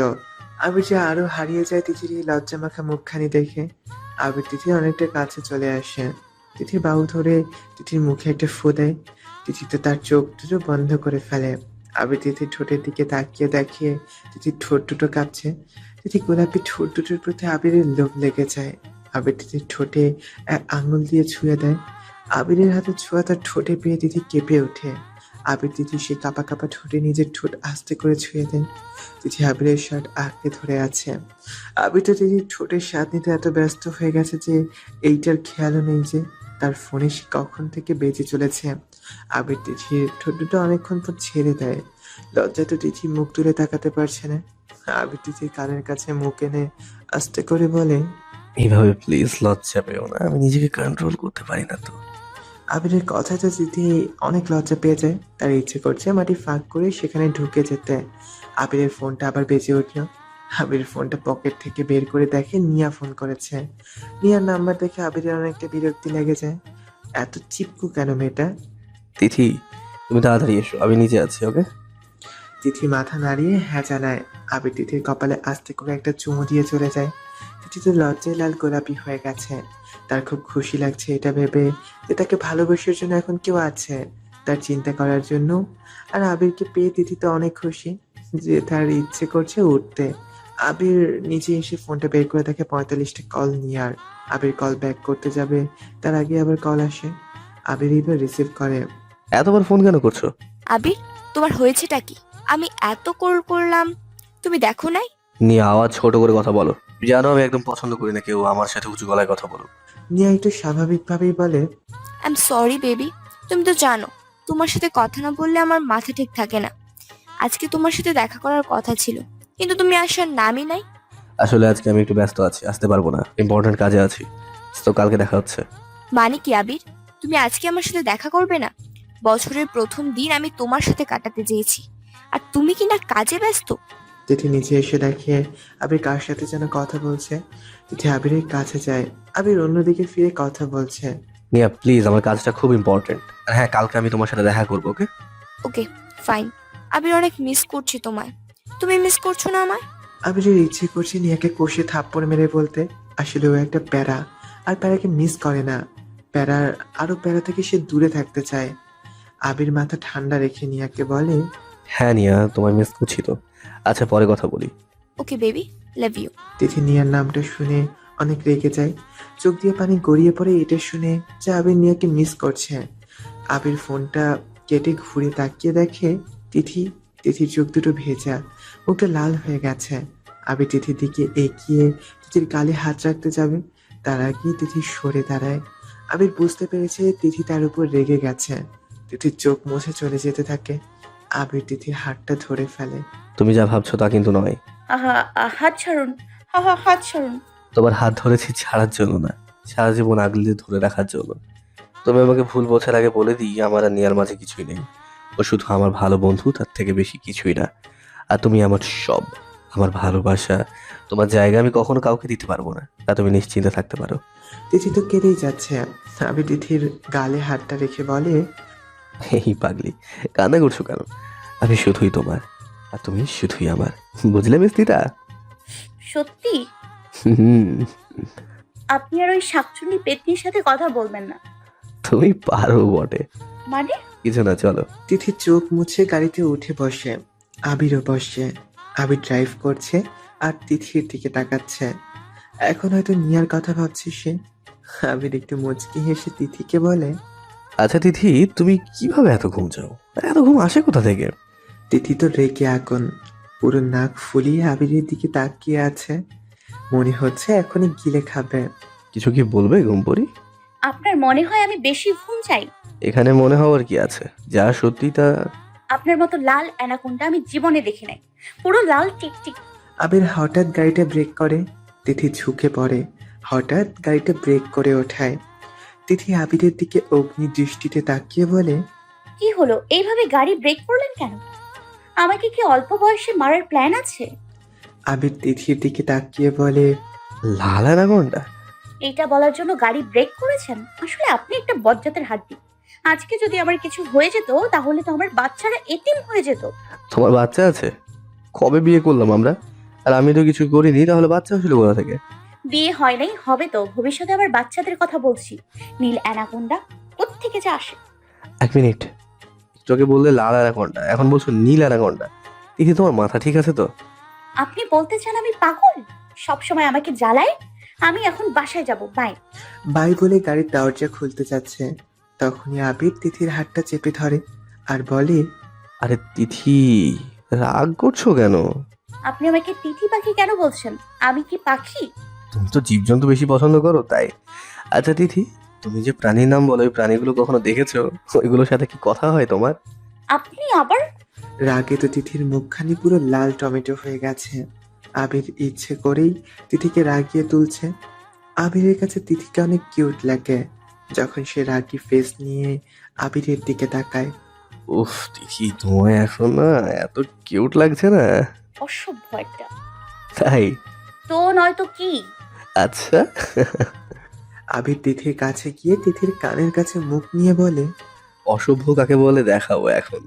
আবির যে আরো হারিয়ে যায় তিথির এই লজ্জা মাখা মুখখানি দেখে। আবির তিথির অনেকটা কাছে চলে আসে। তিথির বাহু ধরে তিথির মুখে একটা ফু দেয়। তিথি তো তার চোখ দুটো বন্ধ করে ফেলে। আবির তিথির ঠোঁটের দিকে তাকিয়ে দেখে তিথির ঠোঁট দুটো কাঁপছে। তিথি গোলাপি ঠোঁট দুটোর প্রতি আবিরের লোভ লেগে যায়। আবির তিথির ঠোঁটে এক আঙুল দিয়ে ছুঁয়ে দেয়। আবিরের হাতে ছোঁয়া তার ঠোঁটে পেয়ে তিথি কেঁপে ওঠে। আবির তিথি সে কাঁপা কাঁপা ঠোঁটে নিজের ঠোঁট আস্তে করে ছুঁয়ে দেয়। তিথি আবিরের শার্ট আঁকড়ে ধরে আছে। আবির তো তিথির ঠোঁটের স্বাদ নিতে এত ব্যস্ত হয়ে গেছে যে এইটার খেয়ালও নেই যে তার ফোনে সে কখন থেকে বেজে চলেছে। আবির তিথির ঠোঁট দুটো অনেকক্ষণ পর ছেড়ে দেয়। লজ্জায় তো তিথি মুখ তুলে তাকাতে পারছে না। আবির তিথির কানের কাছে মুখ এনে আস্তে করে বলে, এইভাবে প্লিজ লজ্জা পেও না, আমি নিজেকে কন্ট্রোল করতে পারি না তো। আবিরের কথায় তো তিথি অনেক লজ্জা পেয়ে যায়। তার ইচ্ছে করছে মাটি ফাঁক করে সেখানে ঢুকে যেতে। আবিরের ফোনটা আবার বেজে উঠল। আবিরের ফোনটা পকেট থেকে বের করে দেখে নিয়া ফোন করেছে। নিয়ার নাম্বার দেখে আবিরের অনেকটা বিরক্তি লেগে যায়। এত চিপকু কেন মেয়েটা? তিথি, তুমি তাড়াতাড়ি এসো, আমি নিচে আছি। ওকে? তিথি মাথা নাড়িয়ে হ্যাঁ জানায়। আবির তিথির কপালে আস্তে করে একটা চুমু দিয়ে চলে যায়। তিথি তো লজ্জায় লাল গোলাপি হয়ে গেছে। তার খুব খুশি লাগছে এটা ভেবে যে তাকে ভালোবাসার জন্য এখন কেউ আছে তার চিন্তা করার জন্য। আর আবিরকে পেয়ে তিথি তো অনেক খুশি যে তার ইচ্ছে করছে উঠতে। আবির নিচে এসে ফোনটা বের করে দেখে 45টা কল নিয়ার। আবির কল ব্যাক করতে যাবে, তার আগে আবার কল আসে। আবির এবার রিসিভ করে। এতবার ফোন কেন করছো? আবির, তোমার হয়েছেটা কি? আমি এত কল করলাম, তুমি দেখো নাই? নিয়ে আওয়াজ ছোট করে কথা বলো। জানো আমি একদম পছন্দ করি না কেউ আমার সাথে উঁচু গলায় কথা বলুক। নিয়া একটু স্বাভাবিকভাবেই বলে, আই এম সরি বেবি, তুমি তো জানো তোমার সাথে কথা না বললে আমার মাথা ঠিক থাকে না। আজকে তোমার সাথে দেখা করার কথা ছিল, কিন্তু তুমি আসার নামই নাই। আসলে আজকে আমি একটু ব্যস্ত আছি, আসতে পারবো না, ইম্পর্টেন্ট কাজে আছি। তো কালকে দেখা হচ্ছে। মানে কি আবির, তুমি আজকে আমার সাথে দেখা করবে না? বছরের প্রথম দিন আমি তোমার সাথে কাটাতে চেয়েছি, আর তুমি কি না কাজে ব্যস্ত? তিথি নিচে এসে দেখে আবির কার সাথে যেন কথা বলছে। তিথি আবিরের কাছে যায়। আবির অন্যদিকে ফিরে কথা বলছে। নিয়া প্লিজ, আমার কাজটা খুব ইম্পর্টেন্ট। হ্যাঁ, কালকে আমি তোমার সাথে দেখা করবো। ওকে? Okay fine. আবির অনেক মিস করছি তোমায়, তুমি মিস করছো না আমায়? আবিরের ইচ্ছে করছে নিয়াকে কষে থাপ্পড় মেরে বলতে, আসলে ও একটা প্যারা, আর প্যারাকে মিস করে না। প্যারার আরো প্যারা থেকে সে দূরে থাকতে চায়। আবির মাথা ঠান্ডা রেখে নিয়াকে বলে, হ্যাঁ নিয়া, তোমায় মিস করছি তো। আচ্ছা, পরে কথা বলি। Okay baby, love you. Tithi নিয়ার নামটা শুনে অনেক রেগে যায়। চোখ দিয়ে পানি গড়িয়ে পড়ে এটা শুনে যে আবির নিয়াকে মিস করছে। আবির ফোনটা কেটে ঘুরে তাকিয়ে দেখে তিথির চোখ দুটো ভেজা, মুখটা লাল হয়ে গেছে। আবির তিথির দিকে এগিয়ে তিথির গালে হাত রাখতে যাবে, তার আগেই তিথি সরে দাঁড়ায়। আবির বুঝতে পেরেছে তিথি তার উপর রেগে গেছে। তিথির চোখ মুছে চলে যেতে থাকে। আবির তিথির হাতটা ধরে ফেলে। তুমি যা ভাবছো তা কিন্তু নয়। হাত ছাড়ুন, হাত ছাড়ুন। তোমার হাত ধরেছি ছাড়ার জন্য না, সারা জীবন আগলে ধরে রাখার জন্য। তুমি আমাকে ভুল বোঝার আগে বলে দিই, আমার আর নিয়ার মাঝে কিছুই নেই। ও শুধু আমার ভালো বন্ধু, তার থেকে বেশি কিছুই না। আর তুমি আমার সব, আমার ভালোবাসা। তোমার জায়গা আমি কখনো কাউকে দিতে পারবো না, তা তুমি নিশ্চিন্তে থাকতে পারো। তিথি তো কেঁদেই যাচ্ছে। আবির তিথির গালে হাতটা রেখে বলে, এই পাগলি, কান্না করছো কেন? আমি শুধুই তোমার, আর তুমি শুধুই আমার। বুঝলে মিস্তিটা? সত্যি? হুম, আপনি আর ওই শাকচুন্নি পেতনির সাথে কথা বলবেন না? তুমি পারো বটে। মানে? কিছু না, চলো। তিথি চোখ মুছে গাড়িতে উঠে বসে। আবিরও বসে। আবির ড্রাইভ করছে আর তিথির দিকে তাকাচ্ছে। এখন হয়তো নিয়ার কথা ভাবছে সে। আবির একটু মুচকি হেসে তিথিকে বলে, আচ্ছা তিথি, তুমি কিভাবে এত ঘুম চাও? এত ঘুম আসে কোথা থেকে? তিথি তো রেগে আগুন। পুরো নাক ফুলিয়ে আবিরের দিকে তাকিয়ে আছে। মনে হচ্ছে এখনই গিলে খাবে। কিছু কি বলবে ঘুমপড়ি? আপনার মনে হয় আমি বেশি ঘুম চাই? এখানে মনে হওয়ার কি আছে? যা সত্যি তা। আপনার মতো লাল অ্যানাকোন্ডা আমি জীবনে দেখি নাই। পুরো লাল টিকটিক। আবির হঠাৎ গাড়িটা ব্রেক করে। তিথি ঝুঁকে পড়ে। হঠাৎ গাড়িটা ব্রেক করে ওঠায়। তিথি আবিরের দিকে অগ্নি দৃষ্টিতে তাকিয়ে বলে, কি হলো, এইভাবে গাড়ি ব্রেক করলেন কেন? আমাকে কি অল্প বয়সে মারার প্ল্যান আছে? আবির তিথির দিকে তাকিয়ে বলে, লাল অ্যানাকোন্ডা? এইটা বলার জন্য গাড়ি ব্রেক করেছেন? আসলে আপনি একটা বজ্জাতের হাড্ডি। আজকে যদি আমার কিছু হয়ে যেত তাহলে তো আমার বাচ্চারা এতিম হয়ে যেত। তোমার বাচ্চা আছে? কবে বিয়ে করলাম আমরা? আর আমি তো কিছু করিনি, তাহলে বাচ্চা হয়েছিল কোথা থেকে? বিয়ে হয় নাই, হবে তো। ভবিষ্যতে আবার বাচ্চাদের কথা বলছি। নীল অ্যানাকোন্ডা কোত্থেকে যে আসে? এক মিনিট, তোকে বললে লাল অ্যানাকোন্ডা, এখন বলছো নীল অ্যানাকোন্ডা। দেখি তোমার মাথা ঠিক আছে তো? আপনি বলতে চান আমি পাগল? সবসময় আমাকে জ্বালায়। আমি এখন বাসায় যাব, বাই। বাই বলে গাড়ির দরজা খুলতে যাচ্ছে। তখনই আবির তিথির হাতটা চেপে ধরে আর বলে, আরে তিথি, রাগ করছো কেন? আপনি আমাকে তিথি পাখি কেন বলছেন? আমি কি পাখি? তুমি তো জীবজন্তু বেশি পছন্দ করো তাই। আচ্ছা তিথি, তুমি যে প্রাণীর নাম বলো, ওই প্রাণীগুলো কখনো দেখেছো? ওইগুলোর সাথে কি কথা হয় তোমার? আপনি আবার? রাগে তো তিথির মুখখানি পুরো লাল টমেটো হয়ে গেছে। আবির ইচ্ছে করেই তিথিকে রাগিয়ে তুলছে। আবিরের কাছে তিথিকে অনেক কিউট লাগে যখন সে রাগি ফেস নিয়ে আবিরের দিকে তাকায়। উফ তিথি, তোমায় এখন না এত কিউট লাগছে না। অসভ্য একটা। তাই? তো নয় তো কি? আচ্ছা। আবির তিথির কাছে গিয়ে তিথির কানের কাছে মুখ নিয়ে বলে, অসভ্য কাকে বলে দেখাবো এখন।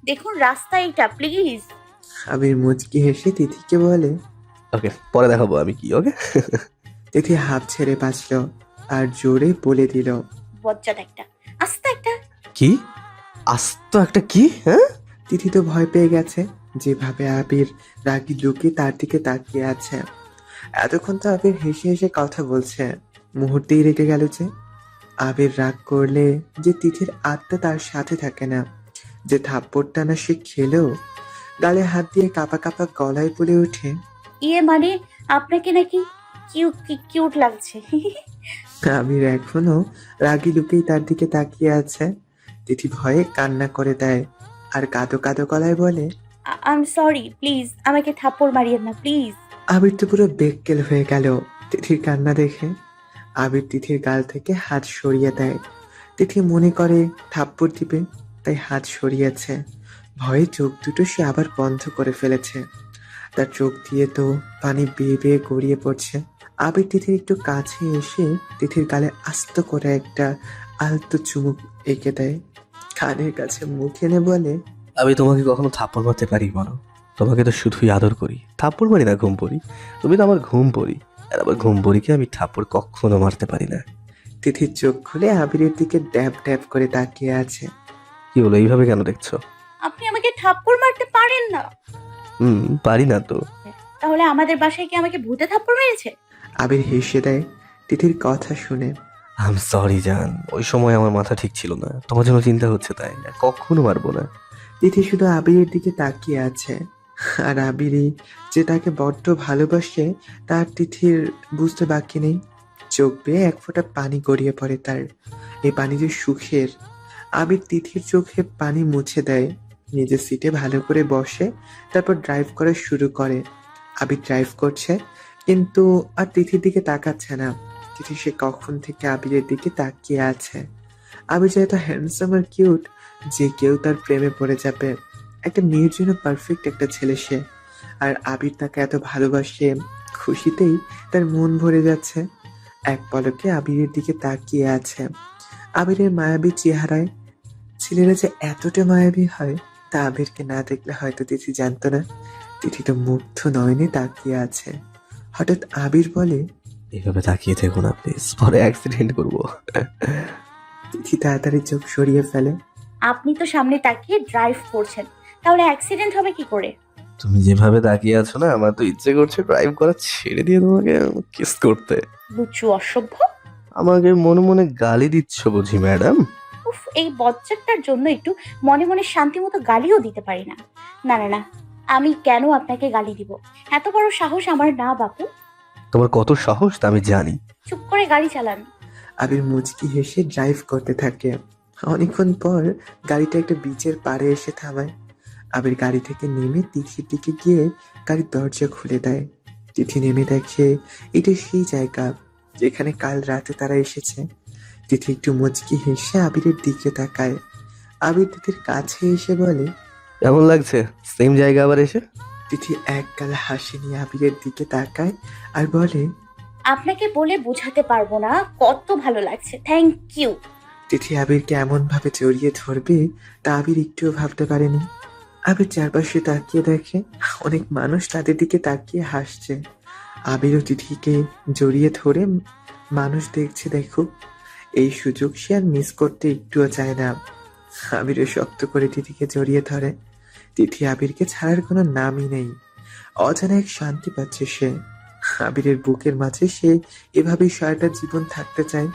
দেখুন রাস্তা এইটা, প্লিজ। আবির মুচকি হেসে তিথিকে বলে। ওকে, পরে দেখাবো আমি কি। ওকে। তিথি হাঁপ ছেড়ে বাঁচল আর জোরে বলে দিল, বজ্জাত একটা, আস্তে একটা। কি? আস্ত একটা কি? হ্যাঁ? তিথি তো ভয় পেয়ে গেছে। যেভাবে আবির রাগি লুকিয়ে তার দিকে তাকিয়ে আছে। এতক্ষণ তো আবির হেসে হেসে কথা বলছে, মুহূর্তেই রেগে গেল যে। আবির রাগ করলে যে তিথির আত্মা তার সাথে থাকে না। যে থাপ্পড়টা না সে খেলেও গালে হাত দিয়ে কাঁপা কাঁপা গলায় বলে ওঠে, ইয়ে মানে আপনাকে নাকি কিউট লাগছে। আবির এখনো রাগি লুকেই তার দিকে তাকিয়ে আছে। তিথি ভয়ে কান্না করে দেয় আর কাঁদো কাঁদো গলায় বলে, আই এম সরি, প্লিজ আমাকে থাপ্পড় মারিয়েন না, প্লিজ। আবির তো পুরো বেক্কেল হয়ে গেল তিথির কান্না দেখে। আবির তিথির গাল থেকে হাত সরিয়ে দেয়। তিথি মনে করে থাপ্পড় দিবে, তাই হাত সরিয়েছে। ভয়ে চোখ দুটো সে আবার বন্ধ করে ফেলেছে। তার চোখ দিয়ে তো পানি বেয়ে বেয়ে গড়িয়ে পড়ছে। আবির তিথির একটু কাছে এসে তিথির গালে আস্ত করে একটা আলতো চুমুক এঁকে দেয়। কানের কাছে মুখ এনে বলে, আমি তোমাকে কখনো থাপ্পড় মারতে পারি বলো? তোমাকে তো শুধুই আদর করি, থাপ্পড় মারি না ঘুম পড়ি। তুমি তো আমার ঘুম পড়ি, আর আবার ঘুম পড়িকে আমি থাপ্পড় কখনো মারতে পারি না। তিথির চোখ খুলে আবিরের দিকে ড্যাব ড্যাব করে তাকিয়ে আছে। কি হলো, এইভাবে কেন দেখছো? আপনি আমাকে থাপ্পড় মারতে পারেন না? পারি না তো। তাহলে আমাদের বাসায় কি আমাকে ভূতে থাপ্পড় মেরেছে? আবির হেসে দেয় তিথির কথা শুনে। আই এম সরি জান, ওই সময় আমার মাথা ঠিক ছিল না, তোমার জন্য চিন্তা হচ্ছে তাই না, কখনো মারবো না। তিথি শুধু আবিরের দিকে তাকিয়ে আছে। আর আবিরই যে তাকে বড্ড ভালোবাসে তার তিথির বুঝতে বাকি নেই। চোখ বেয়ে এক ফোঁটা পানি গড়িয়ে পড়ে তার। এই পানি যে সুখের। আবির তিথির চোখে পানি মুছে দেয়, নিজের সিটে ভালো করে বসে, তারপর ড্রাইভ করা শুরু করে। আবির ড্রাইভ করছে কিন্তু আর তিথির দিকে তাকাচ্ছে না। তিথি সে কখন থেকে আবিরের দিকে তাকিয়ে আছে। আবির যে এত হ্যান্ডসাম আর কিউট, যে কেউ তার প্রেমে পড়ে যাবে। একটা মেয়ের জন্য পারফেক্ট একটা ছেলে সে। আর আবির তাকে এত ভালোবাসে, খুশিতেই তার মন ভরে যাচ্ছে। এক পলকে আবিরের দিকে তাকিয়ে আছে। আবিরের মায়াবী চেহারায় ছেলেরা যে এতটা মায়াবী হয় তা আবিরকে না দেখলে হয়তো তিথি জানতো না। তিথি তো মুগ্ধ নয়নে তাকিয়ে আছে। হঠাৎ আবির বলে, এইভাবে তাকিয়ে থেকো না প্লিজ, পরে অ্যাক্সিডেন্ট করবো। তিথি তাড়াতাড়ি চোখ সরিয়ে ফেলে। আপনি তো সামনে তাকিয়ে ড্রাইভ করছেন, তাহলে অ্যাক্সিডেন্ট হবে কি করে? তুমি যেভাবে তাকিয়ে আছো না, আমার তো ইচ্ছে করছে ড্রাইভ করা ছেড়ে দিয়ে তোমাকে কিস করতে। লুচু অসভ্য। আমাকে মনে মনে গালি দিচ্ছ বুঝি ম্যাডাম? উফ, এই বজ্জাতটার জন্য একটু মনে মনে শান্তি মতো গালিও দিতে পারি না। না না না, আমি কেন আপনাকে গালি দিব? এত বড় সাহস আমার না বাপু। তোমার কত সাহস তা আমি জানি। চুপ করে গাড়ি চালান। আবির মুচকি হেসে ড্রাইভ করতে থাকে। অনেকক্ষণ পর গাড়িটা একটা বিচের পাড়ে এসে থামায়। আবির গাড়ি থেকে নেমে তিথির দিকে গিয়ে গাড়ির দরজা খুলে দেয়। তিথি নেমে দেখে এটা সেই জায়গা যেখানে কাল রাতে তারা এসেছে। তিথি একটু মুচকি হেসে আবিরের দিকে তাকায়। আবির তিথির কাছে এসে বলে, কেমন লাগছে সেম জায়গা আবার এসে? তিথি এক গালে হাসি নিয়ে আবিরের দিকে তাকায় আর বলে, আপনাকে বলে বোঝাতে পারবো না কত ভালো লাগছে, থ্যাংক ইউ। তিথি আবিরকে এমন ভাবে জড়িয়ে ধরবে তা আবির একটুও ভাবতে পারেনি। আবির চারপাশে তাকিয়ে দেখে অনেক মানুষ তাদের দিকে তাকিয়ে হাসছে। আবিরও তিথিকে জড়িয়ে ধরে মানুষ দেখছে দেখুক, এই সুযোগ সে আর মিস করতে একটুও চায় না। আবিরও শক্ত করে তিথিকে জড়িয়ে ধরে। তিথি আবিরকে ছাড়ার কোনো নামই নেই। অজানা এক শান্তি পাচ্ছে সে। আবিরের বুকের মাঝে সে এভাবেই সারাটা জীবন থাকতে চায়।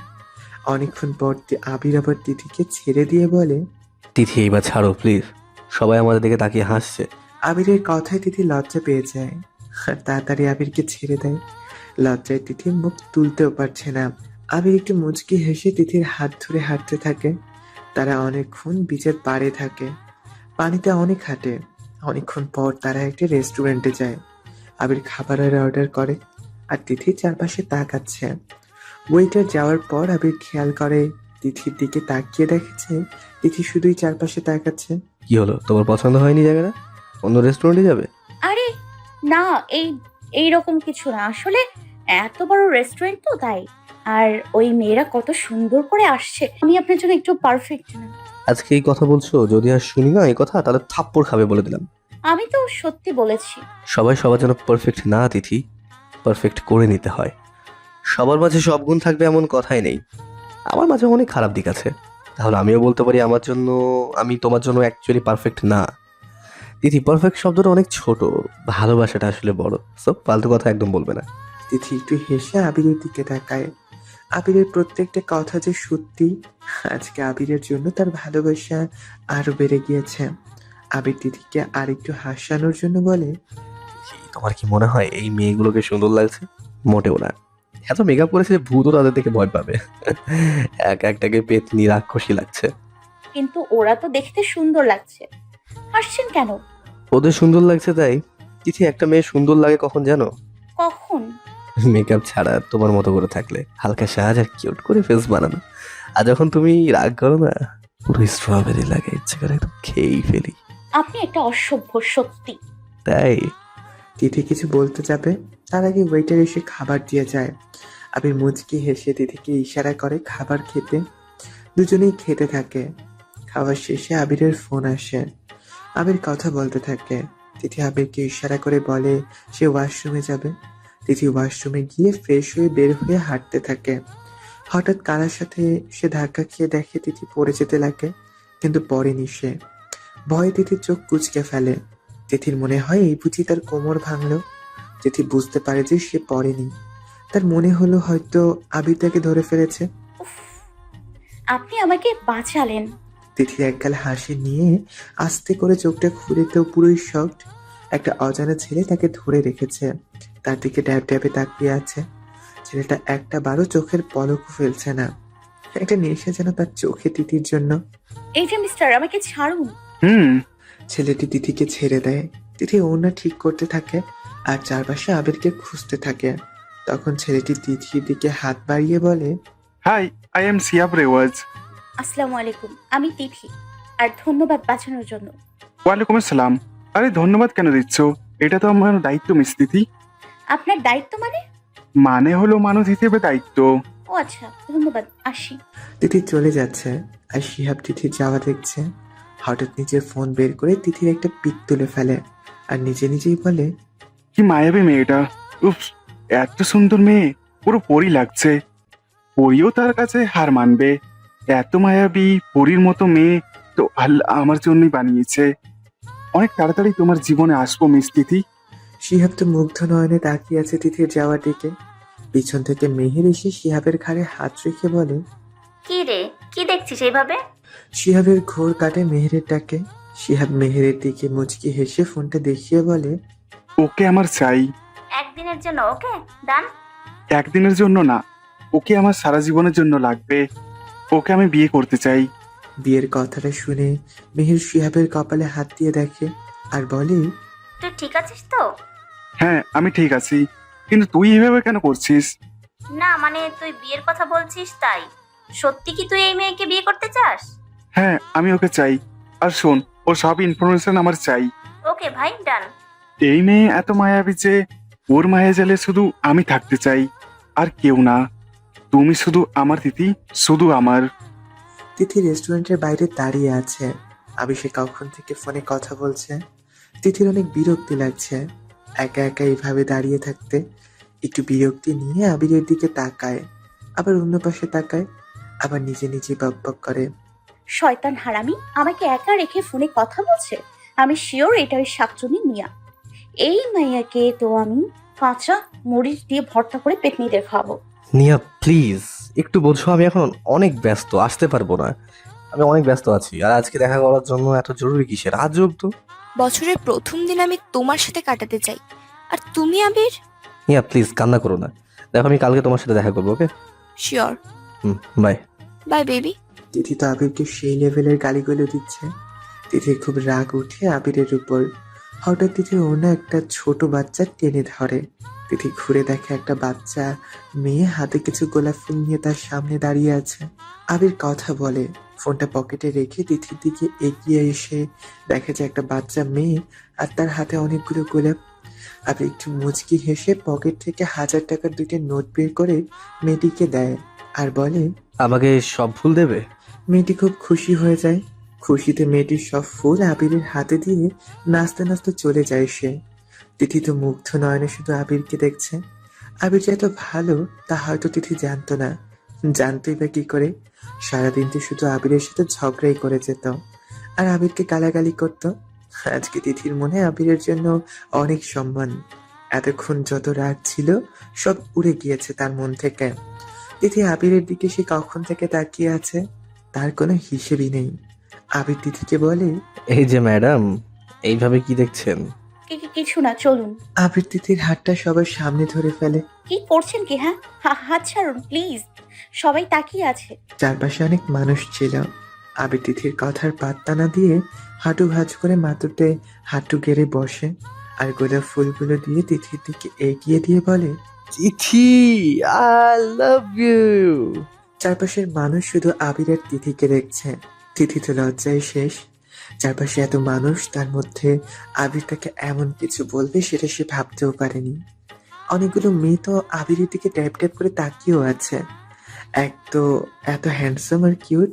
অনেকক্ষণ পর আবির আবার তিথিকে ছেড়ে দিয়ে বলে, তিথি এইবার ছাড়ো প্লিজ, সবাই আমাদের দিকে তাকিয়ে হাসছে। আবিরের কথায় তিথি লজ্জা পেয়ে যায় আর তাড়াতাড়ি আবিরকে ছেড়ে দেয়। লজ্জায় তিথি মুখ তুলতেও পারছে না। আবির একটু মুচকি হেসে তিথির হাত ধরে হাঁটতে থাকে। তারা অনেকক্ষণ বিচের পাড়ে থাকে, পানিতে অনেক হাঁটে। অনেকক্ষণ পর তারা একটা রেস্টুরেন্টে যায়। আবির খাবারের অর্ডার করে আর তিথি চারপাশে তাকাচ্ছে। ওয়েটার যাওয়ার পর আবির খেয়াল করে তিথির দিকে তাকিয়ে দেখেছে তিথি শুধুই চারপাশে তাকাচ্ছে। কি হলো, তোমার পছন্দ হয়নি জায়গাটা? অন্য রেস্টুরেন্টে যাবে? আরে না, এই রকম কিছু না, আসলে এত বড় রেস্টুরেন্ট তো তাই। আর ওই মেয়েরা কত সুন্দর করে আসছে, আমি আপনার জন্য একটু পারফেক্ট না। আজকে এই কথা বলছো, যদি আর শুনি না এই কথা তাহলে থাপ্পড় খাবে বলে দিলাম। আমি তো সত্যি বলেছি। সবাই সবার জন্য পারফেক্ট না তিথি, পারফেক্ট করে নিতে হয়। সবার মাঝে সব গুণ থাকবে এমন কথাই নেই। আমার মাঝে অনেক খারাপ দিক আছে, তাহলে আমিও বলতে পারি আমি তোমার জন্য অ্যাকচুয়ালি পারফেক্ট না। তিথি, পারফেক্ট শব্দটা অনেক ছোট, ভালোবাসাটা আসলে বড়। সব ফালতু কথা একদম বলবে না। তিথি একটু হেসে আবিরের দিকে তাকায়। আবিরের প্রত্যেকটা কথা যে সত্যি। আজকে আবিরের জন্য তার ভালোবাসা আরো বেড়ে গিয়েছে। আবির তিথিকে আর একটু হাসানোর জন্য বলে, তোমার কি মনে হয় এই মেয়েগুলোকে সুন্দর লাগছে? মোটেও না। এত মেকআপ করেছে যে ভূতও তাদের থেকে ভয় পাবে। এক একটাকে পেতনি রাক্ষসী লাগছে। কিন্তু ওরা তো দেখতে সুন্দর লাগছে, হাসছেন কেন? ওদের সুন্দর লাগছে তাই? তিথি, একটা মেয়ে সুন্দর লাগে কখন জানো? কখন? মেকআপ ছাড়া, তোমার মতো করে থাকলে, হালকা সাজ আর কিউট করে ফেস বানানো। আর যখন তুমি রাগ করো না, পুরো স্ট্রবেরি লাগে, ইচ্ছে করে একদম খেয়েই ফেলি। আপনি একটা অসভ্য, সত্যি। তাই? তিথি কিছু বলতে যাবে তার আগে ওয়েটার এসে খাবার দিয়ে যায়। আবির মুচকি হেসে তিথিকে ইশারা করে খাবার খেতে। দুজনেই খেতে থাকে। খাবার শেষে আবিরের ফোন আসে। আবির কথা বলতে থাকে। তিথি আবিরকে ইশারা করে বলে সে ওয়াশরুমে যাবে। তিথি ওয়াশরুমে গিয়ে ফ্রেশ হয়ে বের হয়ে হাঁটতে থাকে। হঠাৎ কারার সাথে সে ধাক্কা খেয়ে দেখে তিথি পড়ে যেতে লাগে, কিন্তু পড়েনি সে। ভয়ে তিথির চোখ কুঁচকে ফেলে। তিথির মনে হয় এই বুঝি তার কোমর ভাঙলো। তিথি বুঝতে পারে যে সে পড়েনি। তার মনে হলো হয়তো আবির তাকে ধরে ফেলেছে। উফ, আপনি আমাকে বাঁচালেন। তিথি একগাল হাসি নিয়ে আস্তে করে চোখটা খুলে তো পুরোই শকড। একটা অজানা ছেলে তাকে ধরে রেখেছে, তার দিকে ড্যাব ড্যাবে তাকিয়ে আছে। ছেলেটা একটা বারো চোখের পলকও ফেলছে না। একটা নেশা যেন তার চোখে তিথির জন্য। এই যে মিস্টার, আমাকে ছাড়ুন। ছেলেটি তিথিকে ছেড়ে দেয়। তিথি ওড়না ঠিক করতে থাকে আর চারপাশে আবিরকে খুঁজতে থাকে। তখন ছেলেটি তিথির দিকে হাত বাড়িয়ে বলে, হাই, আই এম সিয়াব রেওয়াজ। আসসালামু আলাইকুম, আমি তিথি। আর ধন্যবাদ বাঁচানোর জন্য। ওয়ালাইকুম আসসালাম। আরে ধন্যবাদ কেন দিচ্ছ? এটা তো আমার দায়িত্ব মিস তিথি। আপনার দায়িত্ব মানে? মানে হলো মানুষ হিসেবে দায়িত্ব। ও আচ্ছা, ধন্যবাদ, আসি। তিথি চলে যাচ্ছে আর শিহাব তিথির যাওয়া দেখছে। হঠাৎ নিজের ফোন বের করে তিথির একটা পিক তুলে ফেলে আর নিজে নিজেই বলে, কি মায়াবী মেয়েটা! উফ, এত সুন্দর মেয়ে, পুরো পরী লাগছে। পরীও তার কাছে হার মানবে। এত মায়াবী পরীর মতো মেয়ে তো আল্লাহ আমার জন্যই বানিয়েছে। অনেক তাড়াতাড়ি তোমার জীবনে আসবো মিস তিথি। শিহাব তো মুগ্ধ নয়নে তাকিয়ে আছে তিথির যাওয়ার দিকে। পিছন থেকে মেহের এসে শিহাবের ঘাড়ে হাত রেখে বলে, কি রে, কি দেখছিস এইভাবে? শিহাবের ঘোর কাটে মেহেরের ডাকে। শিহাব মেহেরের দিকে মুচকি হেসে ফোনটা দেখিয়ে বলে, ওকে আমার চাই। একদিনের জন্য ওকে ডান। একদিনের জন্য না, ওকে আমার সারা জীবনের জন্য লাগবে। ওকে আমি বিয়ে করতে চাই। বিয়ের কথাটা শুনে মেহের শিহাবের কপালে হাত দিয়ে দেখে আর বলে, তুই ঠিক আছিস তো? হ্যাঁ আমি ঠিক আছি, কিন্তু তুই এভাবে কেন করছিস? না মানে তুই বিয়ের কথা বলছিস তাই। সত্যি কি তুই এই মেয়েকে বিয়ে করতে চাস? হ্যাঁ আমি ওকে চাই। আর শোন, ওর সব ইনফরমেশন আমার চাই। ওকে ভাই ডান। এই মেয়ে এত মায়াবী যে ওর মায়া জালে শুধু আমি থাকতে চাই, আর কেউ না। তুমি শুধু আমার তিথি, শুধু আমার। তিথি রেস্টুরেন্টের বাইরে দাঁড়িয়ে আছে। আবি সে কখন থেকে ফোনে কথা বলছে। তিথির অনেক বিরক্তি লাগছে একা একা এইভাবে দাঁড়িয়ে থাকতে। একটু বিরক্তি নিয়ে আবিরের দিকে তাকায়, আবার অন্য পাশে তাকায়, আবার নিজে নিজে বকবক করে। শয়তান হারামি আমাকে একা রেখে ফোনে কথা বলছে। আমি শিওর এটা ওই শাকচুনি মিয়া। এই মাইয়াকে তো আমি কাঁচা মরিচ দিয়ে ভর্তা করে পেতনিদের খাবো। নিয়া প্লিজ একটু বোঝো, আমি এখন অনেক ব্যস্ত, আসতে পারবো না। আমি অনেক ব্যস্ত আছি, আর আজকে দেখা করার জন্য এত জরুরি কিসের? আজব তো। বছরের প্রথম দিন আমি তোমার সাথে কাটাতে চাই, আর তুমি আবির? নিয়া প্লিজ কান্না করো না। দেখো আমি কালকে তোমার সাথে দেখা করবো, okay? Sure. Bye. Bye baby. Tithi তো আবিরকে সেই লেভেলের গালিগুলো দিচ্ছে। তিথির খুব রাগ উঠে আবিরের উপর। হঠাৎ তিথি অন্য একটা ছোট বাচ্চা টেনে ধরে। তিথি ঘুরে দেখে একটা বাচ্চা মেয়ে হাতে কিছু গোলাপ ফুল নিয়ে তার সামনে দাঁড়িয়ে আছে। আবির কথা বলে, ফোনটা পকেটে রেখে তিথির দিকে এগিয়ে এসে দেখে যে একটা বাচ্চা মেয়ে আর তার হাতে অনেকগুলো গোলাপ। আবির একটু মুচকি হেসে পকেট থেকে 1000 টাকার 2টা নোট বের করে মেয়েটিকে দেয় আর বলে, আমাকে সব ফুল দেবে? মেয়েটি খুব খুশি হয়ে যায়। খুশিতে মেয়েটির সব ফুল আবিরের হাতে দিয়ে নাচতে নাচতে চলে যায় সে। তিথি তো মুগ্ধ নয়নে শুধু আবিরকে দেখছে। আবির যে এত ভালো তা হয়তো তিথি জানতো না। জানতোই বা কি করে? সারাদিন তো শুধু আবিরের সাথে ঝগড়াই করে যেত আর আবিরকে গালাগালি করতো। আজকে তিথির মনে আবিরের জন্য অনেক সম্মান। এতক্ষণ যত রাগ ছিল সব উড়ে গিয়েছে তার মন থেকে। তিথি আবিরের দিকে সে কখন থেকে তাকিয়ে আছে তার কোনো হিসেবই নেই। আবির তিথিকে বলে, এই যে ম্যাডাম, এইভাবে কি দেখছেন? কিছু না, চলুন। আবির তিথির হাতটা সবার সামনে ধরে ফেলে। কি করছেন কি? হ্যাঁ হাত ছাড়ুন প্লিজ, সবাই তাকিয়ে আছে। চারপাশে অনেক মানুষ ছিল। আবির তিথির কথার পাত্তা না দিয়ে হাঁটু ভাঁজ করে মাতুতে হাঁটু গেড়ে বসে আর গোলাপ ফুলগুলো দিয়ে তিথির দিকে এগিয়ে দিয়ে বলে, তিথি, আই লাভ ইউ। চারপাশের মানুষ শুধু আবির আর তিথিকে দেখছে। তিথি তো লজ্জায় শেষ। চারপাশে এত মানুষ, তার মধ্যে আবির তাকে এমন কিছু বলবে সেটা সে ভাবতেও পারেনি। অনেকগুলো মেয়ে তো আবিরের দিকে ট্যাপ ট্যাপ করে তাকিয়েও আছে। এক তো এত হ্যান্ডসাম আর কিউট,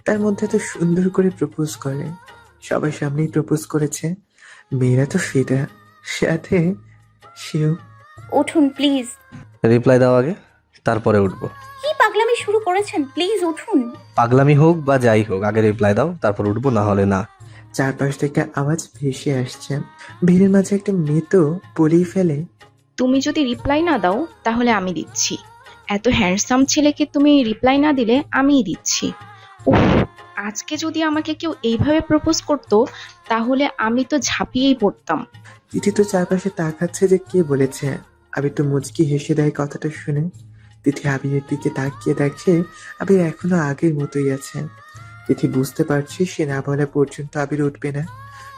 তার মধ্যে এত সুন্দর করে প্রপোজ করে। সবার সামনেই প্রপোজ করেছে। মেয়েরা তো ফিদা, সাথে সেও। উঠুন প্লিজ। রিপ্লাই দাও আগে, তারপরে উঠবো। কি পাগলামি শুরু করেছেন? প্লিজ উঠুন। পাগলামি হোক বা যাই হোক, আগে রিপ্লাই দাও, তারপর উঠবো, না হলে না। চারপাশ থেকে আওয়াজ ভেসে আসছে। ভিড়ের মাঝে একটা মেয়ে তো বলেই ফেলে, তুমি যদি রিপ্লাই না দাও তাহলে আমি দিচ্ছি। এত হ্যান্ডসাম ছেলেকে তুমি রিপ্লাই না দিলে আমিই দিচ্ছি। উফ, আজকে যদি আমাকে কেউ এইভাবে প্রপোজ করতো তাহলে আমি তো ঝাঁপিয়েই পড়তাম। তিথি তো চারপাশে তাকাচ্ছে যে কে বলেছে। আবির তো মুচকি হেসে দেয় কথাটা শুনে। তিথি আবিরের দিকে তাকিয়ে দেখে আবির এখনো আগের মতোই আছে। তিথি বুঝতে পারছে সে না বলা পর্যন্ত আবির উঠবে না।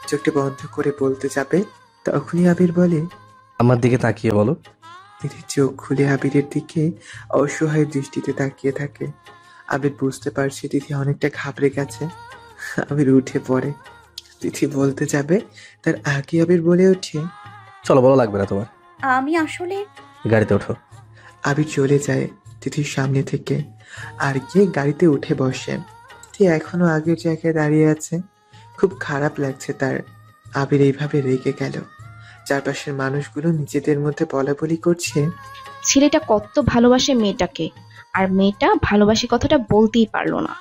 চোখটা বন্ধ করে বলতে যাবে, তখনই আবির বলে, আমার দিকে তাকিয়ে বলো। তিথি চোখ খুলে আবিরের দিকে অসহায় দৃষ্টিতে তাকিয়ে থাকে। আবির বুঝতে পারছে তিথি অনেকটা ঘাবড়ে গেছে। আবির উঠে পড়ে। তিথি বলতে যাবে তার আগে আবির বলে ওঠে, চলো, বলো লাগবে না তোমার। আমি আসলে গাড়িতে ওঠো। আবির চলে যায় তিথির সামনে থেকে আর গিয়ে গাড়িতে উঠে বসে। তিথি এখনো আগের জায়গায় দাঁড়িয়ে আছে। খুব খারাপ লাগছে তার। আবির এইভাবে রেগে গেল। চারপাশের মানুষগুলো নিজেদের মধ্যে বলাবলি করছে, ছেলেটা কত ভালোবাসে মেয়েটাকে, আর মেয়েটা ভালোবাসি কথাটা বলতেই পারলো না।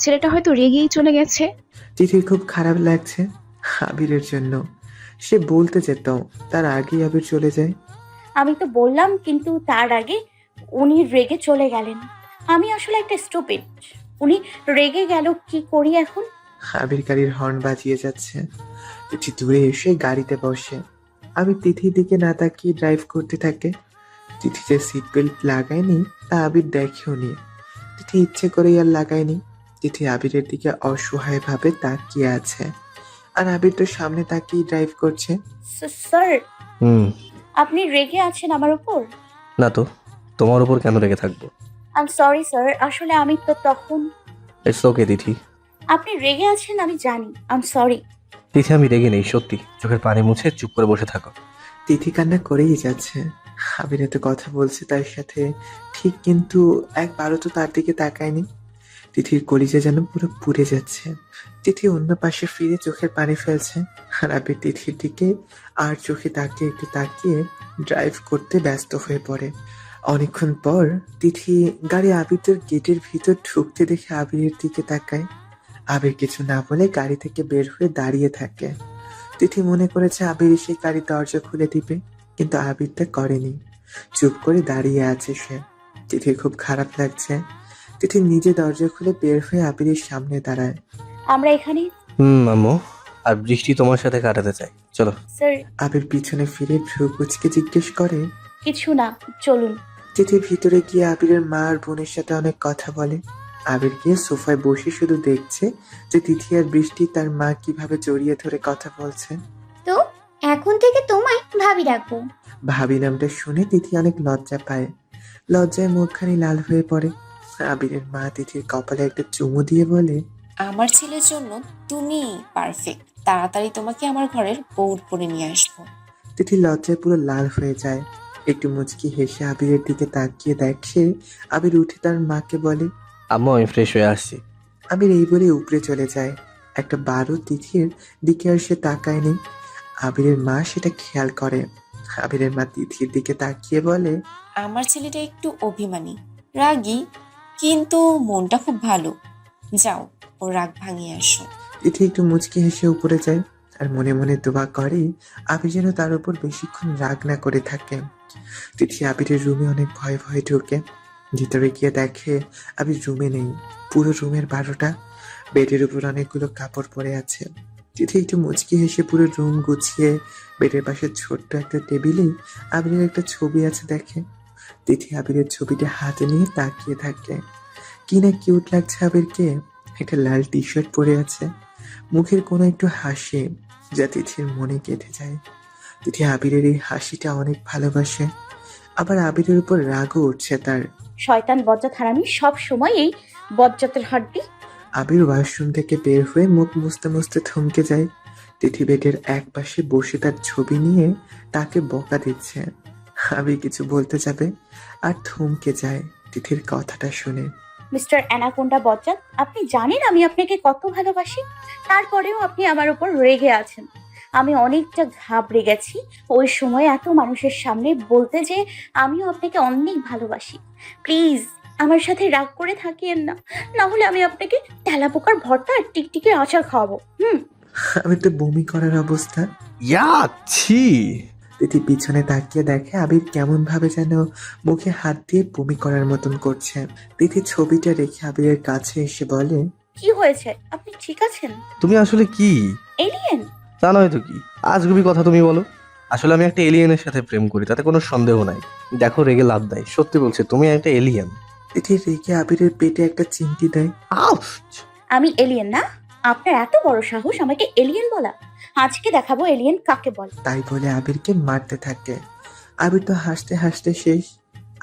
ছেলেটা হয়তো রেগেই চলে গেছে। তিথির খুব খারাপ লাগছে আবিরের জন্য। সে বলতে যেত, তার আগেই আবির চলে যায়। আমি তো বললাম, কিন্তু তার আগে উনি রেগে চলে গেলেন। আমি আসলে একটা স্টুপিড। উনি রেগে গেল, কি করি এখন? আবির গাড়ির হর্ন বাজিয়ে যাচ্ছে। তিথি দূরে এসে গাড়িতে বসে। আবির তিথির দিকে না তাকিয়ে ড্রাইভ করতে থাকে। তিথি যে সিট বেল্ট লাগায়নি তা আবির দেখেও নি। তিথি ইচ্ছে করেই আর লাগায়নি। তিথি আবিরের দিকে অসহায়ভাবে তাকিয়ে আছে, আর আবির তো সামনে তাকিয়ে ড্রাইভ করছে। স্যার, হুম। আপনি রেগে আছেন আমার উপর? না তো, তোমার উপর কেন রেগে থাকবো? আই এম সরি স্যার, আসলে আমি তো তখন। ইটস ওকে তিথি। আপনি রেগে আছেন আমি জানি, আই এম সরি। তিথি আমি রেগে নেই, সত্যি। চোখের পানি মুছে চুপ করে বসে থাকো। তিথি কান্না করেই যাচ্ছে। আবির এত কথা বলছে তার সাথে ঠিক, কিন্তু একবারও তো তার দিকে তাকায়নি। তিথির কলিজা যেন পুরো পুড়ে যাচ্ছে। তিথি অন্য পাশে ফিরে চোখের পানি ফেলছে, আর আবির তিথির দিকে আর চোখে তাকিয়ে একটু তাকিয়ে ড্রাইভ করতে ব্যস্ত হয়ে পড়ে। অনেকক্ষণ পর তিথি গাড়ি আবিরের গেটের ভিতর ঢুকতে দেখে আবিরের দিকে তাকায়। আবির কিছু না বলে গাড়ি থেকে বের হয়ে দাঁড়িয়ে থাকে। তিথি মনে করেছে আবির এসে গাড়ির দরজা খুলে দিবে, কিন্তু আবির তা করেনি। চুপ করে দাঁড়িয়ে আছে সে। তিথির খুব খারাপ লাগছে। তিথি নিজে দরজা খুলে বের হয়ে আবিরের সামনে দাঁড়ায়। আমরা এখানে। আম্মু, আর বৃষ্টি তোমার সাথে কাটাতে চাই, চলো। স্যার, আবির পিছনে ফিরে ভ্রু কুচকে জিজ্ঞেস করে। কিছু না, চলুন। তিথি ভিতরে গিয়ে আবিরের মা আর বোনের সাথে অনেক কথা বলে। আবির গিয়ে সোফায় বসে শুধু দেখছে যে তিথি আর বৃষ্টি তার মা কিভাবে জড়িয়ে ধরে কথা বলছে। তো এখন থেকে তোমায় ভাবি রাখবো। ভাবি নামটা শুনে তিথি অনেক লজ্জা পায়। লজ্জায় মুখখানি লাল হয়ে পড়ে। আবিরের মা তিথির কপালে একটা চুমু দিয়ে বলে, আমার ছেলের জন্য তুমি পারফেক্ট। তাড়াতাড়ি তোমাকে আমার ঘরের বউ করে নিয়ে আসবো। তিথি লজ্জায় পুরো লাল হয়ে যায়। একটু মুচকি হেসে আবিরের দিকে তাকিয়ে দেখে আবির উঠে তার মাকে বলে, আম্মু আমি ফ্রেশ হয়ে আসছি। আবির এই বলে উপরে চলে যায়। একটা বারও তিথির দিকে আর সে তাকায়নি। আবিরের মা সেটা খেয়াল করে। আবিরের মা তিথির দিকে তাকিয়ে বলে, আমার ছেলেটা একটু অভিমানী, রাগী, কিন্তু মনটা খুব ভালো। যাও, ওর রাগ ভাঙিয়ে আসো। তিথি একটু মুচকি হেসে উপরে যায়, আর মনে মনে দোয়া করে আবির যেন তার উপর বেশিক্ষণ রাগ না করে থাকে। তিথি আবিরের রুমে অনেক ভয়ে ভয়ে ঢোকে। ভিতরে গিয়ে দেখে আবির রুমে নেই। পুরো রুমের 12টা। বেডের উপর অনেকগুলো কাপড় পরে আছে। তিথি একটু মুচকি হেসে পুরো রুম গুছিয়ে বেডের পাশে ছোট্ট একটা টেবিলে আবিরের একটা ছবি আছে দেখে। তিথি আবিরের ছবিটা হাতে নিয়ে তাকিয়ে থাকে। কি না কিউট লাগছে আবিরকে। একটা লাল টি শার্ট পরে আছে, মুখের কোনো একটু হাসি যা তিথির মনে গেঁথে যায়। তিথি আবিরের এই হাসিটা অনেক ভালোবাসে, আবার আবিরের উপর রাগও উঠছে তার। শয়তান বজ্জাত হারামি, সব সময় এই বজ্জাতের হাড্ডি। আবির ওয়াশরুম থেকে বের হয়ে মুখ মুছতে মুছতে থমকে যায়। তিথি বেডের এক পাশে বসে তার ছবি নিয়ে তাকে বকা দিচ্ছে। আবির কিছু বলতে যাবে আর থমকে যায় তিথির কথাটা শুনে। মিস্টার অ্যানাকোন্ডা বজ্জাত, আপনি জানেন আমি আপনাকে কত ভালোবাসি, তারপরেও আপনি আমার উপর রেগে আছেন। আমি অনেকটা ঘাবড়ে গেছি ওই সময় এত মানুষের সামনে বলতে যে আমিও আপনাকে অনেক ভালোবাসি। প্লিজ আমার সাথে রাগ করে থাকিয়েন না, না হলে আমি আপনাকে তেলাপোকার ভর্তা আর টিকটিকির আচার খাওয়াবো। আবির তো বমি করার অবস্থা। ইয়াচ্ছি। তিথি পিছনে তাকিয়ে দেখে আবির কেমন ভাবে যেন মুখে হাত দিয়ে বমি করার মতন করছে। তিথি ছবিটা রেখে আবিরের কাছে এসে বলে, কি হয়েছে, আপনি ঠিক আছেন? তুমি আসলে কি? এলিয়েন? তা নয় তো কি, আজগুবি কথা তুমি বলো। আসলে আমি একটা এলিয়েনের সাথে প্রেম করি, তাতে কোনো সন্দেহ নাই। দেখো রেগে লাভ দেয়, সত্যি বলছি তুমি একটা এলিয়েন। তিথি রেখে আবিরের পেটে একটা চিমটি দেয়। আউচ! আমি এলিয়েন না? আপনার এত বড় সাহস আমাকে এলিয়েন বলা? আজকে দেখাবো এলিয়েন কাকে বলে। তাই বলে আবিরকে মারতে থাকে। আবির তো হাসতে হাসতে শেষ।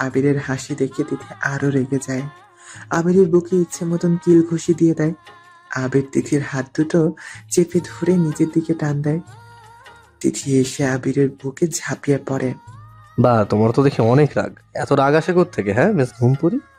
আবিরের হাসি দেখে তিথি আরো রেগে যায়। আবিরের বুকে ইচ্ছে মতন কিল ঘুষি দিয়ে দেয়। আবির তিথির হাত দুটো চেপে ধরে নিজের দিকে টান দেয়। তিথি এসে আবিরের বুকে ঝাঁপিয়ে পড়ে। বা তোমার তো দেখি অনেক রাগ। এত রাগ আসে কোত্থেকে, হ্যাঁ মিস ঘুমপুরি?